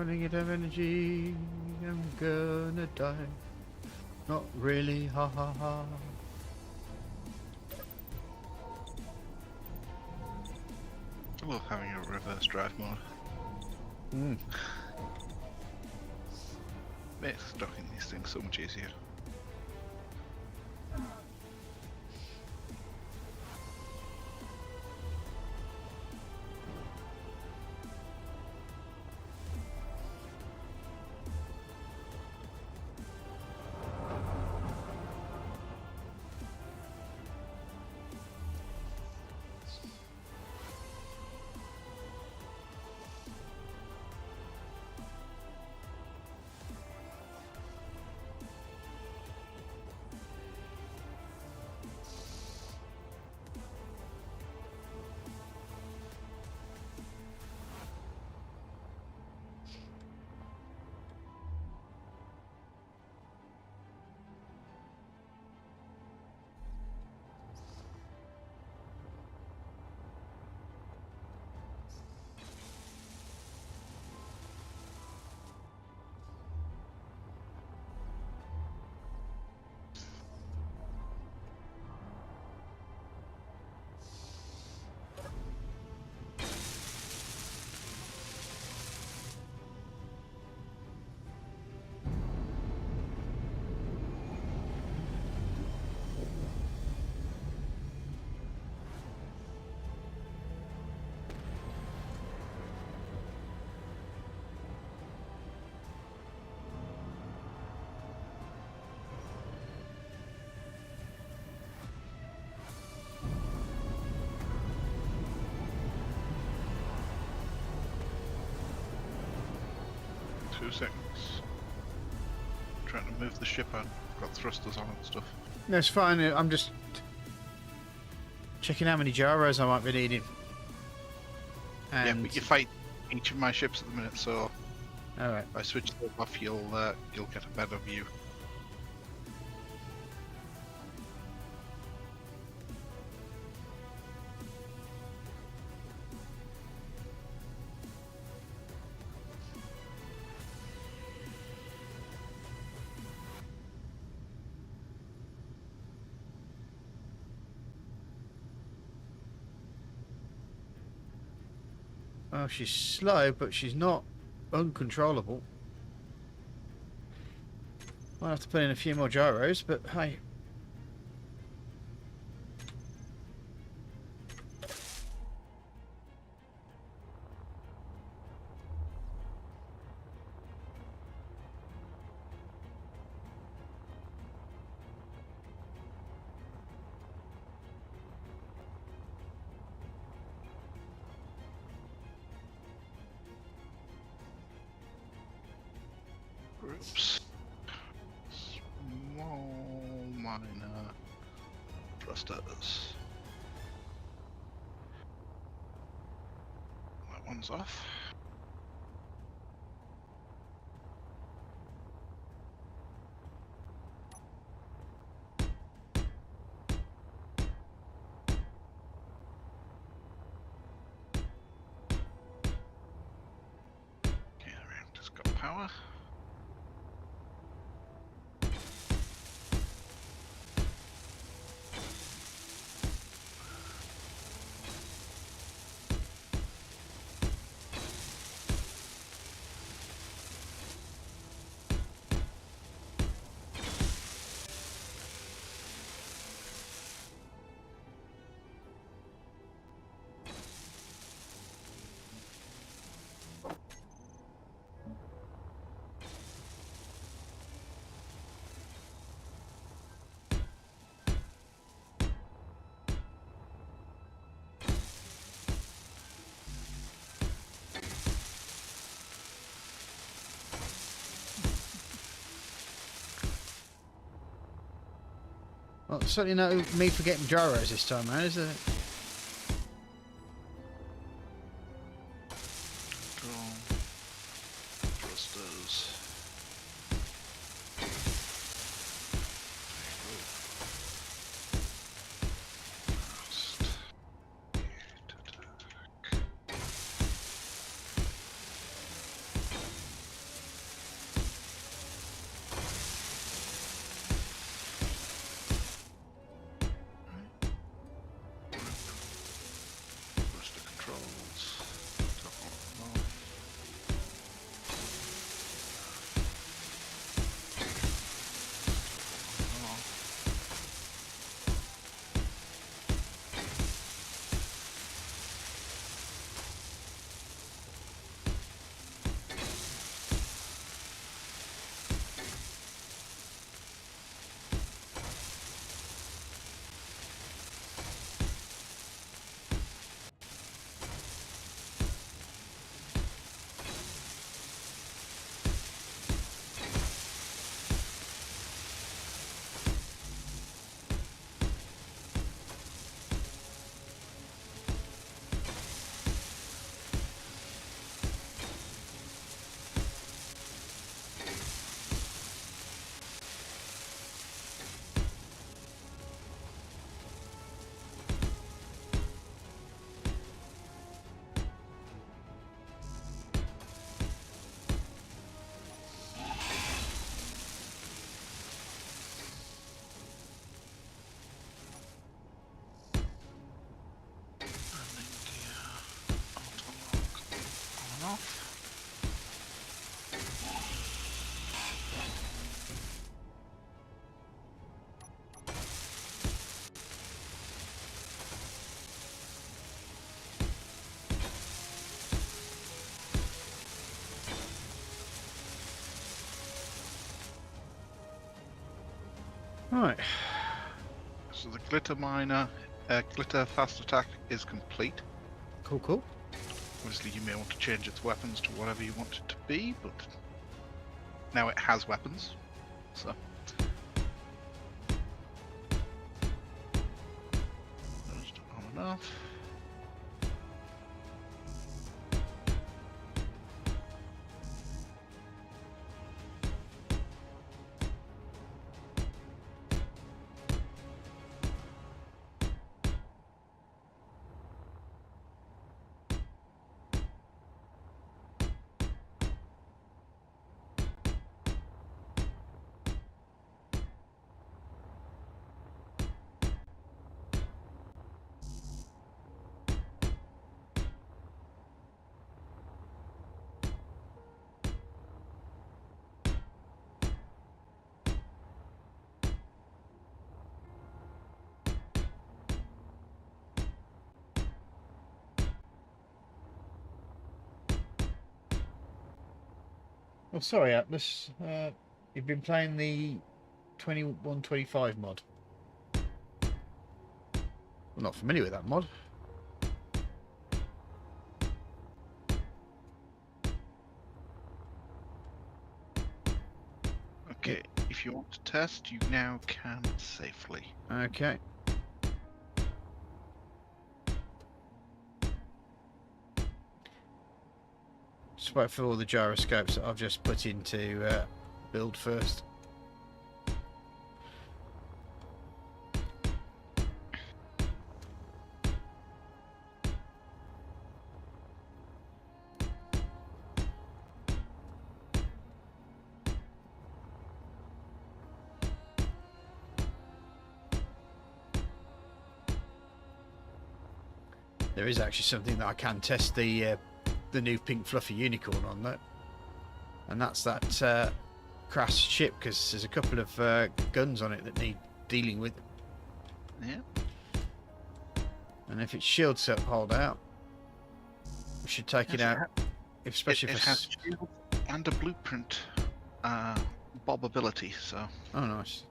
Running out of energy, I'm gonna die. Not really, ha ha ha. I love having a reverse drive mode. Mm. Makes stocking these things so much easier. 2 seconds. Trying to move the ship on. Got thrusters on and stuff. No, it's fine. I'm just checking how many gyros I might be needing. Yeah, And but you fight each of my ships at the minute, so all right. if I switch them off, you'll get a better view. Well, she's slow, but she's not uncontrollable. Might have to put in a few more gyros, but hey. Groups. Small minor thrusters. That one's off. Okay, the reactor's got power. Well, certainly no me forgetting gyros this time around, is there? Control. Thrusters. Thrust. Attack. Thruster controls. Toggle on. Landing gear. Auto-lock. On and off. Right. So the glitter fast attack is complete. Cool, cool. Obviously, you may want to change its weapons to whatever you want it to be, but now it has weapons. So just on and off. Oh, sorry, Atlas. You've been playing the 2125 mod. I'm not familiar with that mod. Okay, if you want to test, you now can safely. Okay. Just wait for all the gyroscopes that I've just put into build first. There is actually something that I can test the new pink fluffy unicorn on that, and that's that crashed ship, because there's a couple of guns on it that need dealing with, Yeah. and if its shields hold out, we should take it out. Especially It if has shield and a blueprint bob ability. So oh, nice.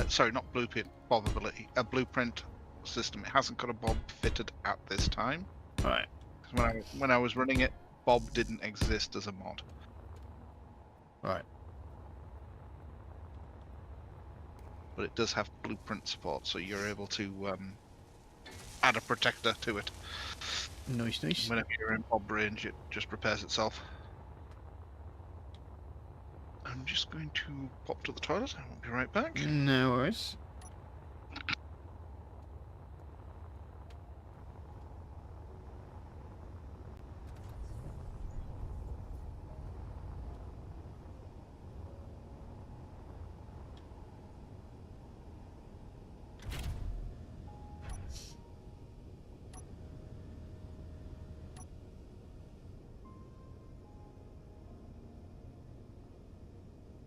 sorry, not blueprint bob ability. A blueprint system. It hasn't got a bob fitted at this time. Right. When I was running it, bob didn't exist as a mod. Right. But it does have blueprint support, so you're able to add a protector to it. Nice, nice. Whenever you're in bob range, it just repairs itself. I'm just going to pop to the toilet. I won't be right back. No worries.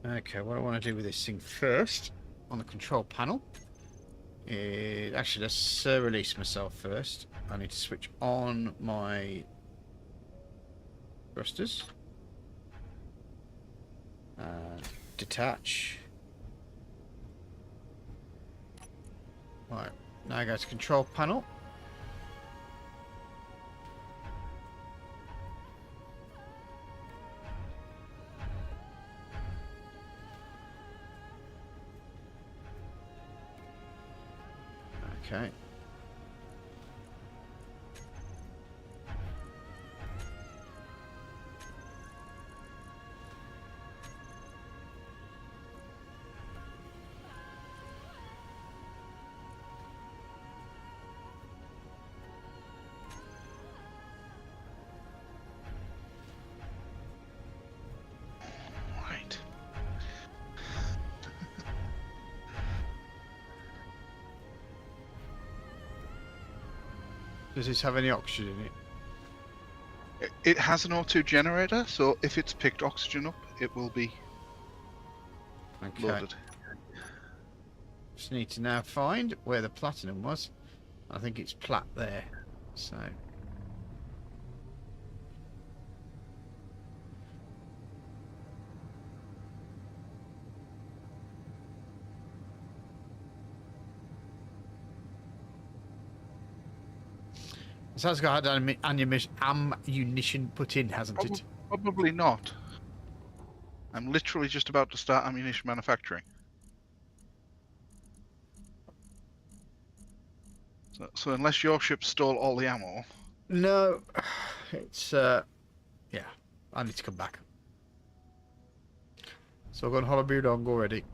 Okay, what I want to do with this thing first, on the control panel, is... Actually, let's release myself first. I need to switch on my thrusters. Detach. Right, now I go to control panel. Okay. Right. Does this have any oxygen in it? It has an O2 generator, so if it's picked oxygen up, it will be Okay. loaded. Just need to now find where the platinum was. I think it's plat there. So so that's got ammunition put in, hasn't it? Probably not. I'm literally just about to start ammunition manufacturing. So unless your ship stole all the ammo, No, it's yeah. I need to come back. So I've got Hollow Dog already.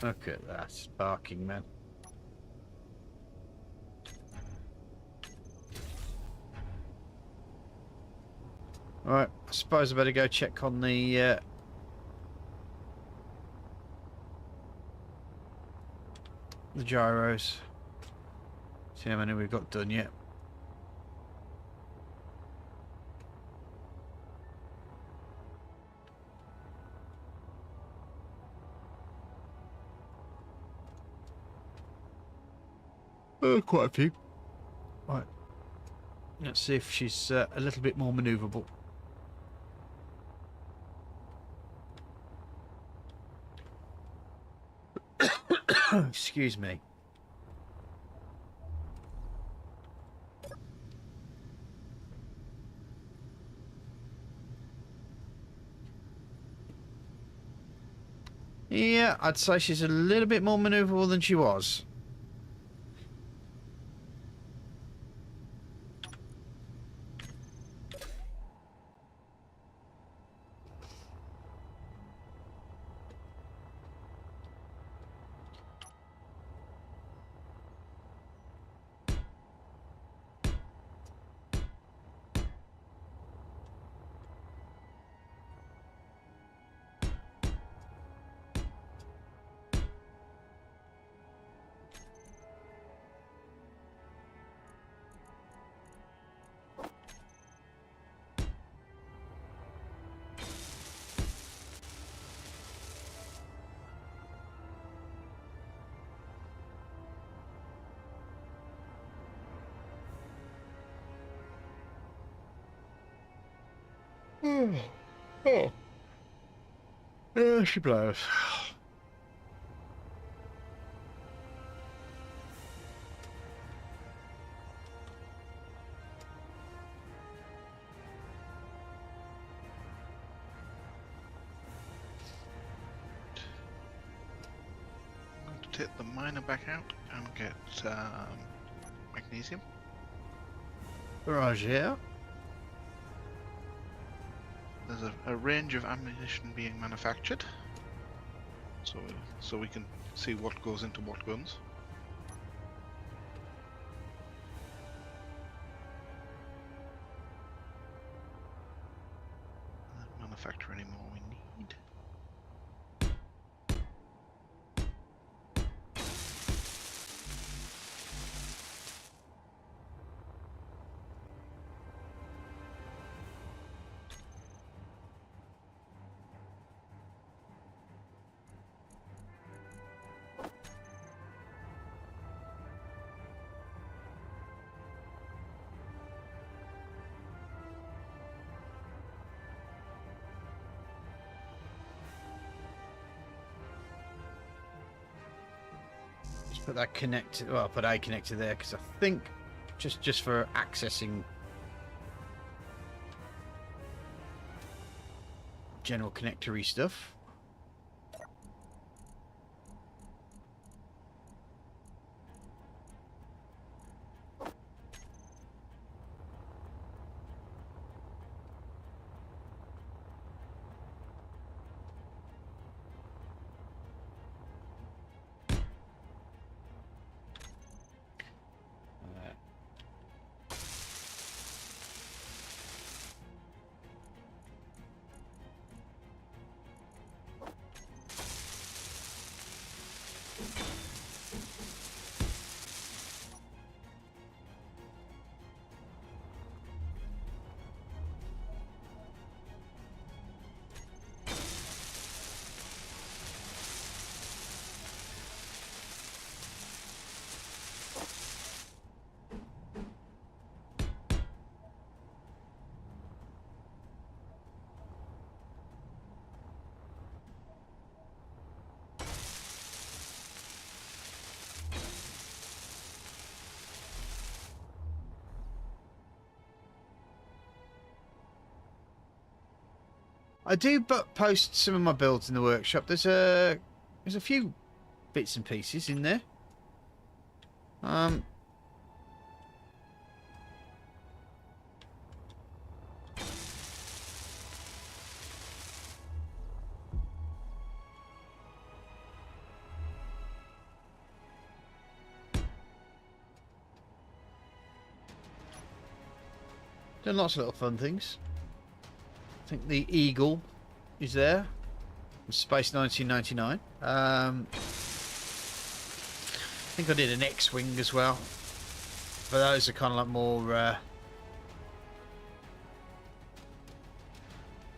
Look at that barking man. Alright, I suppose I better go check on the gyros. See how many we've got done yet. Quite a few. Right. Let's see if she's a little bit more manoeuvrable. Excuse me. Yeah, I'd say she's a little bit more manoeuvrable than she was. Oh. There she blows. I'm going to take the miner back out and get magnesium. Roger. There's a range of ammunition being manufactured, so we can see what goes into what guns. Manufacture any more we need. Just put that connector. Well, I'll put a connector there because I think just for accessing general connectory stuff. I do but post some of my builds in the workshop. There's a few bits and pieces in there. Done lots of little fun things. I think the Eagle is there. Space 1999. I think I did an X-Wing as well. But those are kind of like more...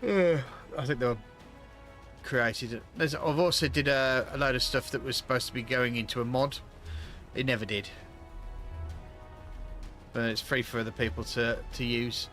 I think they were created. I've also did a load of stuff that was supposed to be going into a mod. It never did. But it's free for other people to use.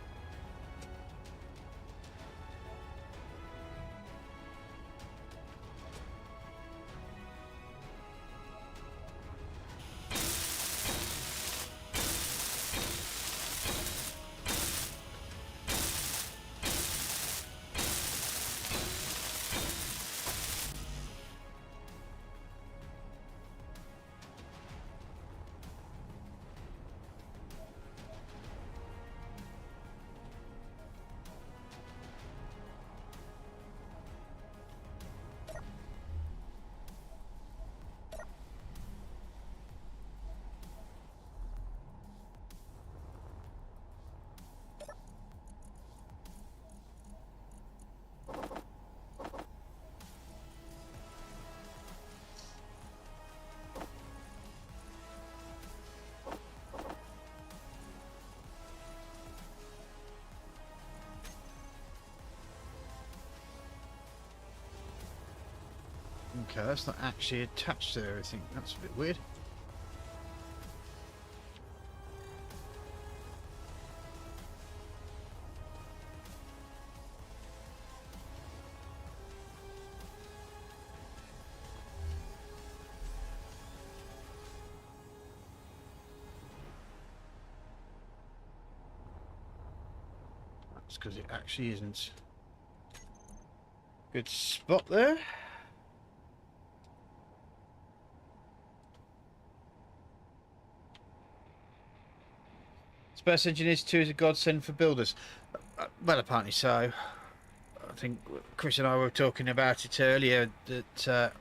Okay, that's not actually attached to everything. That's a bit weird. That's because it actually isn't. Good spot there. Space Engineers 2 is a godsend for builders. Well, apparently so. I think Chris and I were talking about it earlier, that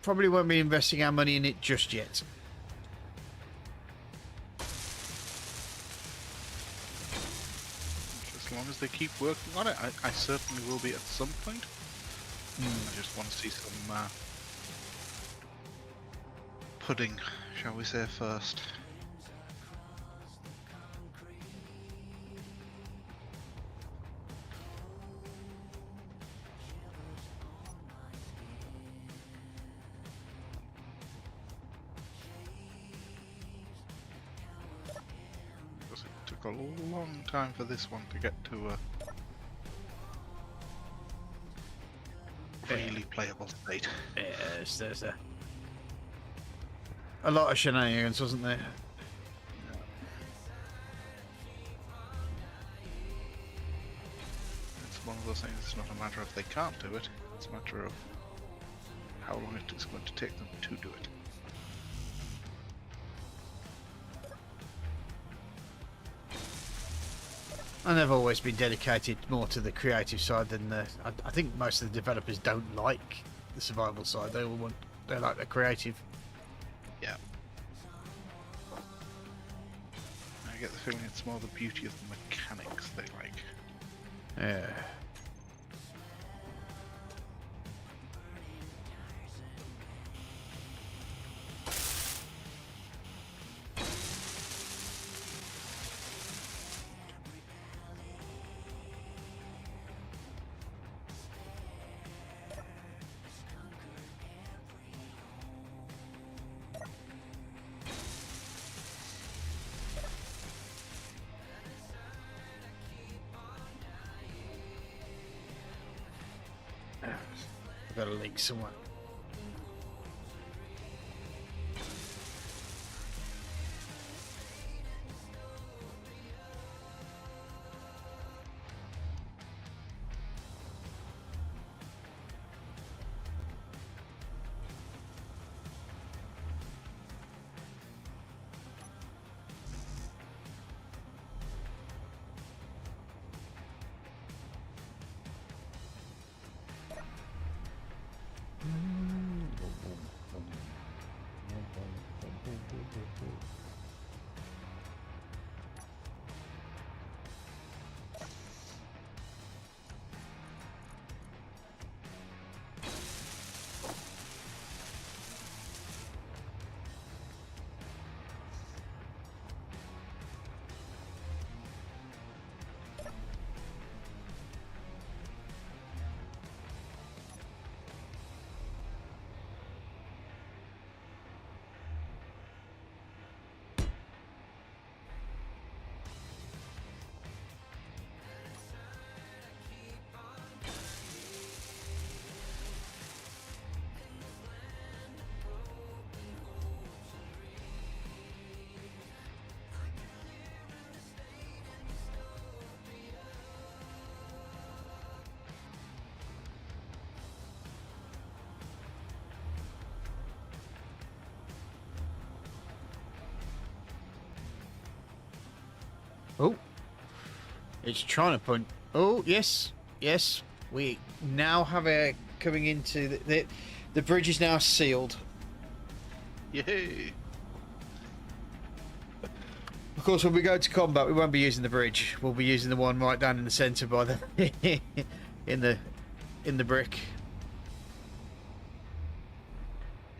probably won't be investing our money in it just yet. As long as they keep working on it, I certainly will be at some point. I just want to see some pudding, shall we say, first. Because it took a long time for this one to get to a really playable state. Yes, there's a lot of shenanigans, wasn't there? It's one of those things, it's not a matter of they can't do it, it's a matter of how long it is going to take them to do it. And they've always been dedicated more to the creative side than the... I think most of the developers don't like the survival side. They like the creative. Yeah. I get the feeling it's more the beauty of the mechanics they like. Yeah. I've got a leak somewhere. It's trying to point. Oh yes, yes. We now have a coming into the bridge is now sealed. Yay! Of course, when we go to combat, we won't be using the bridge. We'll be using the one right down in the centre by the in the brick.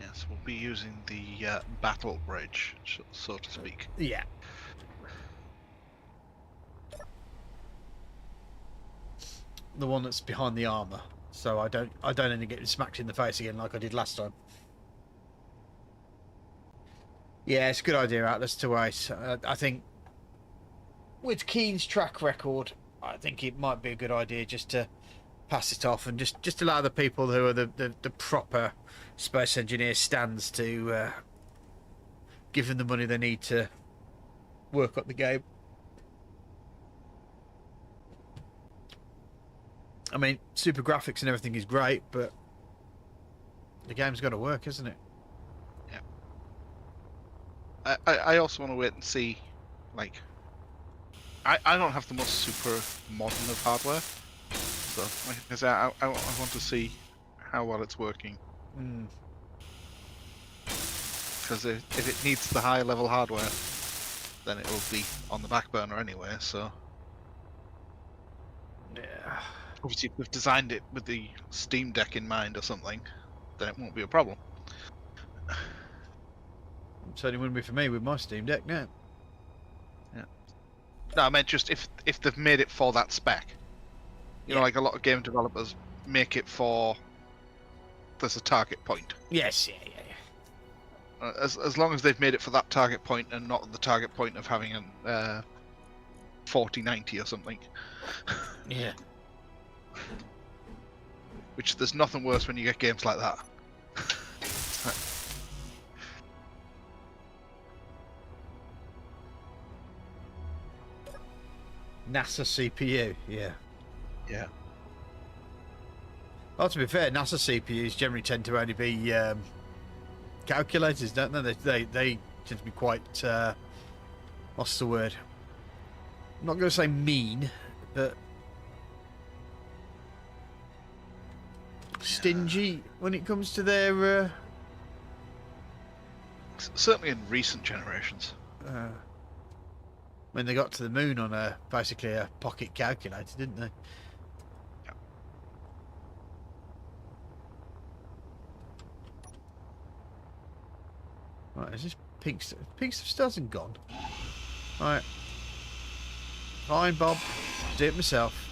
Yes, we'll be using the battle bridge, so to speak. Yeah. The one that's behind the armour, so I don't end up getting smacked in the face again like I did last time. Yeah, it's a good idea, Atlas, to wait. I think with Keen's track record, I think it might be a good idea just to pass it off and just allow the people who are the proper space engineer stands to give them the money they need to work up the game. I mean, super graphics and everything is great, but the game's got to work, hasn't it? I also want to wait and see, like, I don't have the most super modern of hardware, so like I say, I want to see how well it's working. Because if it needs the high level hardware, then it will be on the back burner anyway, so... Yeah. Obviously, if we've designed it with the Steam Deck in mind or something, then it won't be a problem. Certainly wouldn't be for me with my Steam Deck now. Yeah. No, I meant just if they've made it for that spec. You know, like a lot of game developers make it for... There's a target point. Yes, yeah. As long as they've made it for that target point and not the target point of having a 4090 or something. Yeah. Which there's nothing worse when you get games like that. NASA CPU, yeah. Yeah. Well, to be fair, NASA CPUs generally tend to only be calculators, don't they? They tend to be quite, what's the word? I'm not going to say mean, but stingy when it comes to their... Certainly in recent generations. when they got to the moon on basically a pocket calculator, didn't they? Yeah. Right, is this pink stuff? Pink stuff still hasn't gone. Right. Fine, Bob. Do it myself.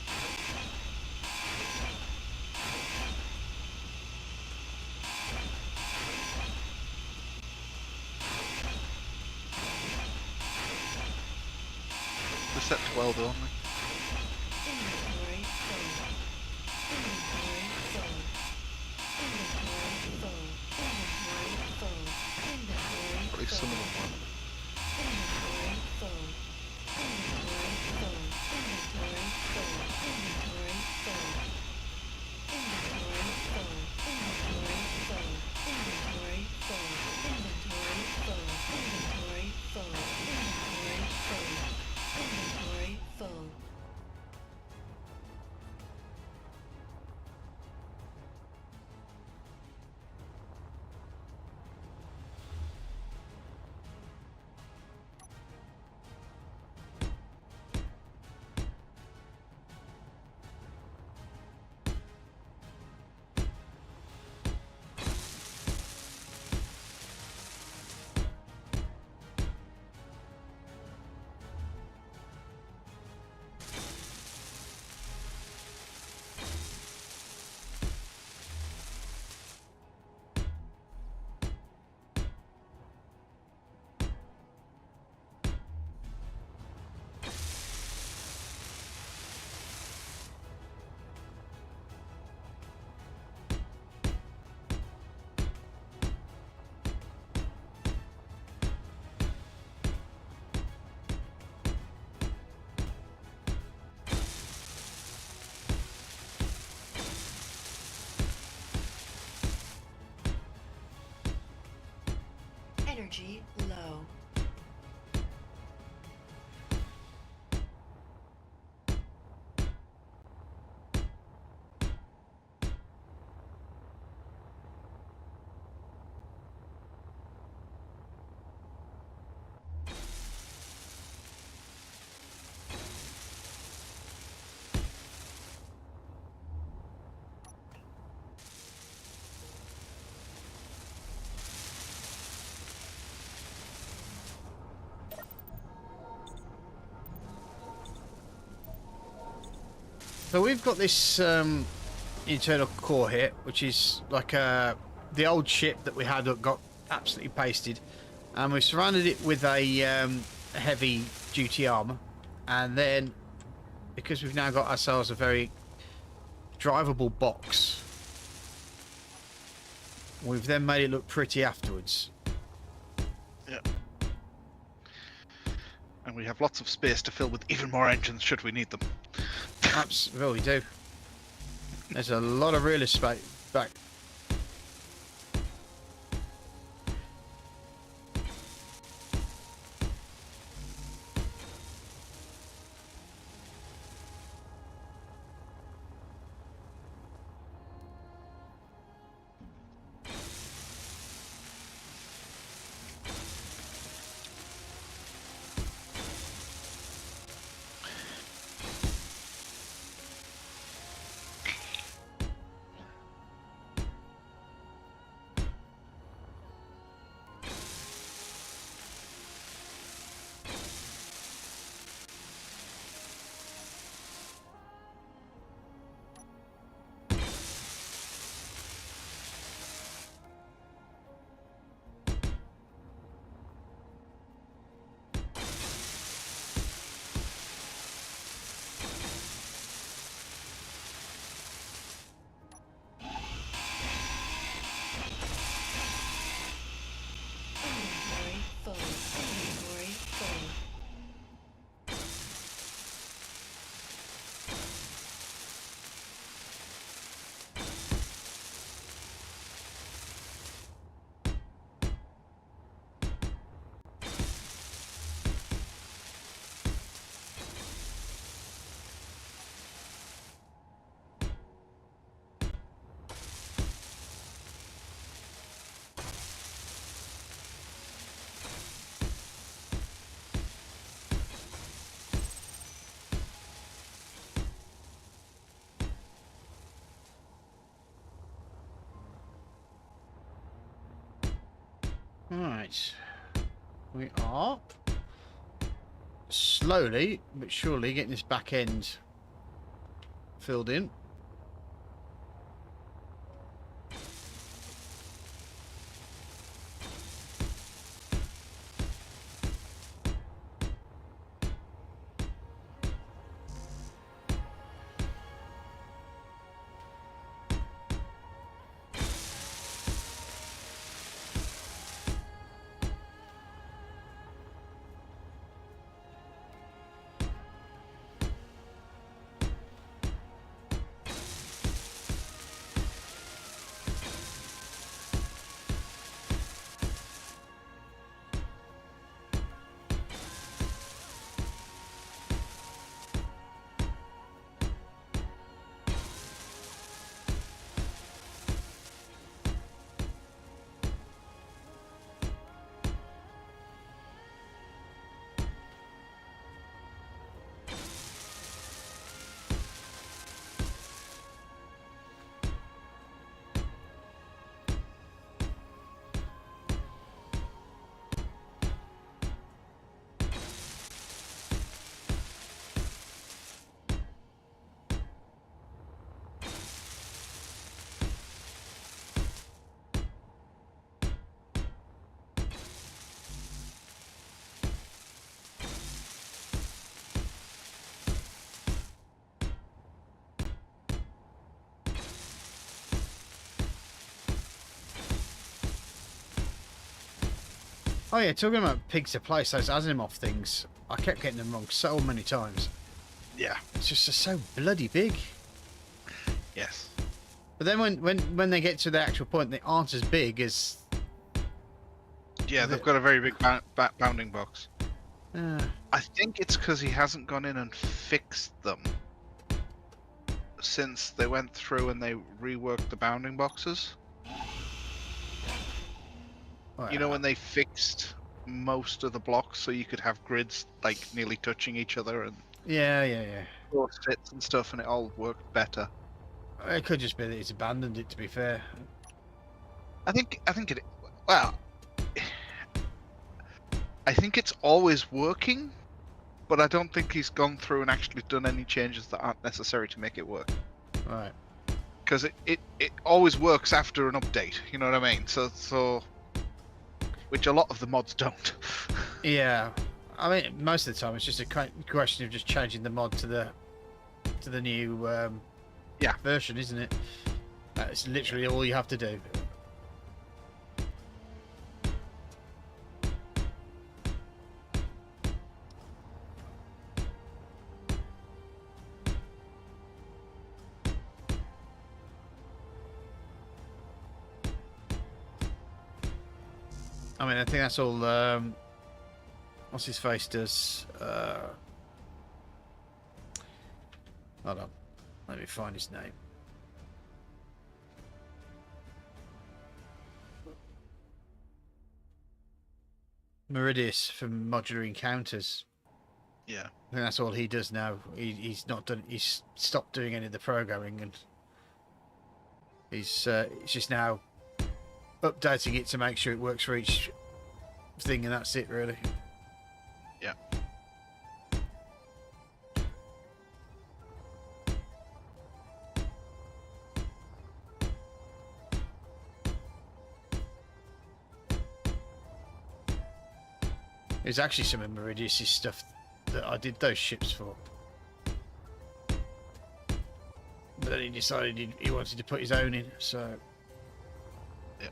They're set to weld only. Inventory full. Inventory full. Inventory full. Inventory full. At least some of them were. Inventory full. Inventory full. Inventory full. Inventory full. Inventory full. Inventory full. Inventory full. Inventory full. Inventory full. Inventory full. Inventory full. Energy low. So we've got this internal core here, which is like the old ship that we had that got absolutely pasted, and we've surrounded it with a heavy duty armor, and then because we've now got ourselves a very drivable box, we've then made it look pretty afterwards. Yeah. And we have lots of space to fill with even more engines should we need them. Absolutely do. There's a lot of real estate back. Inventory full. Inventory full. Right. We are slowly but surely getting this back end filled in. Oh yeah, talking about pigs to place, those Asimov things, I kept getting them wrong so many times. Yeah. It's just so bloody big. Yes. But then when they get to the actual point, they aren't as big as... Yeah, they've got a very big bounding box. Uh, I think it's because he hasn't gone in and fixed them since they went through and they reworked the bounding boxes. You know, when they fixed most of the blocks so you could have grids like nearly touching each other and yeah. close fits and stuff, and it all worked better. It could just be that he's abandoned it, to be fair. I think it. Well, I think it's always working, but I don't think he's gone through and actually done any changes that aren't necessary to make it work. Right. Because it always works after an update, you know what I mean? So which a lot of the mods don't. Yeah. I mean, most of the time it's just a question of just changing the mod to the new Yeah. version, isn't it? That's literally all you have to do. I mean, I think that's all. What's his face does? Hold on, let me find his name. Meridius from Modular Encounters. Yeah. I think that's all he does now. He's not done. He's stopped doing any of the programming, and he's just now updating it to make sure it works for each thing, and that's it, really. Yeah. There's actually some of Meridius' stuff that I did those ships for. But then he decided he wanted to put his own in, so... Yeah.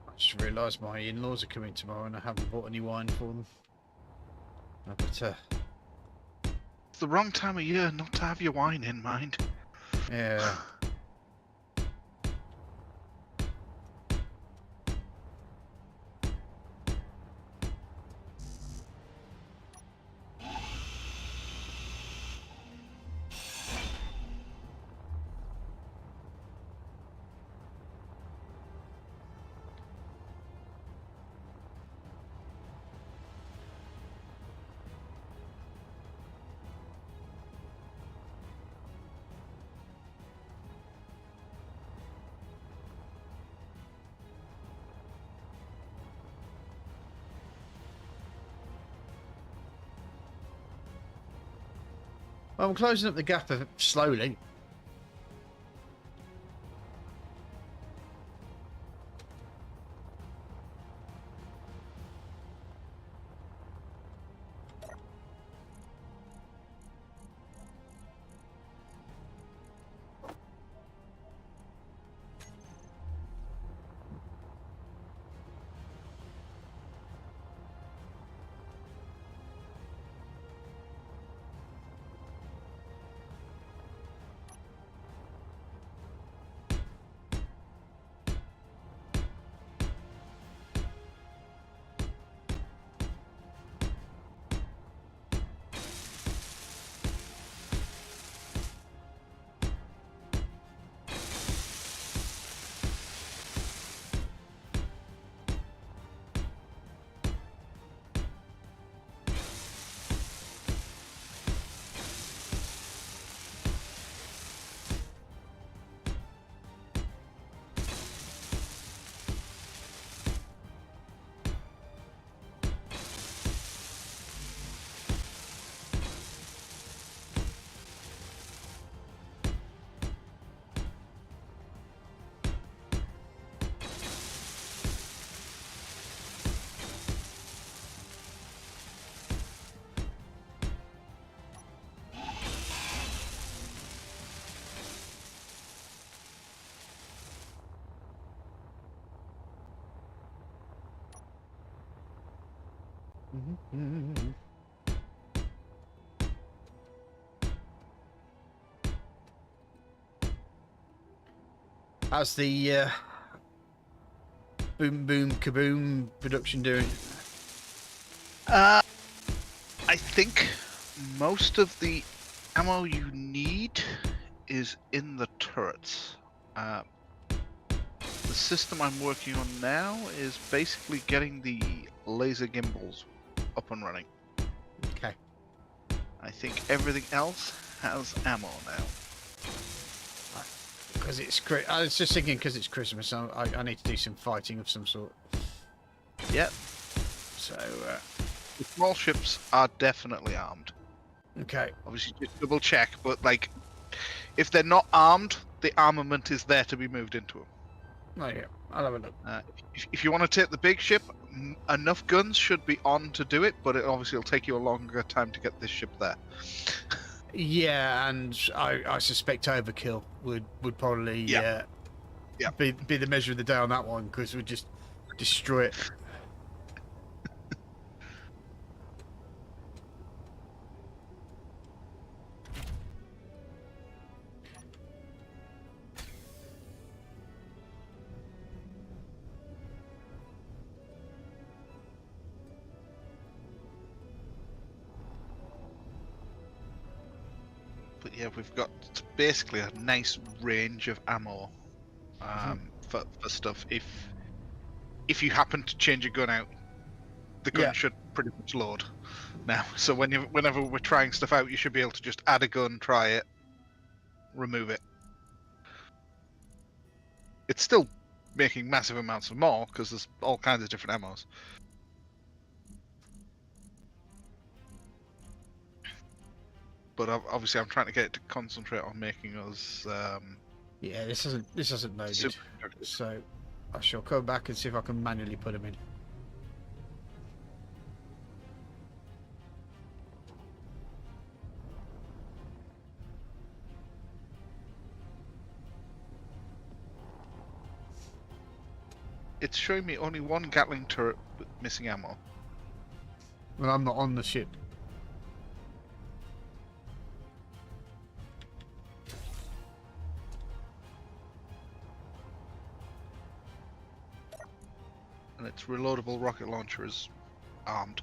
I just realised my in-laws are coming tomorrow and I haven't bought any wine for them. But, It's the wrong time of year not to have your wine in mind. yeah. Well, I'm closing up the gap slowly. How's the boom boom kaboom production doing? I think most of the ammo you need is in the turrets. The system I'm working on now is basically getting the laser gimbals up and running. Okay. I think everything else has ammo now. Because it's I was just thinking because it's Christmas, I need to do some fighting of some sort. Yep. So The small ships are definitely armed. okay. Obviously, just double check, but like, if they're not armed, the armament is there to be moved into them. Oh yeah, I'll have a look. If you want to take the big ship, enough guns should be on to do it, but it obviously will take you a longer time to get this ship there. Yeah, and I suspect overkill would probably be the measure of the day on that one, because we'd just destroy it. But yeah, we've got basically a nice range of ammo for stuff. If you happen to change a gun out, the gun should pretty much load now. So whenever we're trying stuff out, you should be able to just add a gun, try it, remove it. It's still making massive amounts of more because there's all kinds of different ammos. But obviously, I'm trying to get it to concentrate on making us. Yeah, this hasn't loaded, super so I shall go back and see if I can manually put them in. It's showing me only one Gatling turret with missing ammo. Well, I'm not on the ship. And its reloadable rocket launcher is armed.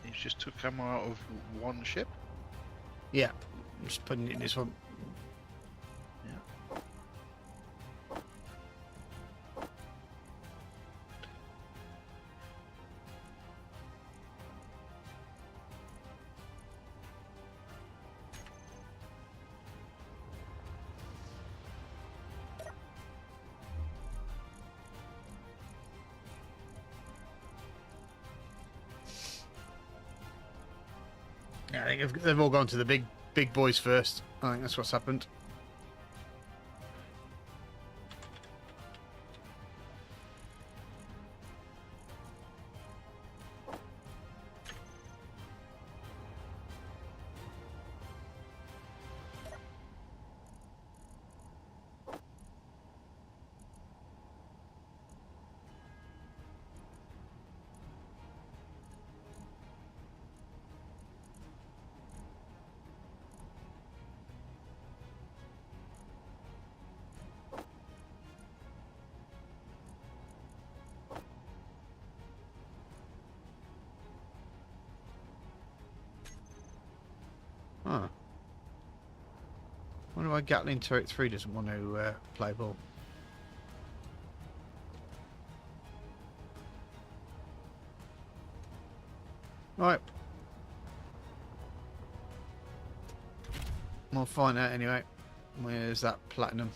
He's just took ammo out of one ship. Yeah, I'm just putting it in this one. Yeah. Yeah, I think they've all gone to the big boys first. I think that's what's happened. Huh. Wonder why Gatling Turret 3 doesn't want to play ball. Right. We'll find out anyway. Where's that platinum?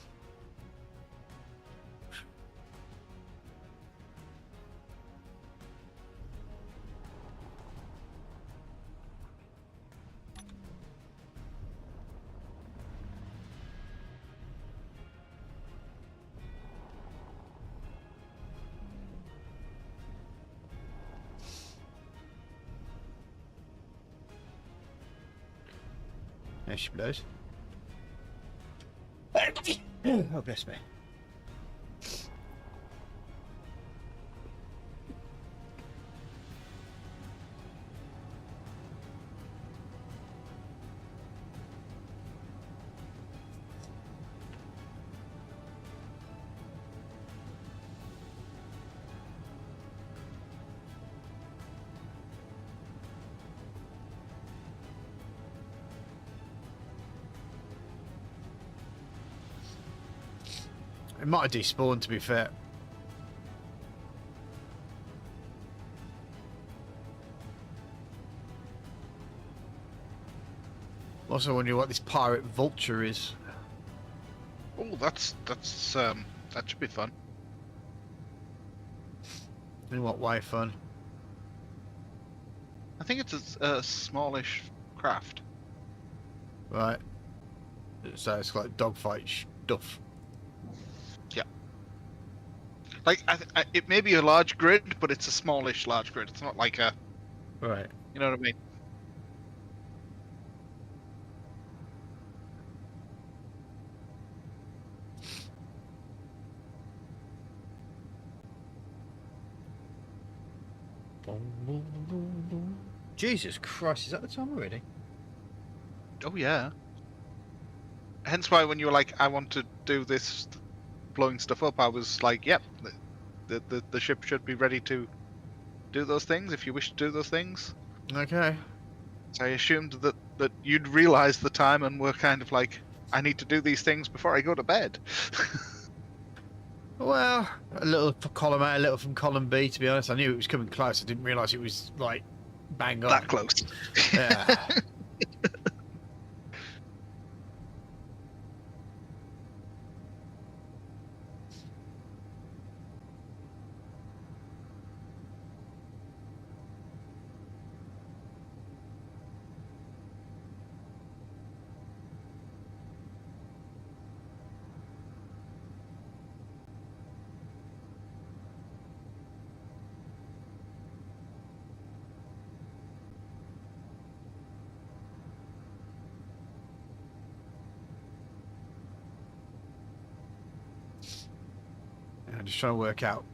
There she blows. Oh, bless me. It might have despawned, to be fair. Also wondering what this pirate vulture is. Oh, that should be fun. In what way fun? I think it's a smallish craft. Right. So it's like dogfight stuff. Yeah. Like it may be a large grid, but it's a smallish large grid. It's not like a. Right. You know what I mean? Jesus Christ, is that the time already? Oh yeah. Hence why when you were like, I want to do this, blowing stuff up, I was like, yep, the ship should be ready to do those things if you wish to do those things. Okay. So I assumed that you'd realise the time and were kind of like, I need to do these things before I go to bed. Well, a little for column A, a little from column B, to be honest. I knew it was coming close. I didn't realise it was, like, bang on. That close. Yeah. I'm just trying to work out.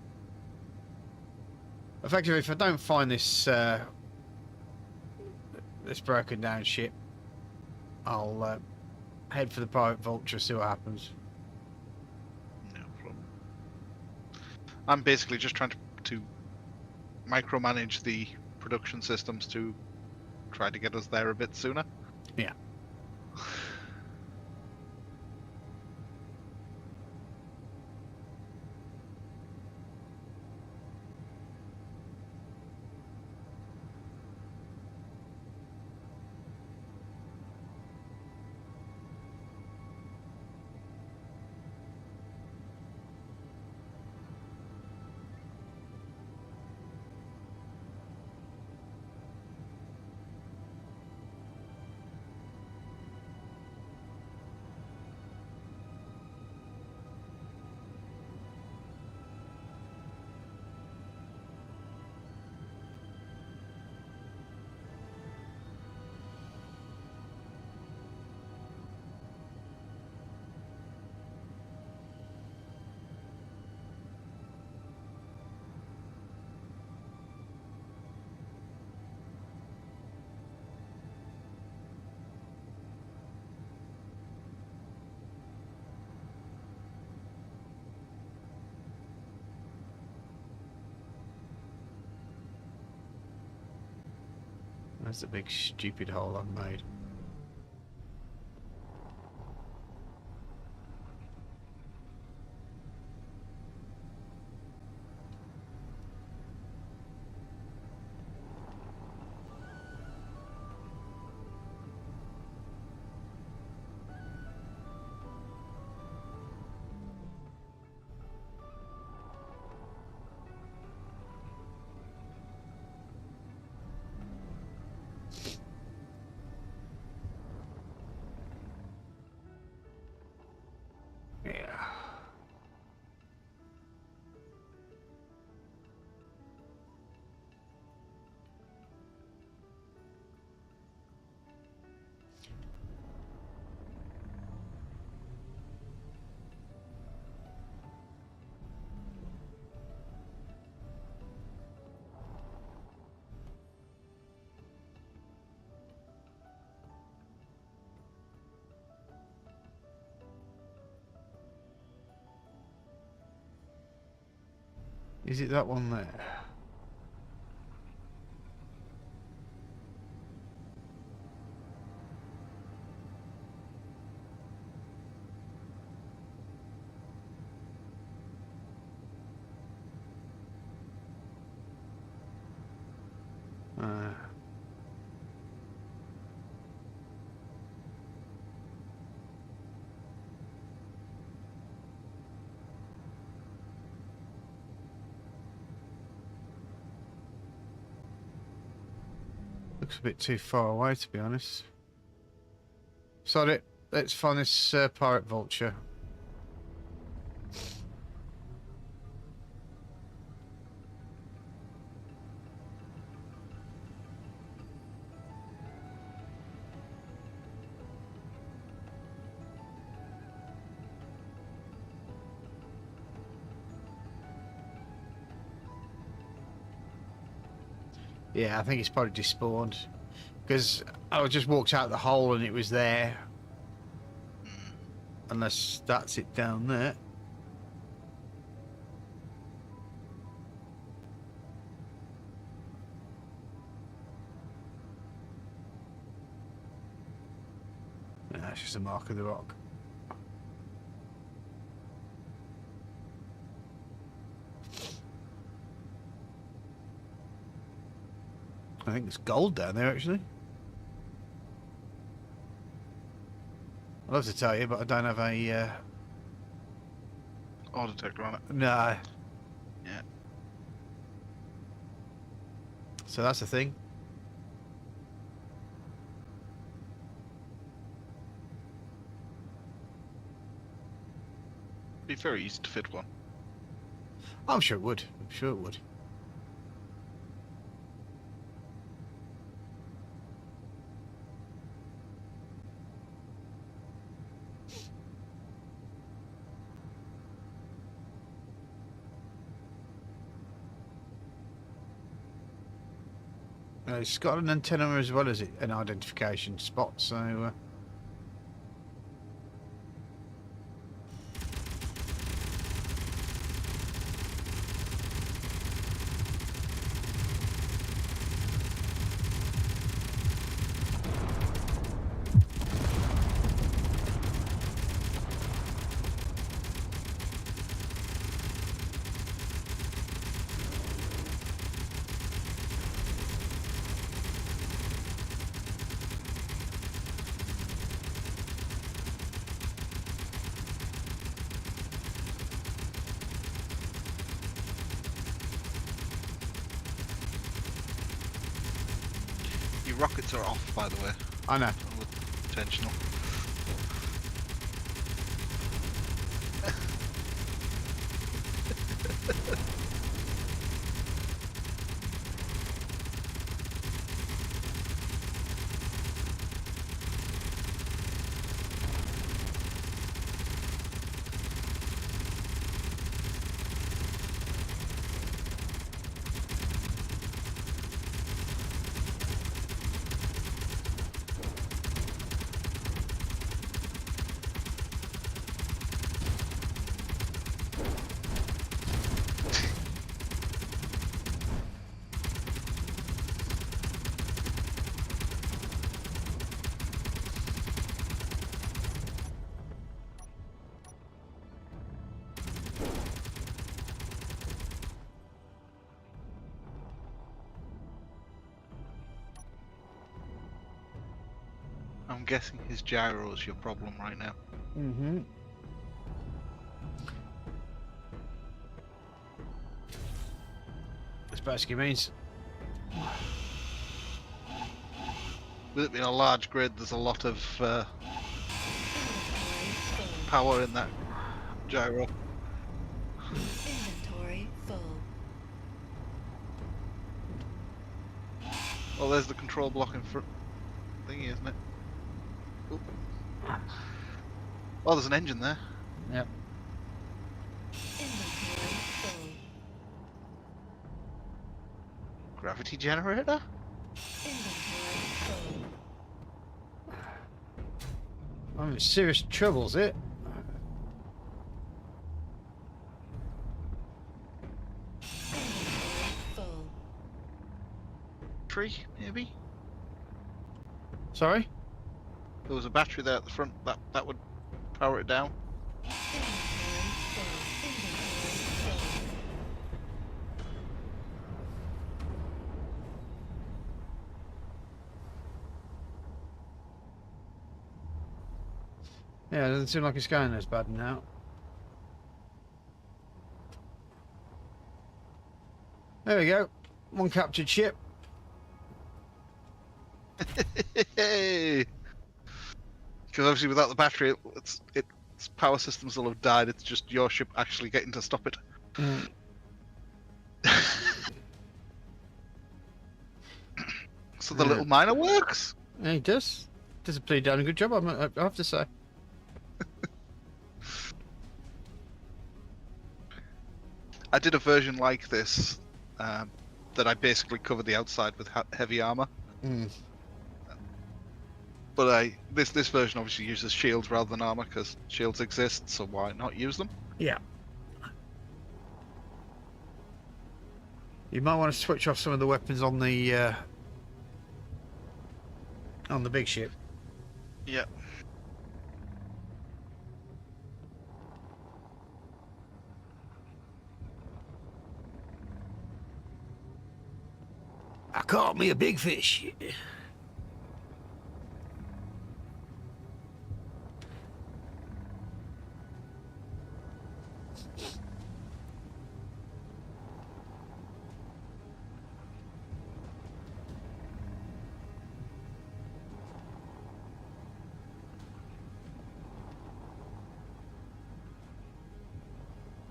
Effectively, if I don't find this this broken down ship, I'll head for the pirate vulture, see what happens. No problem. I'm basically just trying to micromanage the production systems to try to get us there a bit sooner. Yeah. That's a big stupid hole I've made. Is it that one there? Looks a bit too far away, to be honest. Sod it. Let's find this pirate vulture. Yeah, I think it's probably despawned. Because I just walked out the hole and it was there. Unless that's it down there. No, that's just a mark of the rock. I think there's gold down there, actually. I'd love to tell you, but I don't have a... Ore detector on it. No. Yeah. So that's the thing. Be very easy to fit one. I'm sure it would. I'm sure it would. It's got an antenna as well as an identification spot, so... Your rockets are off, by the way. I know. Intentional. I'm guessing his gyro is your problem right now. Mm-hmm. This basically means... With it being a large grid, there's a lot of power in that gyro. Inventory full. Well, there's the control block in front thingy, isn't it? Oop. Oh, there's an engine there. Yep. Inventory full. Gravity generator? Inventory full. I'm in serious trouble, is it? battery, maybe? Sorry? There was a battery there at the front that would power it down. Yeah, it doesn't seem like it's going as bad now. There we go. One captured ship. Hey! Because obviously without the battery, its power systems will have died. It's just your ship actually getting to stop it. Mm. So the little miner works. Yeah, he does. Does a pretty damn good job, I have to say. I did a version like this that I basically covered the outside with heavy armor. Mm. But this version obviously uses shields rather than armor because shields exist, so why not use them? Yeah. You might want to switch off some of the weapons on the big ship. Yeah. I caught me a big fish.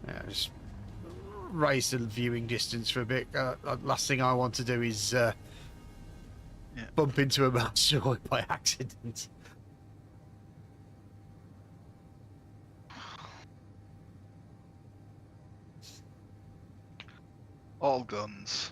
Yeah, just raise the viewing distance for a bit. Last thing I want to do is bump into a asteroid by accident. All guns.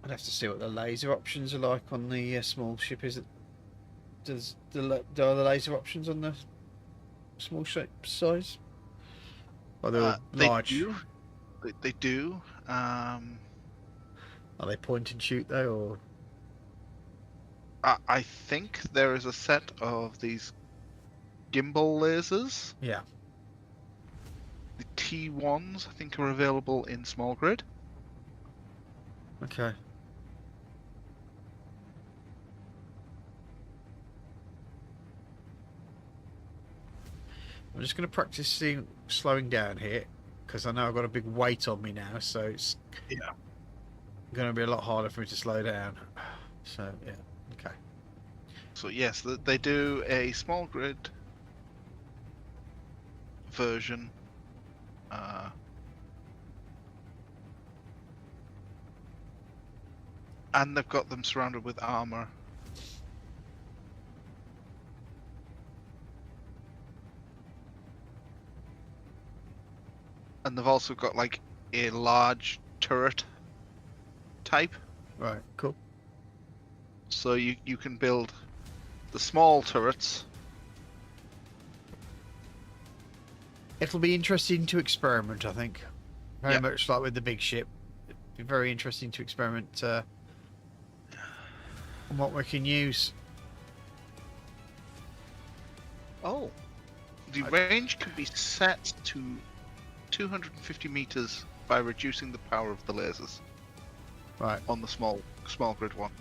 I'd have to see what the laser options are like on the small ship. Is it? Do the laser options on the small ship size? Or they're large? They do. They do. Are they point and shoot though, or? I think there is a set of these gimbal lasers. Yeah. The T1s, I think, are available in small grid. Okay. I'm just going to practice slowing down here because I know I've got a big weight on me now, so it's going to be a lot harder for me to slow down. So yeah, okay. So yes, they do a small grid version. And they've got them surrounded with armor. And they've also got like a large turret type. Right, cool. So you can build the small turrets. It'll be interesting to experiment, I think. Very much like with the big ship. It'll be very interesting to experiment on what we can use. Oh. The range can be set to 250 meters by reducing the power of the lasers. Right. On the small grid one.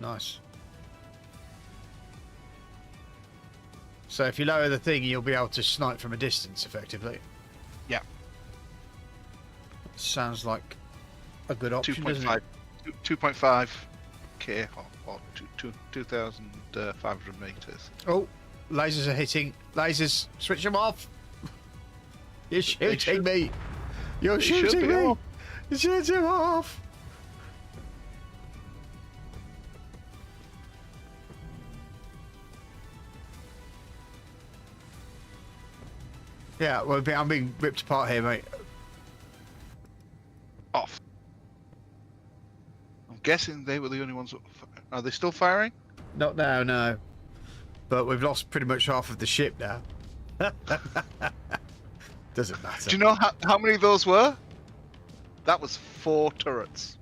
Nice. So if you lower the thing, you'll be able to snipe from a distance, effectively. Yeah. Sounds like a good option, doesn't it? 2.5 K or 2,500 meters. Oh, lasers are hitting. Lasers, switch them off. You're shooting me. You're shooting me. Shoot them off. Yeah, well, I'm being ripped apart here, mate. Off. I'm guessing they were the only ones Are they still firing? Not now, no. But we've lost pretty much half of the ship now. Doesn't matter. Do you know how many of those were? That was 4 turrets.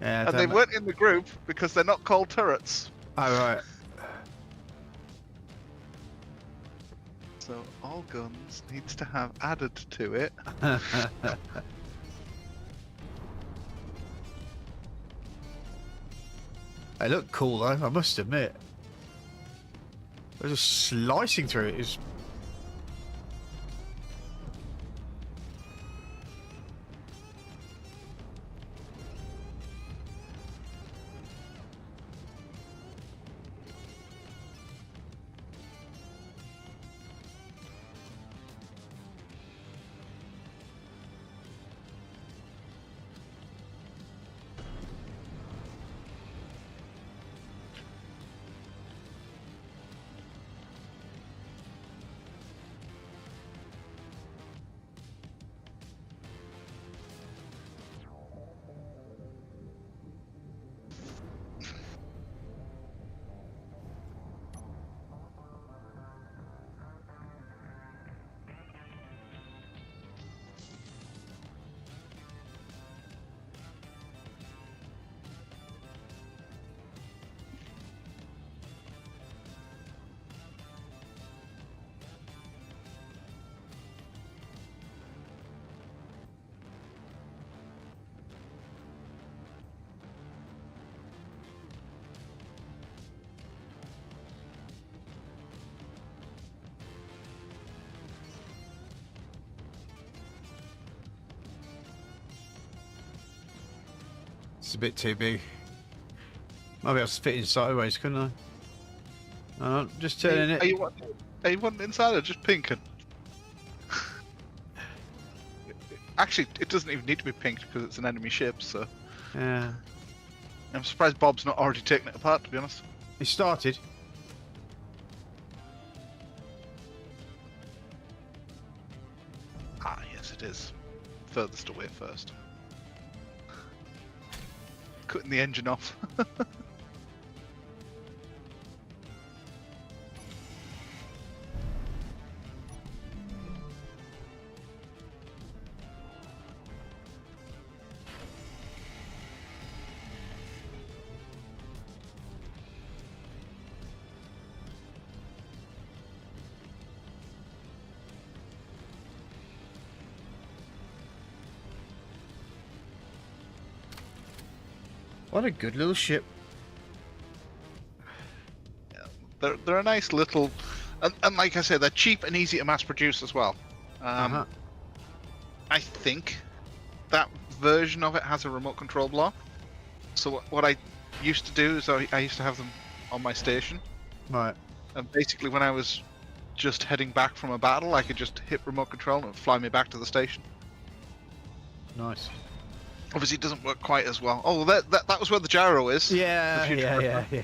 Yeah, And they weren't in the group because they're not called turrets. Oh, right. So all guns needs to have added to it. They look cool, though, I must admit. They're just slicing through it. It's... It's a bit too big. Might be able to fit in sideways, couldn't I? I'm just turning it. Are you wanting inside or just pink? Actually, it doesn't even need to be pink because it's an enemy ship, so... Yeah. I'm surprised Bob's not already taken it apart, to be honest. It started. Ah, yes, it is. Furthest away first. Cutting the engine off. What a good little ship. They're a nice little... And like I said, they're cheap and easy to mass produce as well. I think that version of it has a remote control block. So what I used to do is I used to have them on my station. Right. And basically when I was just heading back from a battle, I could just hit remote control and it would fly me back to the station. Nice. Obviously it doesn't work quite as well. Oh, that was where the gyro is. Yeah, yeah. It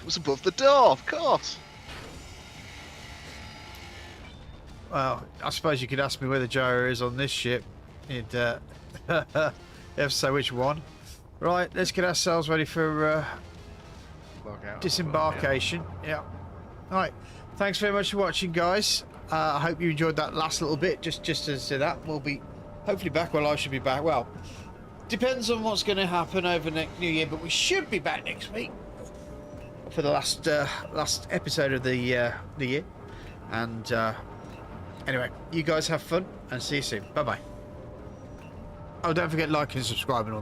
was above the door, of course. Well, I suppose you could ask me where the gyro is on this ship. It'd, if so, which one? Right, let's get ourselves ready for Log out. disembarkation. Yeah. All right. Thanks very much for watching, guys. I hope you enjoyed that last little bit. Just to say that we'll be hopefully back. Well, I should be back. Well, depends on what's going to happen over next New Year, but we should be back next week for the last episode of the year. And anyway, you guys have fun and see you soon. Bye bye. Oh, don't forget like and subscribe and all.